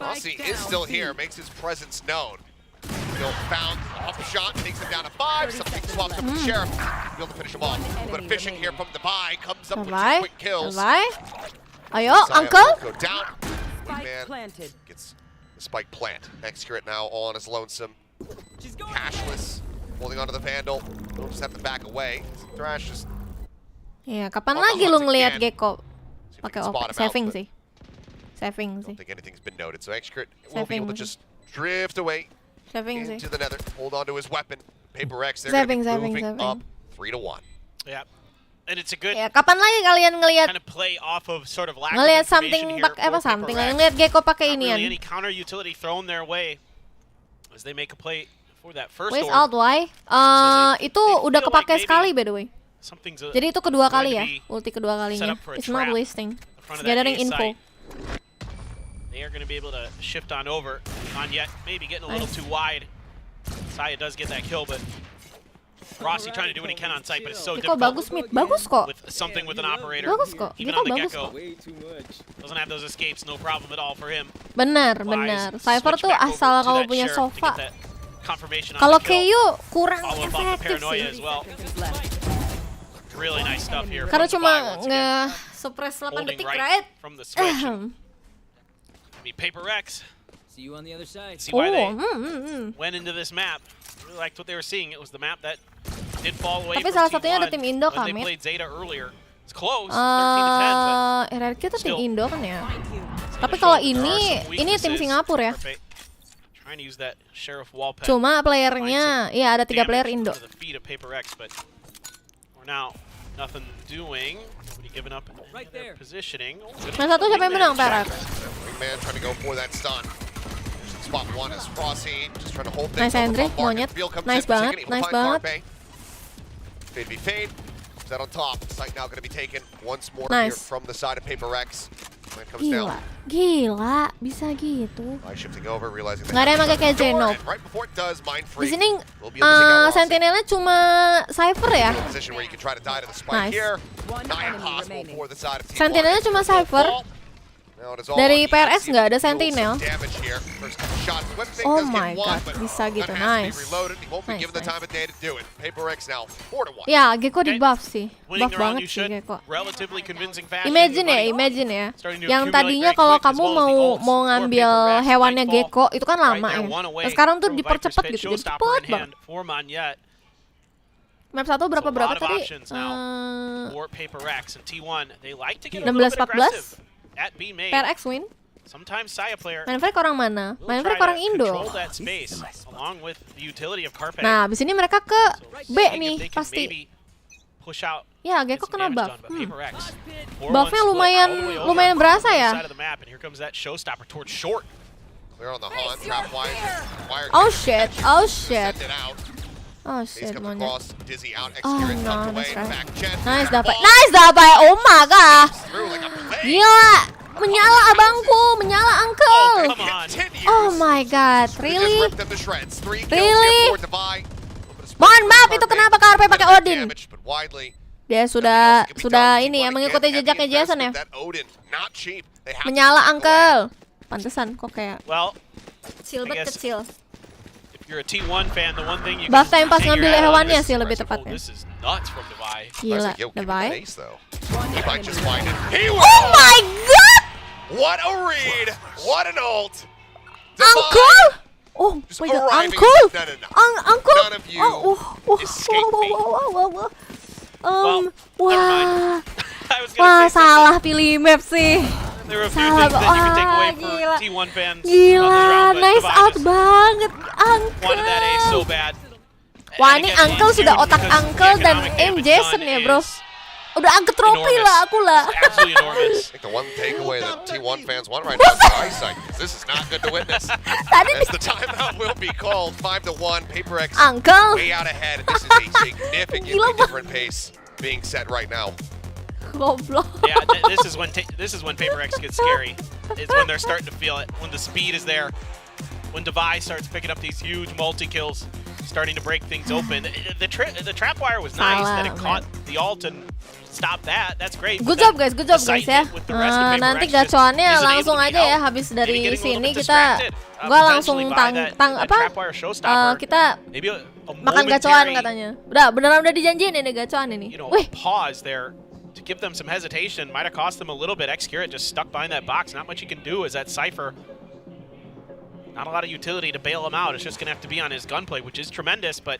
Rossi is still here, makes his presence known. Steal found. Off shot takes him down to 5. Something swaps up with Sheriff. Be able to finish him off. A little bit of fishing here from Devi. Comes up with 2 quick kills. Ayo, Uncle. Go down. Man gets the spike plant. Excurate now all on his lonesome. Cashless. Holding onto the Vandal. He'll just have to back away. Thrash just... Iya, kapan lagi lu ngelihat Gecko pakai OP? Saving sih. Saving sih. I don't think anything's been noted. So Excurate will be able to just drift away into the nether. Hold on to his weapon. PRX, they're going to be moving up 3-1. Yeah. And it's a good ya, kapan lagi kalian ngelihat kind of play off of sort of lack ngelihat of information something here. ngelihat Gecko pakai Not really inian. any counter utility thrown their way as they make a play for that first Where's orb. out why? Itu udah kepake sekali by the way. Jadi itu kedua kali ya, ulti kedua kalinya. It's not wasting. It's gathering info. They are going to be able to shift on over. On yet, maybe getting a little too wide. Saya does get that kill, but Rossi trying to do what he can on site, but it's so difficult. Bagus mid, bagus kok. With something with an operator. Bagus kok. Even on the Gecko. Doesn't have those escapes, no problem at all for him. Benar. Cypher tuh asal kamu punya sofa. Kalau KU kurang efektif sih. Really nice stuff here. Karena cuma nge-suppress 8 detik, right? From the switch. I mean, PRX. See you on the other side. See why they went into this map. Really liked what they were seeing. It was the map that did fall away. Tapi salah satunya ada tim Indo when kan, they played Zeta earlier. It's close. 13-10. RRQ itu tim Indo kan ya. Tapi kalau ini tim Singapura ya. Trying to use that Sheriff wall pen. Cuma playernya, ya ada 3 player Indo. Now, nothing doing. Nobody giving up their positioning. Nah, satu siapa yang menang, PRX? Man trying to go for that stun. Spot 1 is Rossi, just trying to hold things. Nice Andre, monyet. Nice banget, nice banget. Fade be fade. Is that on top? Site now going to be taken once more here from the side of PRX. Gila, bisa gitu. Shifting over, realizing nggak ada yang pakai KJ, no. Di sini Sentinelnya cuma Cypher ya. Nice. Sentinelnya cuma Cypher. Dari PRX nggak ada Sentinel. Oh my god, bisa gitu, nice. Ya, Gecko di buff sih, buff banget sih Gecko. Imagine ya, yang tadinya kalau kamu mau ngambil hewannya Gecko itu kan lama ya. Nah, sekarang tuh dipercepat gitu, jadi cepet banget. Map 1 berapa tadi? 16-14. PRX win. Main frag orang mana? Main frag orang Indo. Nah, abis ini mereka ke B nih, pasti. Ya, Gecko kena buff. Buffnya lumayan berasa ya. Oh shit, monyet. Oh no, nice dapat. Oh my god. Gila, menyala abangku, menyala uncle. Oh my god, really? Mohon maaf, itu kenapa KRP pakai Odin? Dia sudah ini ya, mengikuti jejaknya Jason ya. Menyala uncle. Pantesan kok kayak kecil. You're a T1 fan, the one thing you buff time pas ngambil hewannya sih lebih tepatnya. Gila, Devi. Oh my god! What a read! What an ult! Uncle! Oh my god, Uncle! Uncle! None of you escaped me. Wah, salah pilih map sih. Salah, gila, nice out banget, Uncle. Wah, ini Uncle sudah otak Uncle dan aim Jason ya, bro. Udah angkat trofi lah, aku lah. The one takeaway that T1 fans want right now is eyesight. This is not good to witness. As the timeout will be called, 5-1. PRX way out ahead. This is a significantly different pace being set right now. Yeah, this is when PRX gets scary. It's when they're starting to feel it. When the speed is there. When Devi starts picking up these huge multi-kills. starting to break things open. The trap wire was nice that it caught the ult and stopped that. That's great. Good job guys ya. Nanti gacuannya langsung aja ya habis dari sini gua langsung kita makan gacuan katanya. Beneran udah dijanjiin ini gacuan ini. Wih. Pause there to give them some hesitation. Might have cost them a little bit. Xcurate just stuck behind that box. Not much you can do as that Cypher. Not a lot of utility to bail him out. It's just going to have to be on his gunplay, which is tremendous, but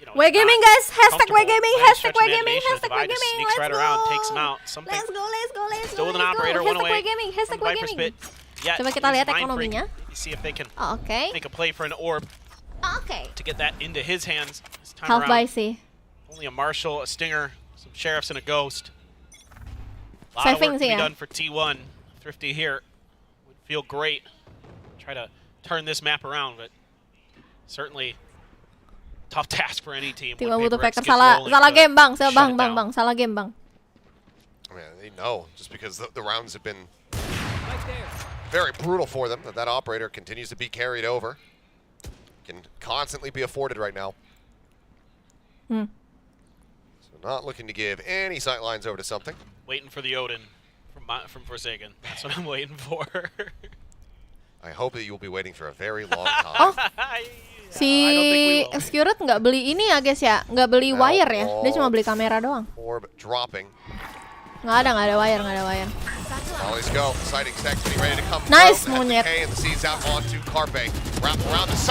you know, WGaming guys, hashtag WGaming, hashtag WGaming, hashtag WGaming. Sneaks right around, takes him out. Let's go. Still with an operator, one away. Hashtag WGaming. Coba kita lihat ekonominya. See if they can okay. make a play for an orb. Okay. To get that into his hands. This time Half around, by C. Only a Marshal, a Stinger, some Sheriffs, and a Ghost. A lot of work to be done for T1. Thrifty here would feel great. Try to turn this map around, but certainly tough task for any team. Tim butuh Packer salah game bang, salah game bang. I mean, they know just because the rounds have been very brutal for them that operator continues to be carried over. Can constantly be afforded right now. So not looking to give any sight lines over to something. Waiting for the Odin from Forsaken. That's what I'm waiting for. I hope that you will be waiting for a very long time. Si Xcurate nggak beli ini ya guys ya, nggak beli wire ya, dia cuma beli kamera doang. Orb dropping. Nggak ada wire. Always go. Sighting Sex getting ready to come. Nice monyet.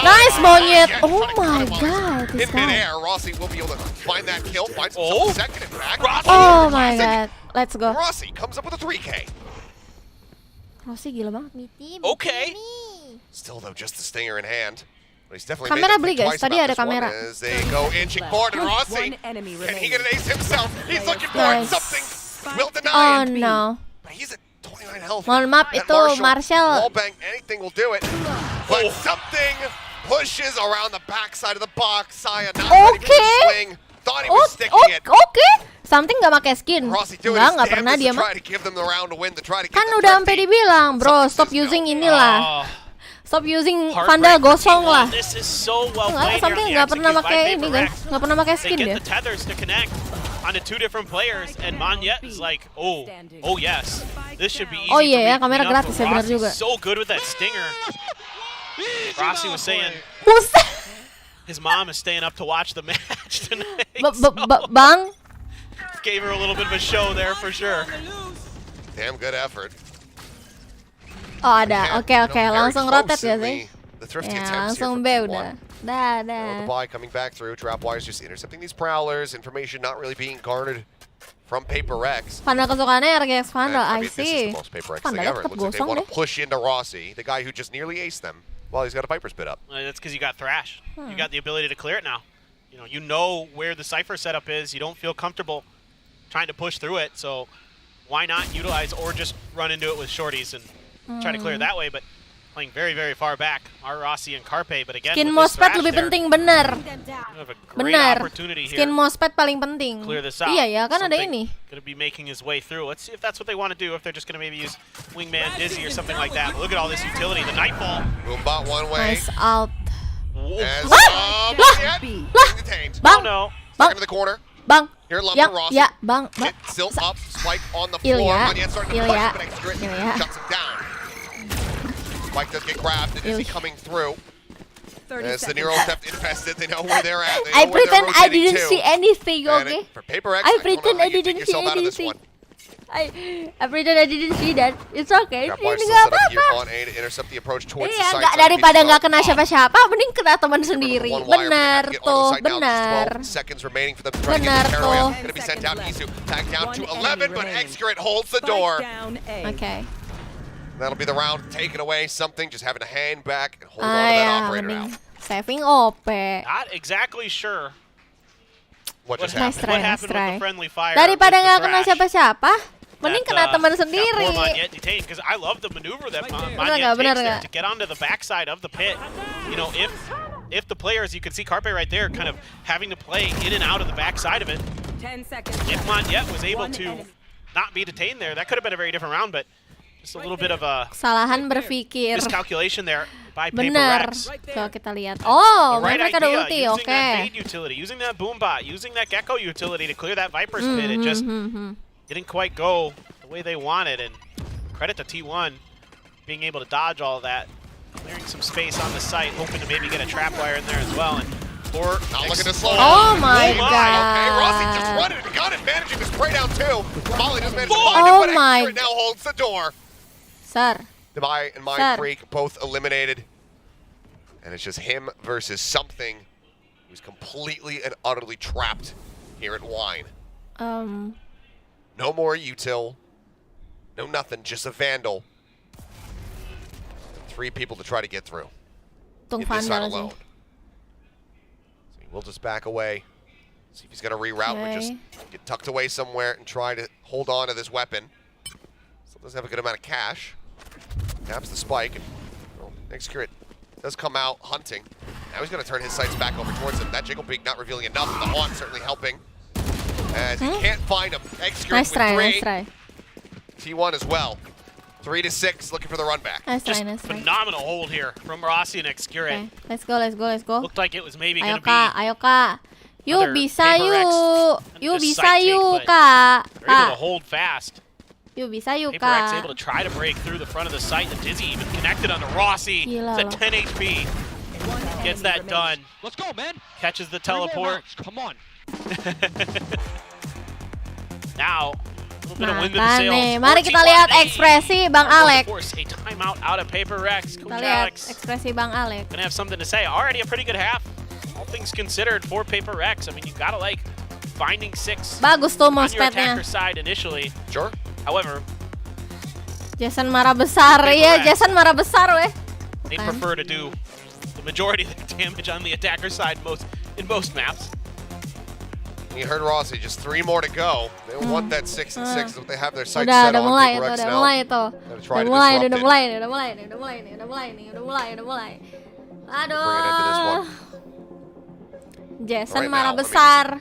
Nice monyet. Oh my god. In midair, Rossi will be able to find that kill. Finds himself a second in fact. Oh my god. Let's go. Rossi comes up with a 3K. Rossi gila banget. Okay. Still though, just the stinger in hand. But he's definitely kamera beli guys. Tadi ada kamera. As they go inching forward, and Rossi, can he get an ace himself? He's looking for something. Will deny it. Oh no. But he's at 29 health. Mohon maaf itu Marshall. Wallbang, anything will do it. But something pushes around the backside of the box. Saya not ready for the swing. Thought he was sticking it. Okay. Something nggak pakai skin. Nggak pernah dia mah. Kan udah sampai dibilang, bro, stop using inilah. Stop using Vandal gosong lah. Something nggak pernah pakai ini guys, nggak pernah pakai skin dia. Onto two different players, and Mythia is like, oh yes, this should be easy. Oh iya ya, kamera gratis ya, benar juga. So good with that stinger. Rossi was saying his mom is staying up to watch the match tonight. Bang. Gave her a little bit of a show there for sure. Damn good effort. Oh ada, oke, langsung rotate ya sih. Ya, langsung B udah. Dah. The buy coming back through. Trap wires just intercepting these prowlers. Information not really being garnered from PRX. Vandal kesukaannya RGX Vandal, I see. This is the most PRX thing ever. It looks like they want to push into Rossi, the guy who just nearly aced them, while he's got a Viper's bit up. That's because you got Thrash. You got the ability to clear it now. You know where the Cypher setup is. You don't feel comfortable trying to push through it, so why not utilize or just run into it with shorties and try to clear it that way? But playing very, very far back are Rossi and Carpe, but again, skin Mospet lebih penting, bener. Skin Mospet paling penting. Iya ya, kan ada ini. Gonna be making his way through. Let's see if that's what they want to do. If they're just gonna maybe use Wingman Dizzy or something like that. But look at all this utility. The Nightfall. Boombot one way. Nice out. Bang. No. Back into the corner. Bang. Here, Lumber Rossi. Ya, bang. Still up. Spike on the floor. Mythia starting to push, but Xcurate shuts him down. Spike does get grabbed, and is he coming through? As the Nero Theft infested, they know where they're at. I pretend I didn't see anything, okay? For PRX, I pretend I didn't see anything. I pretend I didn't see that. It's okay. Ini nggak apa-apa. Iya, nggak daripada nggak kena siapa-siapa, mending kena teman sendiri. Benar tuh, benar. Benar tuh. Okay. That'll be the round taken away. Something just having to hand back and hold on to that operator out. Saving OP. Not exactly sure. What just happened? What happened with the friendly fire? Daripada nggak kena siapa-siapa, mending kena teman sendiri. Because I love the maneuver that Mythia takes there to get onto the backside of the pit. You know, if the players, you can see Carpe right there, kind of having to play in and out of the backside of it. 10 seconds. If Mythia was able to not be detained there, that could have been a very different round, but Just a little bit of a kesalahan berpikir. miscalculation there by Bener. PRX. Coba kita lihat. Oh, The right mereka ada ulti. idea, using Oke. that Fade utility, using that Boombot, using that Gecko utility to clear that Viper's pit. It just didn't quite go the way they wanted, and credit to T1 being able to dodge all of that, clearing some space on the site, hoping to maybe get a trap wire in there as well. And or not looking to slow down. Oh my god. Okay, Rossi just running and got it, managing to spray down too. Molly just managed to find Oh it, but my Extra now holds the door. Sir. Divide and Mind Freak both eliminated. And it's just him versus something who's completely and utterly trapped here at Wine. No more util. No nothing, just a Vandal. 3 people to try to get through. Tung In this side Vandal alone. So he will just back away. See if he's going to reroute or just get tucked away somewhere and try to hold on to this weapon. Still does have a good amount of cash. Taps the spike. And, well, Excurate does come out hunting. Now he's going to turn his sights back over towards him. That Jiggle Beak not revealing enough. The Haunt certainly helping. As he can't find him. Excurate with 3. Nice try. T1 as well. 3 to 6, looking for the run back. Nice try. Phenomenal hold here from Rossi and Excurate. Okay. Let's go. Looked like it was maybe going to be Ayo kak. Yuk another bisa PRX yuk just bisa side take, yuk but kak. they're able to hold fast. Yuk bisa yuk PRX kak. able to try to break through the front of the site. The Dizzy even connected onto Rossi. Gila It's loh. at 10 HP. Gets that done. Let's go, man. Catches the teleport. Come on. Now, a little bit of wind in the Makan sails. nih. Mari kita lihat ekspresi Bang Alek. Force a timeout out of PRX. Kita Coach lihat Alex ekspresi Bang Alek. gonna have something to say. Already a pretty good half, all things considered, for PRX. I mean, you gotta like finding 6 Bagus tuh on your mousepad-nya. attacker side initially. Sure. However, Jason marah besar. Iya, Jason marah besar weh. they prefer to do the majority of the damage on the attacker side in most maps. You heard Rossi, just 3 more to go. They want that 6 and 6. They have their sights Udah set on mulai itu, PRX udah now. mulai itu. They're trying to disrupt it. Udah mulai. Aduh. Jason Right marah now, besar.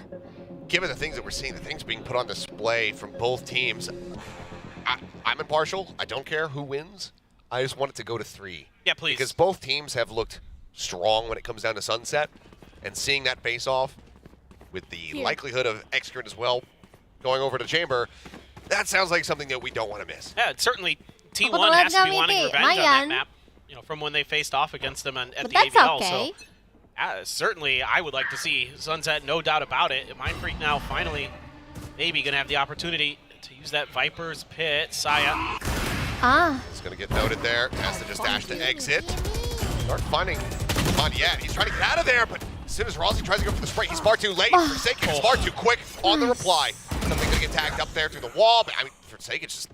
Given the things that we're seeing, the things being put on display from both teams, I'm impartial. I don't care who wins. I just want it to go to 3. Yeah, please. Because both teams have looked strong when it comes down to Sunset. And seeing that face-off with the likelihood of Excurate as well going over to Chamber, that sounds like something that we don't want to miss. Yeah, it's certainly T1 Aku has to be ngeliat wanting Miti, revenge on that Mayan. map, from when they faced off against them at But the that's AVL. okay. So certainly, I would like to see Sunset, no doubt about it. Mind Freak now finally maybe going to have the opportunity to use that Viper's Pit. Saya. It's going to get noted there. Has to just dash to exit. Start finding not yet. He's trying to get out of there, but as soon as Rossi tries to go for the spray, he's far too late. Forsaken is far too quick on the reply. Something going to get tagged up there through the wall, but I mean, Forsaken's just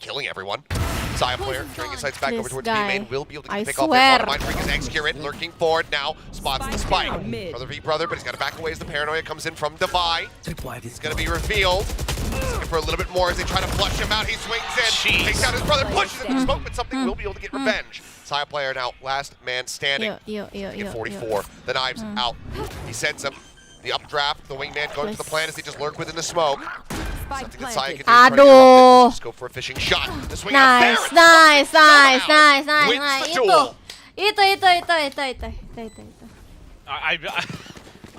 killing everyone. Saya player turning his sights back over towards B main. Will be able to I pick off swear. there. Mind Freak is Excurate, lurking forward now. Spots the spike. Brother V brother, but he's got to back away as the paranoia comes in from Devi. It's going to be revealed. He's looking for a little bit more as they try to flush him out. He swings in, takes out his brother, pushes him to smoke, but something will be able to get revenge. Saya player now, last man standing. Get 44. The knives out. He sends him. The updraft, the wingman going for the plan as they just lurk within the smoke. Something that Saya can do. Aduh. Just go for a fishing shot. The swing Nice. out there. Wins the duel. Itu.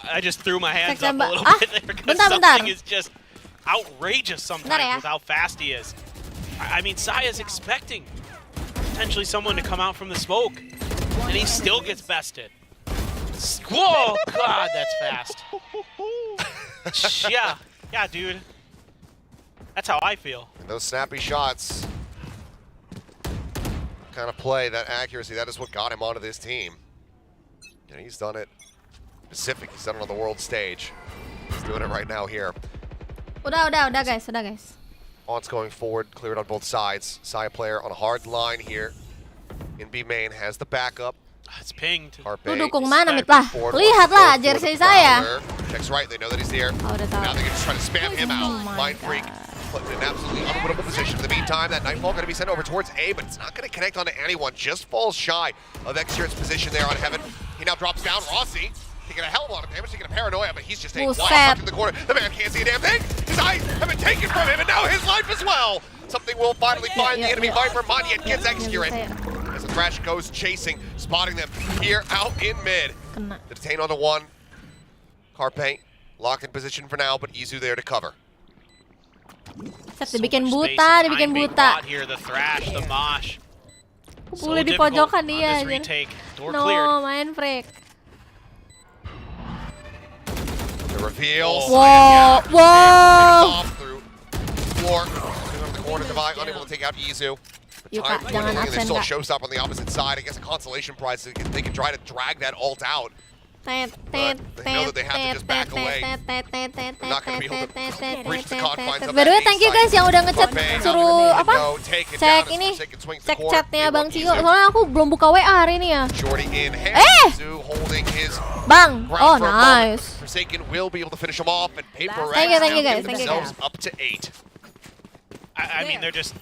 I just threw my hands Cek up a coba. little bit there because Bentar. something is just outrageous Bentar sometimes ya. with how fast he is. I mean, Saya's expecting potentially someone to come out from the smoke, and he still gets bested. Whoa, God, that's fast. Yeah, dude. That's how I feel. And those snappy shots, kind of play, that accuracy, that is what got him onto this team. And he's done it Pacific, he's done it on the world stage. He's doing it right now here. Udah guys. Aunt's going forward, cleared on both sides. Saya player on a hard line here. In B main has the backup. It's pinged. Lu dukung mana, Mythia? Lihatlah jersey saya. Checks right, they know that he's there. Udah tahu. Now they're going to try to spam him out. Mind Freak put in an absolutely unwinnable position. In the meantime, that Nightfall going to be sent over towards A, but it's not going to connect onto anyone. Just falls shy of Excurate's position there on Heaven. He now drops down. Rossi taking a hell of a lot of damage, taking a paranoia, but he's just staying wild stuck in the corner. The man can't see a damn thing. His eyes have been taken from him, and now his life as well. Something will finally find the enemy Viper. Mythia gets accurate. As the Thrash goes chasing, spotting them here out in mid. Kena. The detain on the one. Carpe locked in position for now, but Izu there to cover. Set, dibikin buta, dibikin buta. Here, the Thrash, the Mosh. Boleh di pojokan dia. No, main freak. The reveal. Whoa, whoa. Through floor. The corner divide, unable to take out Izu. Yuk, Kak, jangan There's absen, still a Kak. showstop on the opposite side. I guess a consolation prize. They can try to drag that ult out. They know that they have to just back away. They're not going to be able to breach the confines of By the way, that thank you guys yang udah ngechat suruh apa? Cek ini, cek chatnya Bang Cio. Soalnya aku belum buka WA hari ini ya. Bang, oh nice. Forsaken will be able to finish them off, and PRX Thank you guys, now thank you themselves guys. up to 8. I mean, they're just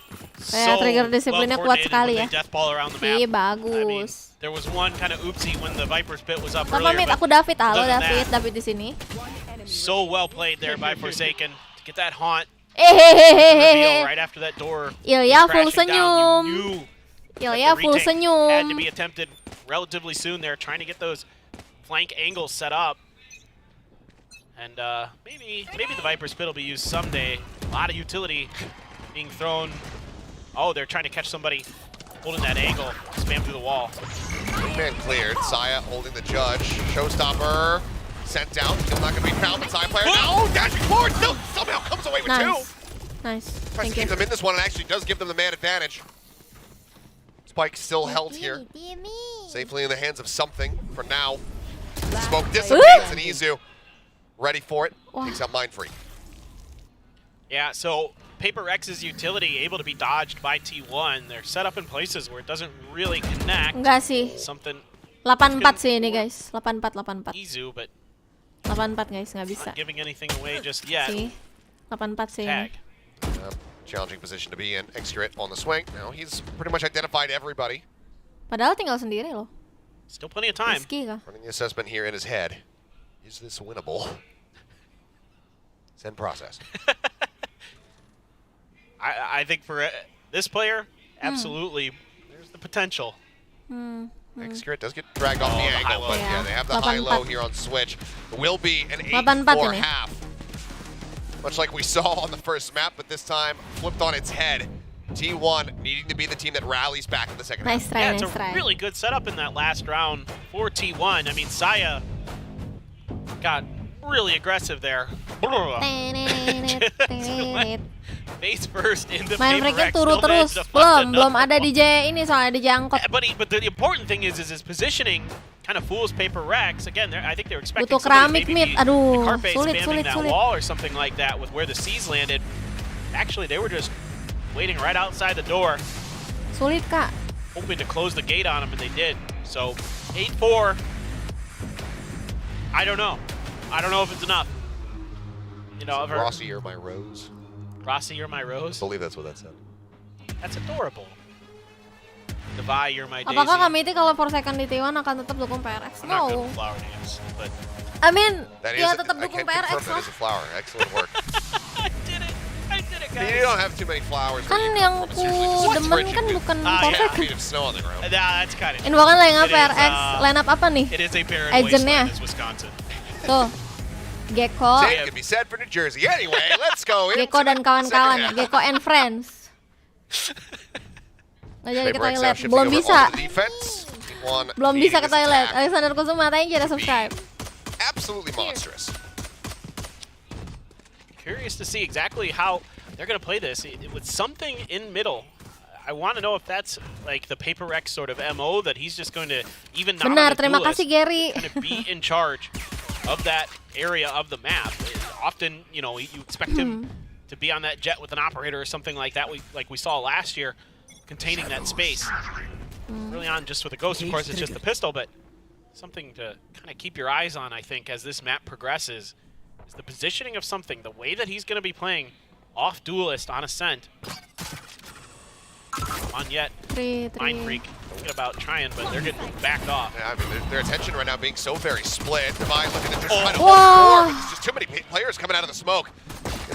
Kayak trigger disiplinnya kuat sekali ya. Death ball around the map. Iya bagus. There was one kind of oopsie when the Viper's pit was up Sama earlier. Mit, aku David, halo David di sini. So well played there by Forsaken to get that haunt. Right after that door. Ilya full crashing down, senyum. you knew Ilya that the full retake senyum. had to be attempted relatively soon there, trying to get those flank angles set up. And maybe the Viper's pit will be used someday. A lot of utility being thrown. Oh, they're trying to catch somebody holding that angle. Spam through the wall. Man cleared. Saya holding the judge. Showstopper sent down. Still not going to be found, but Saya player now. Dashing forward. Still somehow comes away with two. Nice. Tries to keep them in this one and actually does give them the man advantage. Spike still held here. Safely in the hands of something for now. Smoke dissipates and Izu ready for it. Takes out Mind Freak. Yeah, so PRX's utility able to be dodged by T1. They're set up in places where it doesn't really connect. Enggak sih. Something 84 sih ini guys. 84. Izu, but 84 guys, nggak bisa. not giving anything away just yet. Sih. 84 sih ini. Challenging position to be in. Excurate on the swing. Now he's pretty much identified everybody. Padahal tinggal sendiri loh. Still plenty of time. Risky kah? Running the assessment here in his head. Is this winnable? Send process. I think for this player, absolutely, there's the potential. Excurate does get dragged off the angle, but yeah, they have the high-low here on Switch. It will be an 8-4 half. Much like we saw on the first map, but this time flipped on its head. T1 needing to be the team that rallies back in the second half. Yeah, it's a really good setup in that last round for T1. I mean, Saya got really aggressive there. Face first into Main freaknya PRX. turu terus. Belum ada DJ ini soalnya DJ angkot. But the important thing is his positioning kind of fools PRX. Again, I think they were expecting Butuh keramik mid. Aduh, sulit. wall or something like that with where the C's landed. Actually, they were just waiting right outside the door. Sulit, Kak. Hoping to close the gate on them, and they did. So, 8-4. I don't know. I don't know if it's enough. You know, Rossi, you're my rose. Rossi, you're my rose? I believe that's what that said. That's adorable. Devi, you're my daisy. Apakah kami itu kalau Forsaken di T1 akan tetap dukung PRX? I'm not good No. with flower names, but I mean, That ya is, tetap I dukung can confirm PRX that lah. is a flower. Excellent work. I did it, guys. You don't have too many flowers. Kan yang ku demen kan bukan Forsaken. Feet of snow on the ground. That's kind of. Info kan line up PRX, line up apa nih? It is a barren Agentnya. wasteland, is Wisconsin. Tuh. Gecko. Same can be said for New Jersey. Anyway, let's go into Gecko dan the kawan-kawan. second half. Gecko and friends. Nggak jadi ke PRX now toilet. shifting Belum over bisa. onto the defense. T1 Belum leading bisa ke this toilet. attack. Alexander Kusuma, thank you udah subscribe. Absolutely monstrous. Curious to see exactly how they're going to play this. With something in middle. I want to know if that's like the PRX sort of MO, that he's just going to, even not Benar, on the terima duelist, kasih Gary. kind of be in charge of that area of the map. Often, you know, you expect him to be on that jet with an operator or something like that, like we saw last year, containing that space. Early on, just with a ghost, of course, it's just the pistol, but something to kind of keep your eyes on, I think, as this map progresses, is the positioning of something, the way that he's going to be playing off duelist on Ascent. On yet, Mind Freak thinking about trying, but they're getting backed off. Yeah, I mean, their attention right now being so very split. Divine looking to just try to Whoa. hold forward, but there's just too many players coming out of the smoke.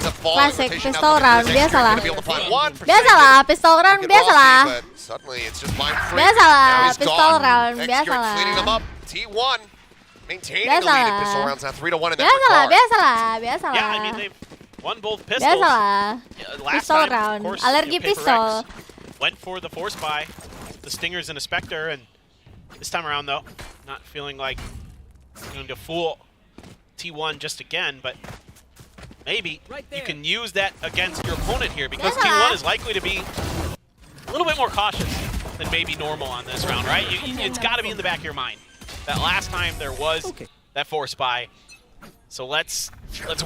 It's a fall Classic rotation pistol now. round, Xcure biasalah. gonna be able to find one for Biasalah, second. pistol round, Look at Rossi, biasalah. but suddenly it's just mind free. Biasalah, Now he's pistol gone. round, Xcure biasalah. cleaning them up. T1 maintaining the lead in Biasalah. pistol rounds now 3-1 in that Biasalah, regard. biasalah. Yeah, I mean, they've won both pistols. Biasalah. Last Pistol time, round. of course, Alergi Paper pistol. X went for the Force Buy, the Stingers and a Spectre, and this time around, though, not feeling like going to fool T1 just again, but maybe you can use that against your opponent here, because T1 is likely to be a little bit more cautious than maybe normal on this round, right? It's got to be in the back of your mind that last time there was that Force Buy. So let's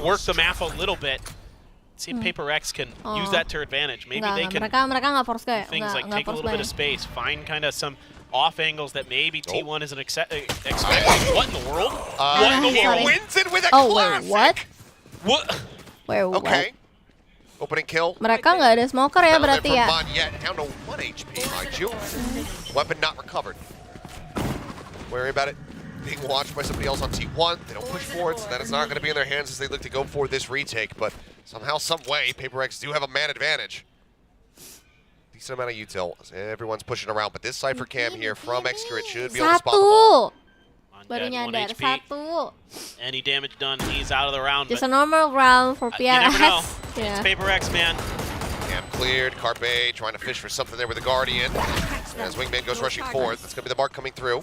work the math a little bit. See if Paper X can use that to their advantage. Maybe they can mereka nggak force do things like take a little bit of space, find kind of some off angles that maybe T1 isn't expecting. What in the world? What in the He world? wins it with a Oh, classic. wait, what? What? Wait, Okay. Opening kill. Mereka nggak ada smoker ya Another berarti from ya? Mythia, down to 1 HP, mind you. Weapon not recovered. Worry about it being watched by somebody else on T1. They don't push forward, so that is not going to be in their hands as they look to go for this retake. But somehow, some way, Paper X do have a man advantage. Decent amount of util. Everyone's pushing around, but this Cypher Cam here from Xcure should be able to spot the ball. Baru Dead, 1 nyadar, HP. 1. Any damage done, he's out of the round. Just but a normal round for you never know. PRX. It's Paper X, man. Cam cleared. Carpe trying to fish for something there with the Guardian. As Wingman goes rushing forward, that's going to be the mark coming through.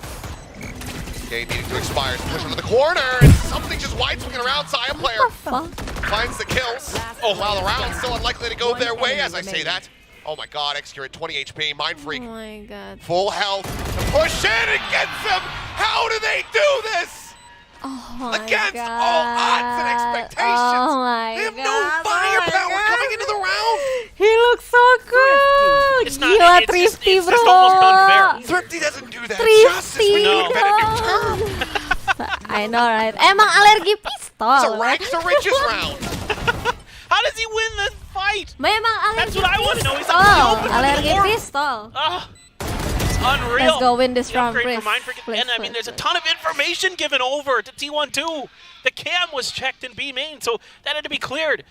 Okay, needing to expire. Push into the corner, and something just wide swinging around. Saya player finds the kills. Oh, while the round's still unlikely to go their way as I say that. Oh my god, Xcure at 20 HP, Mind Freak. Oh my god. Full health. Push in and gets him! How do they do this? Oh my Against god. all odds and expectations. Oh my They have god. no firepower coming into the round. He looks so good. It's not- Gila, it's Thrifty, just bro. almost unfair. Thrifty doesn't do that Thrifty, justice. We know a better new term. I know, right? Emang alergi pistol. It's a rags to riches round. How does he win this fight? Memang alergi That's what I want to know. He's pistol. like, he opened the Alergi door. pistol. Ah, it's unreal. Let's go win this The round, upgrade please. for Mind Freak. Please, And I mean, please, there's a ton of information given over to T1 too. The cam was checked in B main, so that had to be cleared.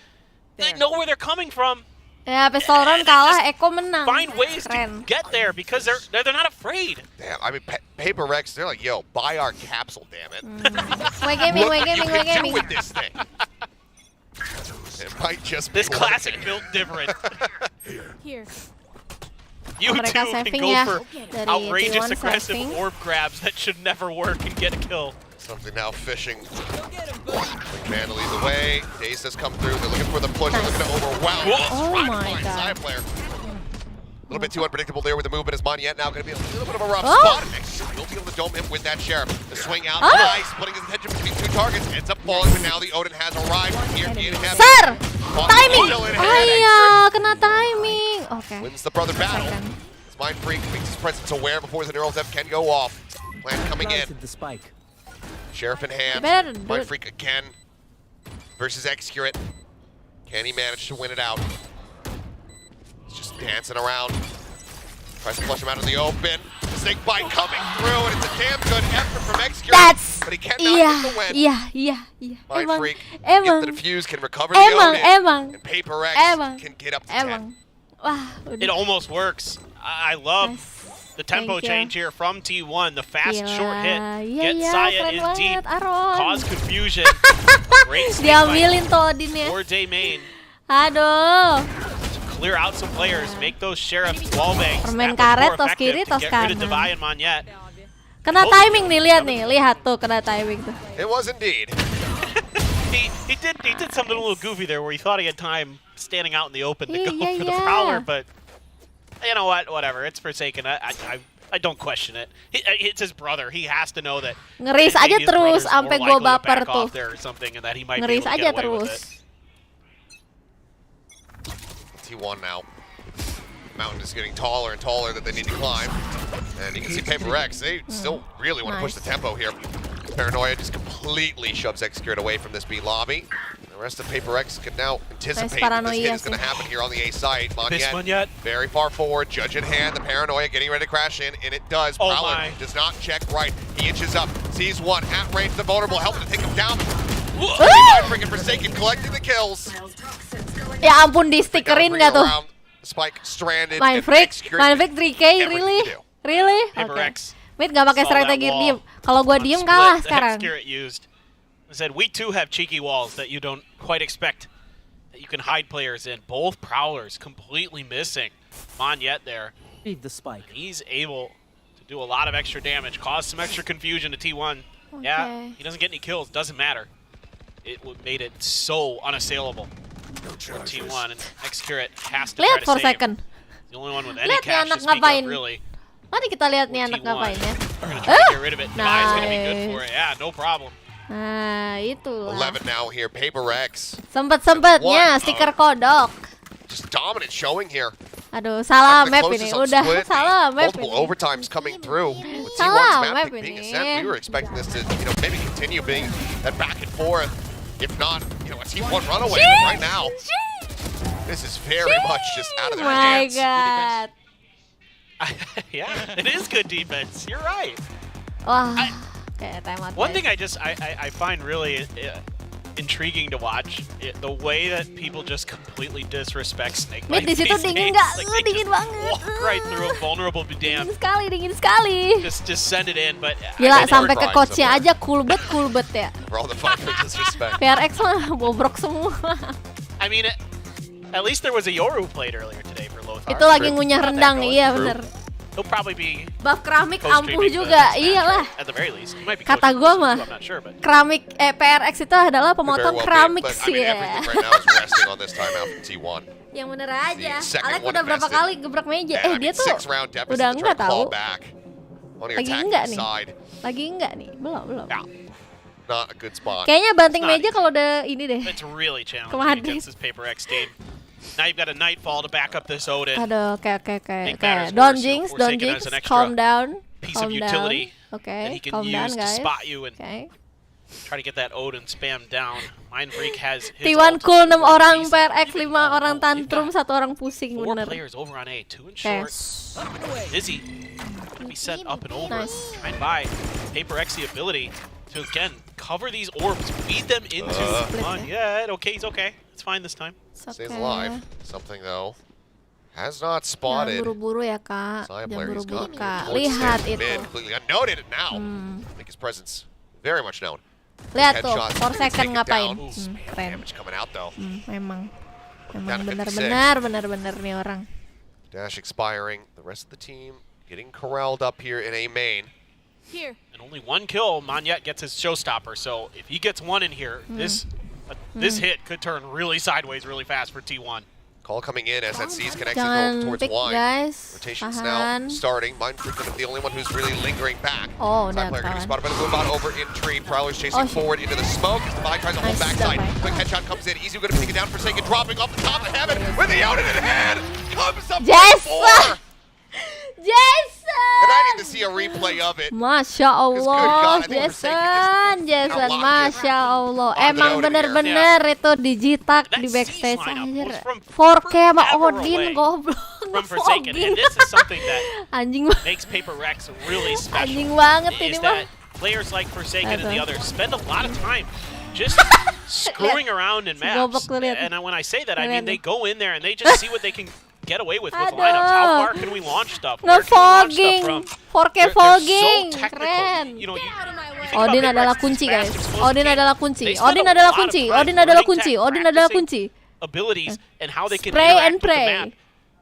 They know where they're coming from. Ya, pistol round kalah, Eko menang. Find ways Keren. to get there because they're not afraid. Damn, I mean, Paper X, they're like, yo, buy our capsule, damn it. Way gaming, Look way what you gaming, way can do gaming. with this thing. It might just be This classic built different. Here. You Mereka two can saving go ya. for Dari outrageous T1 aggressive saving. orb grabs that should never work and get a kill. Something now fishing. Man to lead the way. Daze has come through. They're looking for the push. They're looking to overwhelm. Oh my god. Side player. A little bit too unpredictable there with the movement as Mythia now going to be a little bit of a rough Oh. spot. Xcure will be able to dome him with that Sheriff. The swing out, nice, putting his attention between two targets. Ends up falling, but now the Odin has arrived here in heaven. Sir! Caught Timing! still in hand. Ayah, kena timing. Oke. Wins the brother battle. As Mind Freak makes his presence aware before the neural Zep can go off. Plan coming in. The spike. Sheriff in hand. Better do Mind it. Freak again versus Xcure. Can he manage to win it out? He's just dancing around. Tries to flush him out of the open. Snake bite coming through, and it's a damn good effort from Xcure. That's But he cannot get the win. Iya. Mind Emang, Freak emang, get the defuse, can recover the emang, Odin. emang, And Paper X emang, can get up to 10. emang. Wah, udah. It almost works. I love Nice. the tempo Thank you. change here from T1. The fast Gila. short hit. Iya, Get iya, Saya keren in banget, deep. Aron. Cause confusion. Great snake Diambilin tuh Odinnya. bite. Or day main. Aduh. Clear out some players. Make those Sheriff wallbangs. Permain that much karet, more tos effective kiri, to tos get rid of kanan. Divai and Monyet. Kena timing nih, lihat nih. Lihat tuh, kena timing tuh. It was indeed. He did something a little goofy there where he thought he had time standing out in the open to go Yeah, for the yeah. Prowler, but you know what? Whatever. It's Forsaken. I don't question it. It's his brother. He has to know that. Ngeris maybe aja his terus brother's sampai more gua likely to baper back tuh. off there or something, and that he might be Ngeris able to aja get away with terus. it. T1 now. Mountain is getting taller and taller that they need to climb. And you can see Paper X, they still really want to push the tempo here. Paranoia just completely shoves Xcure away from this B lobby. The rest of Paper X can now anticipate that this hit is going to happen here on the A site. Monyet very far forward, judge in hand. The Paranoia getting ready to crash in, and it does. Oh Prowler my. does not check right. He inches up, sees one at range, the vulnerable, helping to take him down. Freaking Forsaken collecting the kills. Ya ampun, di stikerin nggak tuh? Spike stranded. Main freak 3K, really? Really? PRX. Mid nggak pakai strategi diem. Kalau gua diem kalah sekarang. I said we too have cheeky walls that you don't quite expect that you can hide players in. Both prowlers completely missing. Mythia there. Read the spike. He's able to do a lot of extra damage, cause some extra confusion to T1. Okay. Yeah, he doesn't get any kills, doesn't matter. It made it so unassailable for T1, and Xcurate has to try to save. Forsaken. The only one with any Lihat nih cash anak to speak ngapain. of, really. Mari kita lihat nih anak ngapain ya. We're gonna try to get rid of it. Nice. Gonna be good for it. Yeah, no problem. Nah, itulah. 11 now here, PRX. Sempet-sempetnya stiker kodok. Just dominant showing here. Aduh, salah The map closest ini. on Udah split, salah map multiple ini. overtimes coming through. With Salah T1's map map being ini. sent, we were expecting this to, maybe continue being that back and forth. If not, a T1 runaway. But right now, this is very much just out of their hands. Oh my god. Yeah, it is good defense. You're right. Wah, kayak timeout. One thing I find really intriguing to watch, the way that people just completely disrespect Snake. Mid di situ dingin nggak? Dingin banget. Walk right through a vulnerable damn. Dingin sekali. Just send it in, but gila, sampai ke coachnya aja cool bet ya. PRX mah bobrok semua. I mean, at least there was a Yoru played earlier today for Lothar. Itu lagi ngunyah rendang, iya bener. He'll probably be buff keramik ampuh juga, iyalah. At the very least. He might be kata gue mah, sure, but keramik PRX itu adalah pemotong keramik sih ya. Yang bener aja. Alex udah berapa kali gebrak meja? Dia tuh udah enggak tahu. Lagi enggak nih? Lagi enggak nih? Belum. Not a good spot. Kayaknya banting meja kalau udah ini deh. It's really challenging against this PRX team. Now you've got a Nightfall to back up this Odin. Aduh, kayak Don't jinx, calm down. Piece of utility that he can calm use down, to guys. spot you and try to get that Odin spammed down. Mind Freak has his T1 cool 6 orang, PRX 5 orang tantrum, 1 orang pusing, 4 bener. players over on A, 2 in short. Dizzy gonna be sent up and over. Trying by PRX the ability to again cover these orbs, feed them into Mythia. Okay, he's okay. It's fine this time. Stays alive. Something though has not spotted. Jangan buru-buru ya kak. Jangan buru-buru kak. Lihat itu. Completely unnoted now. I think his presence very much known. Lihat tuh, Forsaken ngapain? Keren. Coming out though. Memang benar-benar nih orang. Dash expiring. The rest of the team getting corralled up here in A main. Here. And only 1 kill, Mythia gets his showstopper. So if he gets 1 in here, this hit could turn really sideways really fast for T1. Call coming in as that C's connecting towards Y. Guys. Rotations now starting. Mindfreak gonna be the only one who's really lingering back. Oh, Side player gonna be spotted by the blue bot over in tree. Prowler's chasing forward into the smoke as Divide tries to hold backside. Quick headshot comes in. Easy gonna take it down. Forsaken dropping off the top of heaven with the Odin in hand. Comes up for 4. And I need to see a replay of it. Masya Allah, Jason, Masya Allah. Emang bener-bener itu digitak di backstage aja. 4K sama Odin, goblok. And this is something that anjing makes PRX really special. Anjing banget ini mah. Players like Forsaken and the others spend a lot of time just screwing around in maps. And when I say that, I mean they go in there and they just see what they can get away with lineups. How far can we launch stuff? Where can we launch stuff from? 4K fogging, so technical. keren. You know, Odin adalah kunci, guys. Odin adalah kunci. Odin adalah kunci. Odin adalah kunci. Odin adalah kunci. Abilities and how they can Spray interact and with the pray. map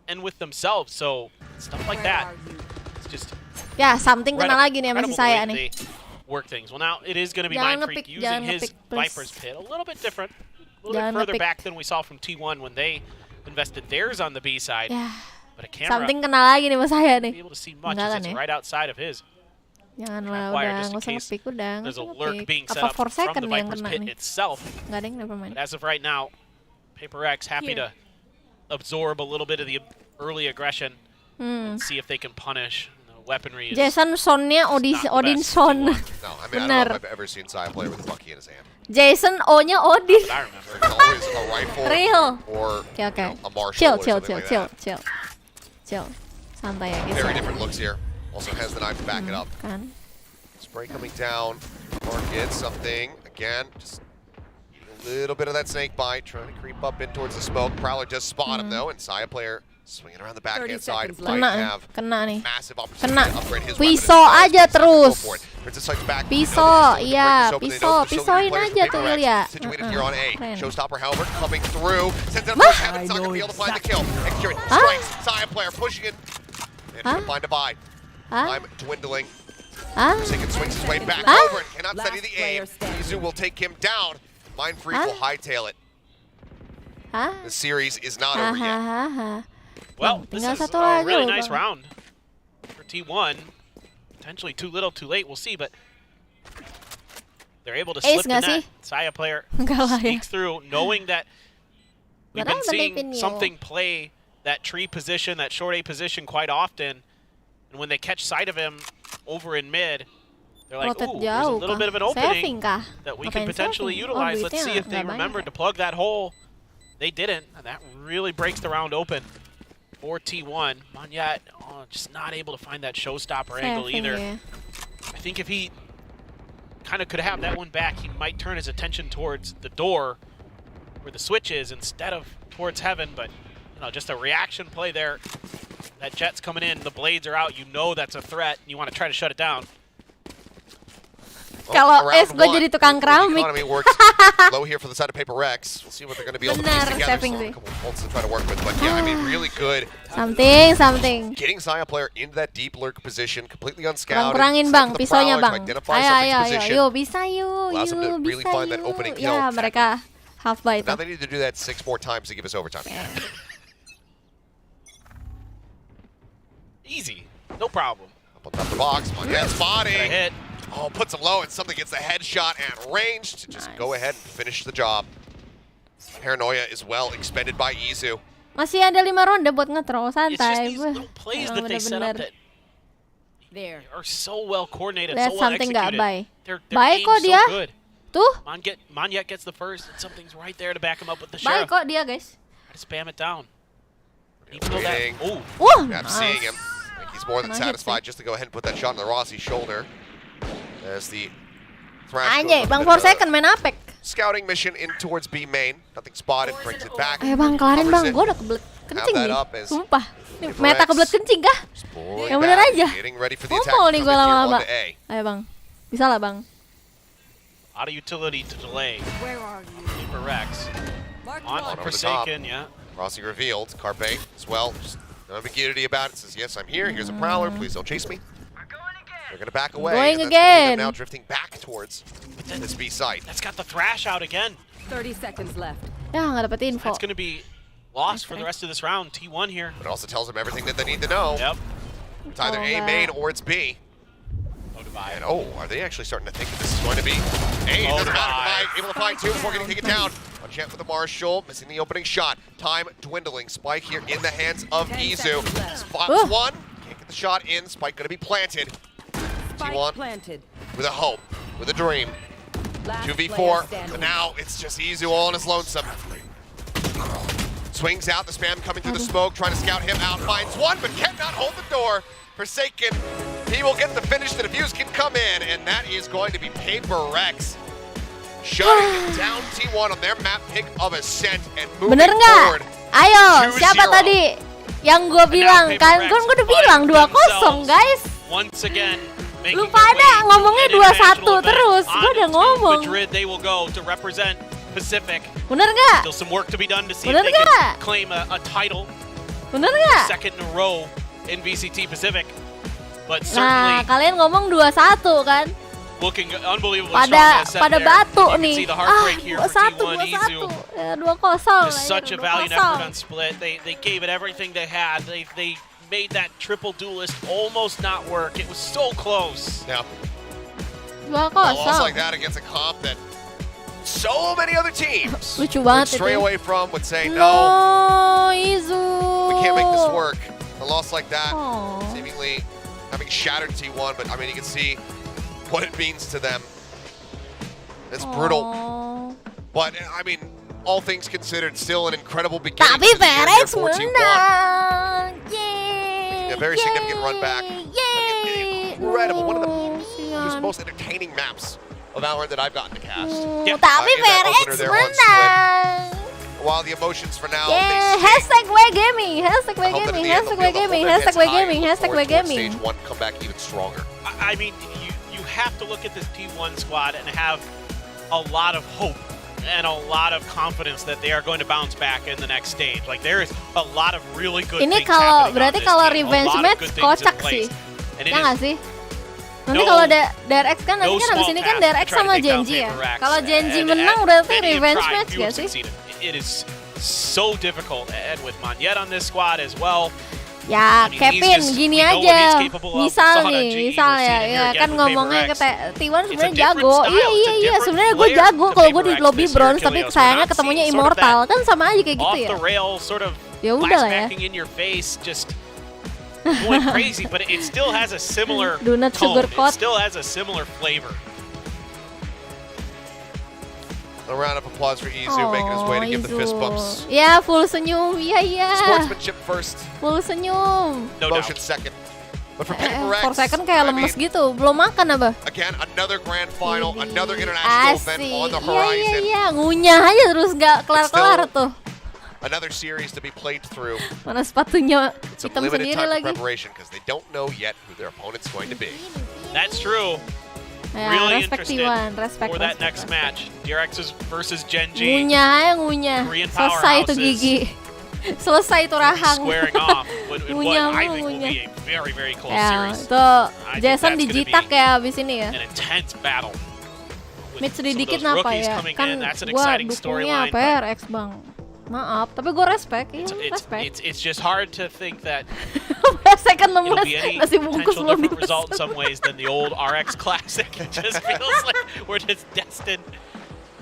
and with themselves. So stuff like that. It's just ya, something kena lagi nih masih saya nih. Work things. Well, now it is going to be Mind Freak using his Viper's Pit a little bit different, a little bit further back than we saw from T1 when they invested theirs on the B side. But a camera something kena lagi nih mas saya nih. Be able to see much as it's right outside of his. Janganlah, udah nggak usah nge-pick, udah There's a lurk being set apa up 4 from second the yang Viper's kena Pit nih. itself. Nggak ada yang never mind. But as of right now, PRX happy to absorb a little bit of the early aggression and see if they can punish. Weaponry. Jason Son-nya Odin Son. No, I mean, I don't know if I've ever seen Sai play with a bucky in his hand. Jason O-nya Odin. I remember. It's always a rifle Real. or Okay. a marshal Chill. or something like that. Chill. Santai ya guys. Very different looks here. Also has the knife to back it up. Kan. Spray coming down. Or gets something. Again, just Little bit of that snake bite, trying to creep up in towards the smoke. Prowler does spot him though, and Saya player swinging around the backhand side. Might have massive opportunity to upgrade his weapon. Pisau aja terus. Princess Sight's back. Pisau, iya, pisauin aja tuh Ilya. Situated here on A. Showstopper however coming through. Sends it up first. Heaven's not gonna be able to find the kill. Execute. Strikes. Saya player pushing it. And trying to find divide. Time dwindling. Forsaken swings his way back over and cannot study the aim. Izu will take him down. Mind Freak will hightail it. The series is not over yet. Well, this is a really nice round for T1. Potentially too little, too late. We'll see, but they're able to slip the net. Saya player sneaks through, knowing that we've been seeing something play that tree position, that short A position quite often. And when they catch sight of him over in mid, they're like, ooh, there's a little bit of an opening that we can potentially utilize. Let's see if they remember to plug that hole. They didn't, and that really breaks the round open for T1. Manyat just not able to find that showstopper angle either. I think if he kind of could have that one back, he might turn his attention towards the door where the switch is instead of towards heaven, but you know, just a reaction play there. That jet's coming in, the blades are out, you know that's a threat, and you want to try to shut it down. Kalau es gue jadi tukang keramik. Low here for the side of PRX. We'll see what they're going to be able to piece together. So a couple bolts to try to work with, but yeah, I mean, really good. Something. Getting Saya player into that deep lurk position, completely unscouted. Kurangin bang, pisaunya bang. Ayo, bisa yuk. Allows them to really find that opening kill. Ya, mereka half bite. Now they need to do that 6 more times to give us overtime. Easy, no problem. Up on top of the box, Manyat spotting. Hit. Oh, puts him low and something gets the headshot and range to just go ahead and finish the job. Paranoia is well expended by Izu. Masih ada 5 ronde buat nge-throw, santai. It's just these little plays that they set up that are so well coordinated, so well executed. Their aim's so good. Tuh. Manyat gets the first, and something's right there to back him up with the sheriff. Baik kok dia, guys. Try to spam it down. Even though that, I'm seeing him. He's more than satisfied just to go ahead and put that shot on the Rossi shoulder. As the thrash Anjay, bang 4 second main apek. Scouting mission in towards B main. Nothing spotted, brings it back. Ayo bang, kelarin bang. Gue udah kebelet kencing nih. Sumpah. Ini meta kebelet kencing kah? Yang bener aja. Ngomong nih gue lama-lama. Ayo bang. Bisa lah bang. Out of utility to delay. PRX. On Forsaken, yeah. Rossi revealed. Carpe as well. Just no ambiguity about it. Says, yes, I'm here. Here's a Prowler. Please don't chase me. They're going to back away. Going again. Now drifting back towards this B site. That's got the thrash out again. 30 seconds left. Ya, nggak dapet info. That's going to be lost for the rest of this round. T1 here. But it also tells them everything that they need to know. Yep. It's either A main or it's B. And are they actually starting to think that this is going to be A? It doesn't matter. Able to find 2 before getting taken down. On chance with the Marshall, missing the opening shot. Time dwindling. Spike here in the hands of Izu. Spots 1. Can't get the shot in. Spike going to be planted. T1 with a hope, with a dream. 2v4, but now it's just Izu all on his lonesome. Swings out, the spam coming through the smoke, trying to scout him out. Finds 1, but cannot hold the door. Forsaken, he will get the finish. The defuse can come in, and that is going to be PRX. Shutting down T1 on their map pick of Ascent and moving forward. Ayo, siapa tadi yang gue bilang kan? Gue udah bilang 2-0 guys. Once again, lu pada ngomongnya 2-1 terus. Gue udah ngomong. Madrid, they will go to represent Pacific. Bener nggak? Still some work to be done to see if they can claim a title. Bener nggak? Second in a row in VCT Pacific. But certainly. Nah, kalian ngomong 2-1 kan? Looking unbelievably strong. Pada batu nih. 2-1. Ya, 2-0. Such a valiant effort on split. They gave it everything they had. They made that triple duelist almost not work. It was so close. Yeah. 2-0. A loss like that against a comp that so many other teams would stray away from, would say, no, Izu. we can't make this work. A loss like that, seemingly having shattered T1, but I mean, you can see what it means to them. It's brutal. But, I mean, all things considered, still an incredible beginning to the year for T1. Yay! A very significant run back. Incredible. One of the most entertaining maps of Valorant that I've gotten to cast. Tapi In that PRX opener there on menang. Split. While the emotions for now, Yeah, they hashtag WGaming, hashtag I hope that WGaming, at the end hashtag they'll be able to WGaming, hold their hashtag heads high and WGaming, look hashtag forward towards WGaming. Stage 1 come back even stronger. I mean, you have to look at this T1 squad and have a lot of hope and a lot of confidence that they are going to bounce back in the next stage. Like there is a lot of really good Ini things kalau happening berarti on this kalau team. revenge A lot of match good things in kocak place. sih. And it Ya is nggak sih? Nanti no- kalau DRX kan nanti no kan abis small ini kan task to DRX try to sama take down Genji ya. PRX. Kalau Genji And menang berarti many have revenge tried, match few gak have sih? succeeded. It is so difficult, and with Mythia on this squad as well. Ya, I mean, Kevin, he's just- gini we know what aja. he's capable of. We Misal saw it on nih, GE, we're misal seeing ya, it here ya again kan with ngomongnya PRX. ke T1 It's a sebenarnya different jago. style, Iya, it's a iya, iya, different sebenarnya gue flair jago to kalau gue di PRX lobby this year, bronze, tapi Achilles. We're sayangnya not ketemunya seeing sort of immortal. that Kan sama aja kayak gitu off ya. the rail sort of Ya udah blast lah ya. backing in your face, just going crazy, but it still has a similar Do not tone. sugarcoat. It still has a similar flavor. A round of applause for Izu making his way to give the fist bumps. Ya, full senyum. Iya, iya. Sportsmanship first, Full senyum. No emotion second. But for PRX, For second kayak I lemes mean, gitu. Belum makan apa? again, another grand final, another international event Asik. on the Iya, iya, horizon. iya. Ngunyah aja terus nggak kelar-kelar tuh. Another series to be played through. Mana sepatunya Some hitam limited sendiri time for lagi. preparation because they don't know yet who their opponent's going to be. That's true. Ya, Really respect interested T1, respect, for that respect, next respect. match. DRX versus Genji. Ngunyah aja ngunyah. Korean Selesai tuh powerhouses. gigi. Selesai tuh rahang. Squaring off in what Ngunyah I mulu, think will ngunyah. be a very, very close Ya, series. itu think Jason that's gonna dijitak be ya abis ini ya. An intense battle. Mid Some of sedikit those kenapa rookies ya? coming Kan in, that's an gua exciting dukungnya storyline, but- PRX bang. Maaf, tapi gue respect, iya respect. It's just hard to think that Second it'll lemes be any nasi bungkus potential belum different result in dipesan. some ways than the old RX Classic. It just feels like we're just destined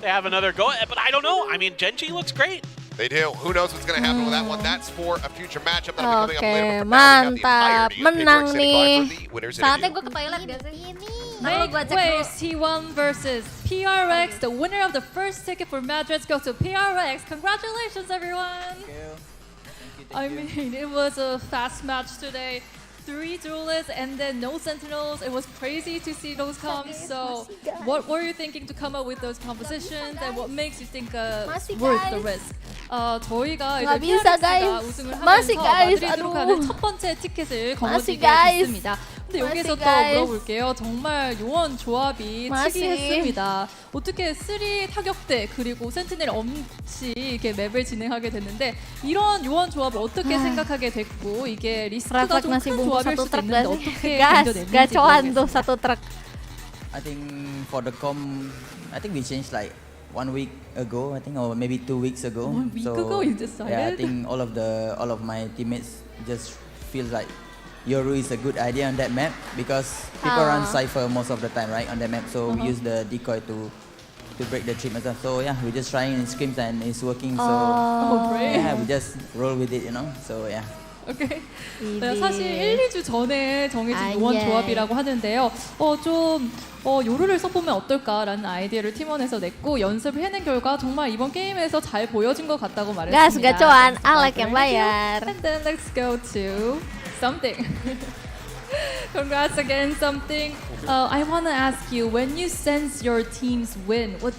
to have another go. But I don't know. I mean, Genji looks great. They do. Who knows what's going to happen with that one? That's for a future matchup that'll be coming up Oke, later. But for now, we have the mantap, entirety of menang PRX nih. for the winners Saatnya interview. gue ke toilet gak sih? Make way, T1 versus PRX. The winner of the first ticket for Madrid goes to PRX. Congratulations, everyone. I mean, it was a fast match today. 3 duelists and then no sentinels. It was crazy to see those comps. So, what were you thinking to come up with those compositions, and what makes you think worth the risk? 저희가 nggak 이제 bisa, PRX가 guys. 우승을 masih, 하면서 guys. 마드리드로 아duh. 가는 첫 번째 티켓을 거머쥐게 guys. 됐습니다. 근데 여기서 또 guys. 물어볼게요. 정말 요원 조합이 masih. 특이했습니다. 어떻게 3 타격대 그리고 센티넬 없이 이렇게 맵을 진행하게 됐는데 이런 요원 조합을 어떻게 생각하게 됐고 이게 리스크가 Refleks 좀 nasi 큰 bungkus 조합일 satu 수도 truk 있는데 gak sih? 어떻게 Gas, 견뎌냈는지 gacoan tuh 모르겠습니다. satu truk. I think for the I think we changed like 1 week ago, I think, or maybe 2 weeks ago. 1 week ago you decided? Yeah, I think all of my teammates just feels like Yoru is a good idea on that map because people run Cypher most of the time, right, on that map. So we use the decoy to break the trip and stuff. So yeah, we're just trying in scrims and it's working. So yeah, we just roll with it, you know. So yeah. 오케이. 네, 사실 1, 2주 전에 정해진 요원 예. 조합이라고 하는데요. 요루를 써보면 어떨까라는 아이디어를 팀원에서 냈고 연습을 해낸 결과 정말 이번 게임에서 잘 보여진 것 같다고 Gas, 말했습니다. gacoan. Alek yang bayar. And then let's go to something. Congrats again, something. I want to ask you, when you sense your team's win, what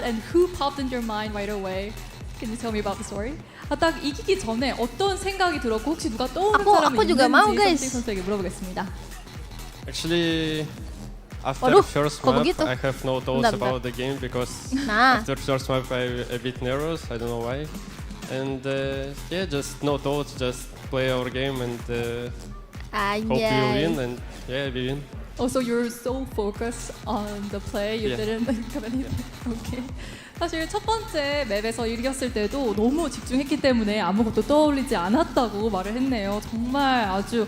and who popped in your mind right away? Can you tell me about the story? 딱 이기기 전에 어떤 생각이 들었고 혹시 누가 떠오르는 사람이 aku juga mau, 있는지 guys. 썸띵 선수에게 물어보겠습니다. Actually, after Waduh, first kok map, begitu? I have no thoughts Bentar, about bentar. the game because Nah. after first map I'm a bit nervous. I don't know why, and yeah, just no thoughts, just play our game and hope we win, and yeah, we win. So you're so focused on the play, you Yeah. didn't think of anything. Okay. 사실 첫 번째 맵에서 이겼을 때도 너무 집중했기 때문에 아무것도 떠올리지 않았다고 말을 했네요. 정말 아주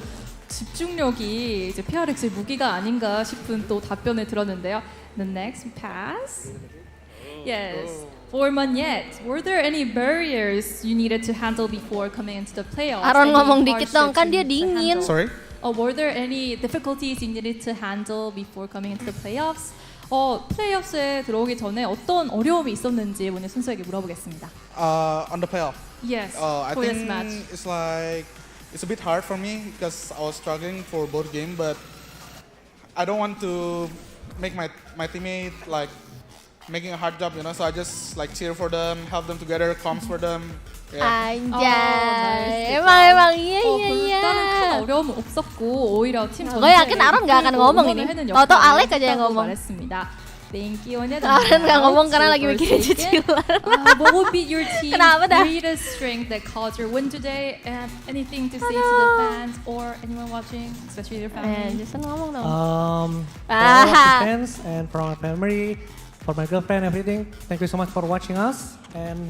집중력이 이제 PRX의 무기가 아닌가 싶은 또 답변을 들었는데요. The next pass. Yes. For Mythia, were there any barriers you needed to handle before coming into the playoffs? Aaron Any ngomong dikit hardships dong, kan you dia needed to dingin. handle? Sorry? Were there any difficulties you needed to handle before coming into the playoffs? 플레이오프에 들어오기 전에 어떤 어려움이 있었는지 오늘 순서에게 물어보겠습니다. On the playoff. Yes, I for this think match. it's a bit hard for me because I was struggling for both games, but I don't want to make my teammate like making a hard job, you know. So I just like cheer for them, help them together, comms for them. Anjay, emang iya. 별다른 큰 어려움은 없었고 오히려 팀 gue yakin Aaron nggak akan ngomong ini. Tau-tau Alex aja yang ngomong. Thank you. Aaron nggak ngomong karena lagi mikirin cicilan. What would be your team's Kenapa dah? greatest strength that caused your win today? And anything to say to the fans or anyone watching, especially your family? Jason ngomong dong. For all of the fans and for my family, for my girlfriend, everything. Thank you so much for watching us, and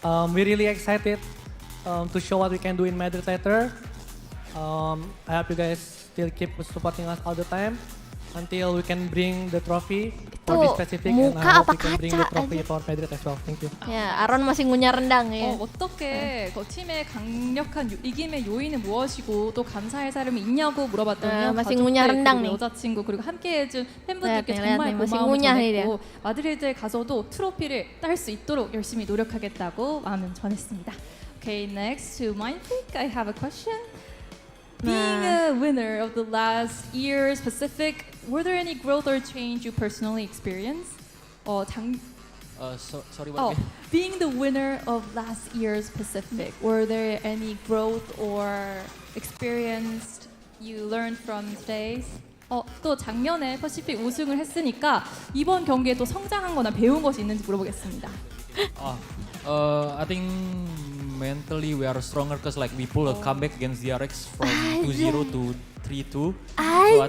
we're really excited to show what we can do in Madrid later. I hope you guys still keep supporting us all the time until we can bring the trophy for this Pacific, and I hope we can bring the trophy for Madrid as well. Thank you. Ya, Aaron masih ngunyah rendang ya. 어떻게 그 팀의 강력한 이김의 요인은 무엇이고 또 감사할 사람이 있냐고 물어봤더니 masih ngunyah rendang nih. 여자친구 그리고 함께해준 팬분들께 lihat 정말 nih, masih 고마움을 ngunyah 전했고 마드리드에 가서도 트로피를 딸 수 있도록 열심히 노력하겠다고 마음을 전했습니다. Okay, next to Mythic, I have a question. Being a winner of the last year's Pacific, were there any growth or change you personally experienced? Sorry, what? Being the winner of last year's Pacific, were there any growth or experience you learned from today's? 또 작년에 퍼시픽 우승을 했으니까 이번 경기에 또 성장한 거나 배운 것이 있는지 물어보겠습니다. I think mentally we are stronger because like we pull a comeback against DRX from 2-0 to 3-2. So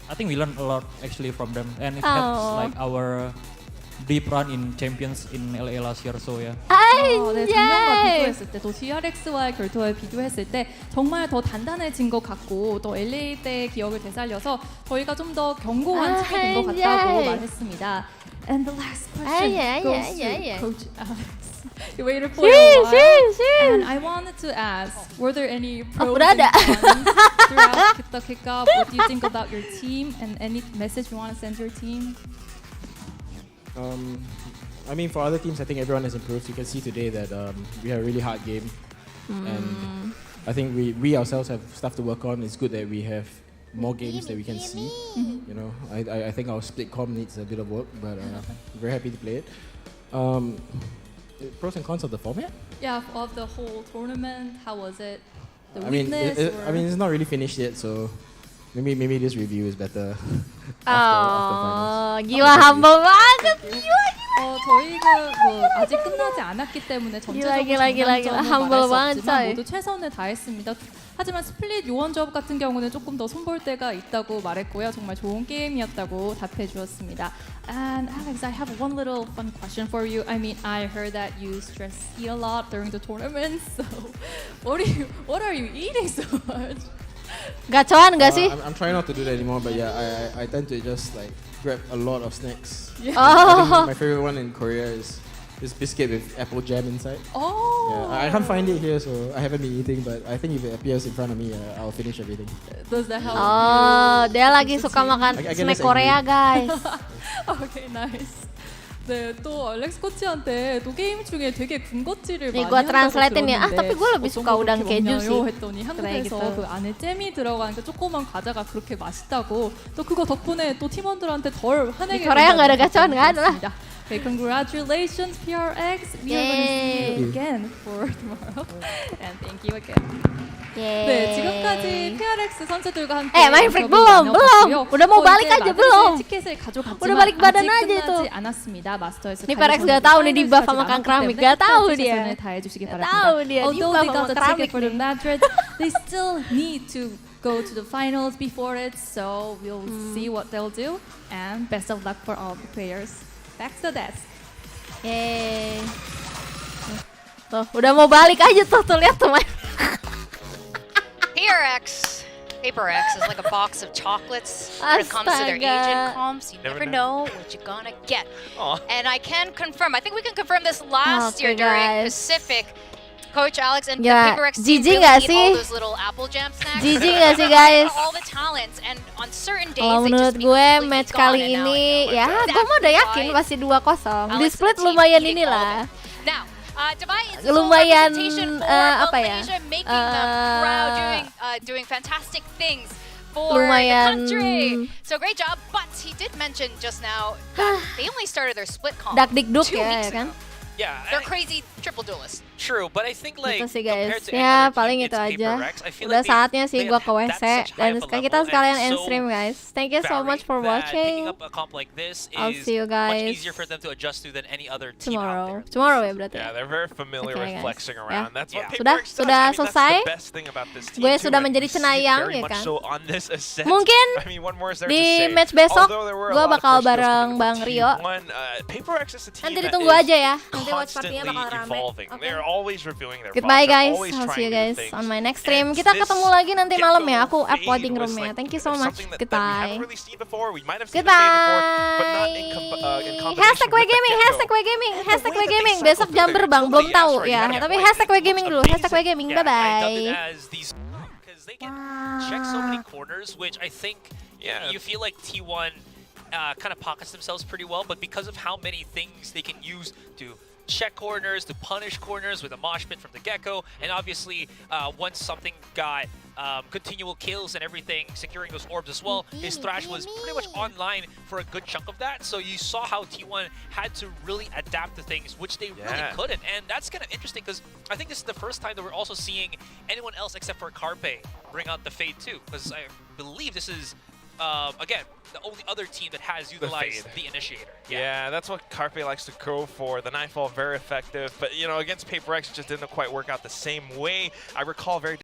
I think we learned a lot actually from them, and it helps like our deep run in champions in LA last year. So yeah. 네, 작년과 비교했을 때 또 DRX와의 결투와 비교했을 때 정말 더 단단해진 것 같고 또 LA 때 기억을 되살려서 저희가 좀 더 견고한 팀이 된 것 같다고 말했습니다. And the last question goes to Coach Alex. You waited for a while. And I wanted to ask, were there any pros and cons throughout the kickoff? What do you think about your team and any message you want to send your team? I mean, for other teams, I think everyone has improved. You can see today that we had a really hard game, and I think we ourselves have stuff to work on. It's good that we have more games that we can see. You know, I think our split comm needs a bit of work, but I'm very happy to play it. Pros and cons of the format? Yeah, of the whole tournament, how was it? The I mean, weakness? I mean, it's not really finished yet, so maybe this review is better. Gila humble banget, gila. 저희가 뭐 아직 끝나지 않았기 때문에 전체적으로 humble banget, 말했었지만 모두 최선을 다했습니다. 하지만 스플릿 요원조합 같은 경우는 조금 더 손볼 때가 있다고 말했고요. 정말 좋은 게임이었다고 답해 주었습니다. And Alex, I have one little fun question for you. I mean, I heard that you eat a lot during the tournament. So, what are you eating so much? Gacoan nggak sih? I'm trying not to do that anymore, but yeah, I tend to just like grab a lot of snacks. Yeah. I think my favorite one in Korea is this biscuit with apple jam inside. Oh. Yeah, I can't find it here, so I haven't been eating. But I think if it appears in front of me, I'll finish everything. Does that help? Dia lagi suka makan snack Korea, guys. Okay, nice. 네, 또 알렉스 코치한테 또 게임 중에 되게 군것질을 많이 nih gue 한다고 translatein ya. 들었는데 tapi gue lebih suka udang keju sih. 했더니 한국에서 그 안에 잼이 들어간 그 조그만 과자가 그렇게 맛있다고 또 그거 덕분에 또 팀원들한테 덜 화내게 Korea nggak ada gacoan, nggak ada lah. Okay, congratulations PRX. We are going to see you again for tomorrow. And thank you again. 네, 지금까지 PRX 선수들과 함께 Mythic belum. Udah mau balik aja belum. 티켓을 가져갔지만 Udah balik badan 아직 aja itu. 끝나지 않았습니다. 마스터에서 Nih PRX gak tahu nih di buff sama Kang Kramik. Gak tahu dia. Tahu dia di buff sama Kramik for the Madrid, they still need to go to the finals before it. So we'll see what they'll do. And best of luck for all the players. Back to the desk. Yeay. Tuh, udah mau balik aja tuh lihat teman. PRX, PaperX is like a box of chocolates when it comes to their agent comps. You never know what you're gonna get. And I can confirm, I think we can confirm this last year during Pacific. Coach Alex and the PaperX team really eat all those little apple jam snacks. Jijik gak sih guys? All the talents, and on certain days Kalau menurut gue match kali ini ya gue mah udah yakin pasti 2-0. Di split lumayan inilah. Now, lumayan apa ya? making the crowd doing fantastic things for lumayan the country. So great job, but he did mention just now that they only started their split comp dak-dikduk 2 ya, weeks kan? ago. Yeah, They're crazy triple duelists. True, but I think like Gitu sih compared guys. to any Ya other paling team, itu it's aja. PRX. I feel Udah like saatnya sih they gua ke have WC that's such high dan of a sekarang level kita sekalian and end so stream guys. Thank you so much for varied that picking watching. up a comp like this I'll is see you much guys easier for them to adjust to than any other team tomorrow. out there. Tomorrow ya berarti. Yeah, they're very familiar Okay, with guys. flexing around. Ya. That's what Sudah PRX does. sudah I mean, selesai. That's the best thing about this team Gue too, sudah and menjadi you see it cenayang very ya much kan. so on this ascent. Mungkin I mean, what more is there di to say? match besok Although there were a gue lot of bakal first skills bareng coming Bang from Rio. T1, PRX is a team Nanti that ditunggu is aja ya. Nanti watch partinya constantly bakal rame. evolving. They're always reviewing their Goodbye bots. They're guys. always I'll see you trying new guys things. on my next stream. And Kita this ketemu lagi nanti malam ya. Aku up fade voting was roomnya. like Thank you so much. something that we Goodbye. haven't really seen before. We might have seen the fade before, but not in combination Hashtag with the WGaming, get-go. hashtag WGaming, hashtag WGaming. Besok jam terbang belum tahu ya. Tapi hashtag WGaming dulu. Hashtag WGaming. Bye bye. Because they can check so many corners, which I think you feel like T1 kind of pockets themselves pretty well, but because of how many things they can use to check corners, to punish corners with a mosh pit from the get-go, and obviously once something got continual kills and everything, securing those orbs as well, his thrash was pretty much online for a good chunk of that, so you saw how T1 had to really adapt to things, which they really couldn't, and that's kind of interesting because I think this is the first time that we're also seeing anyone else except for Carpe bring out the Fade too, because I believe this is again, the only other team that has utilized the initiator. Yeah, that's what Carpe likes to go for. The Nightfall, very effective. But, you know, against PRX, it just didn't quite work out the same way. I recall very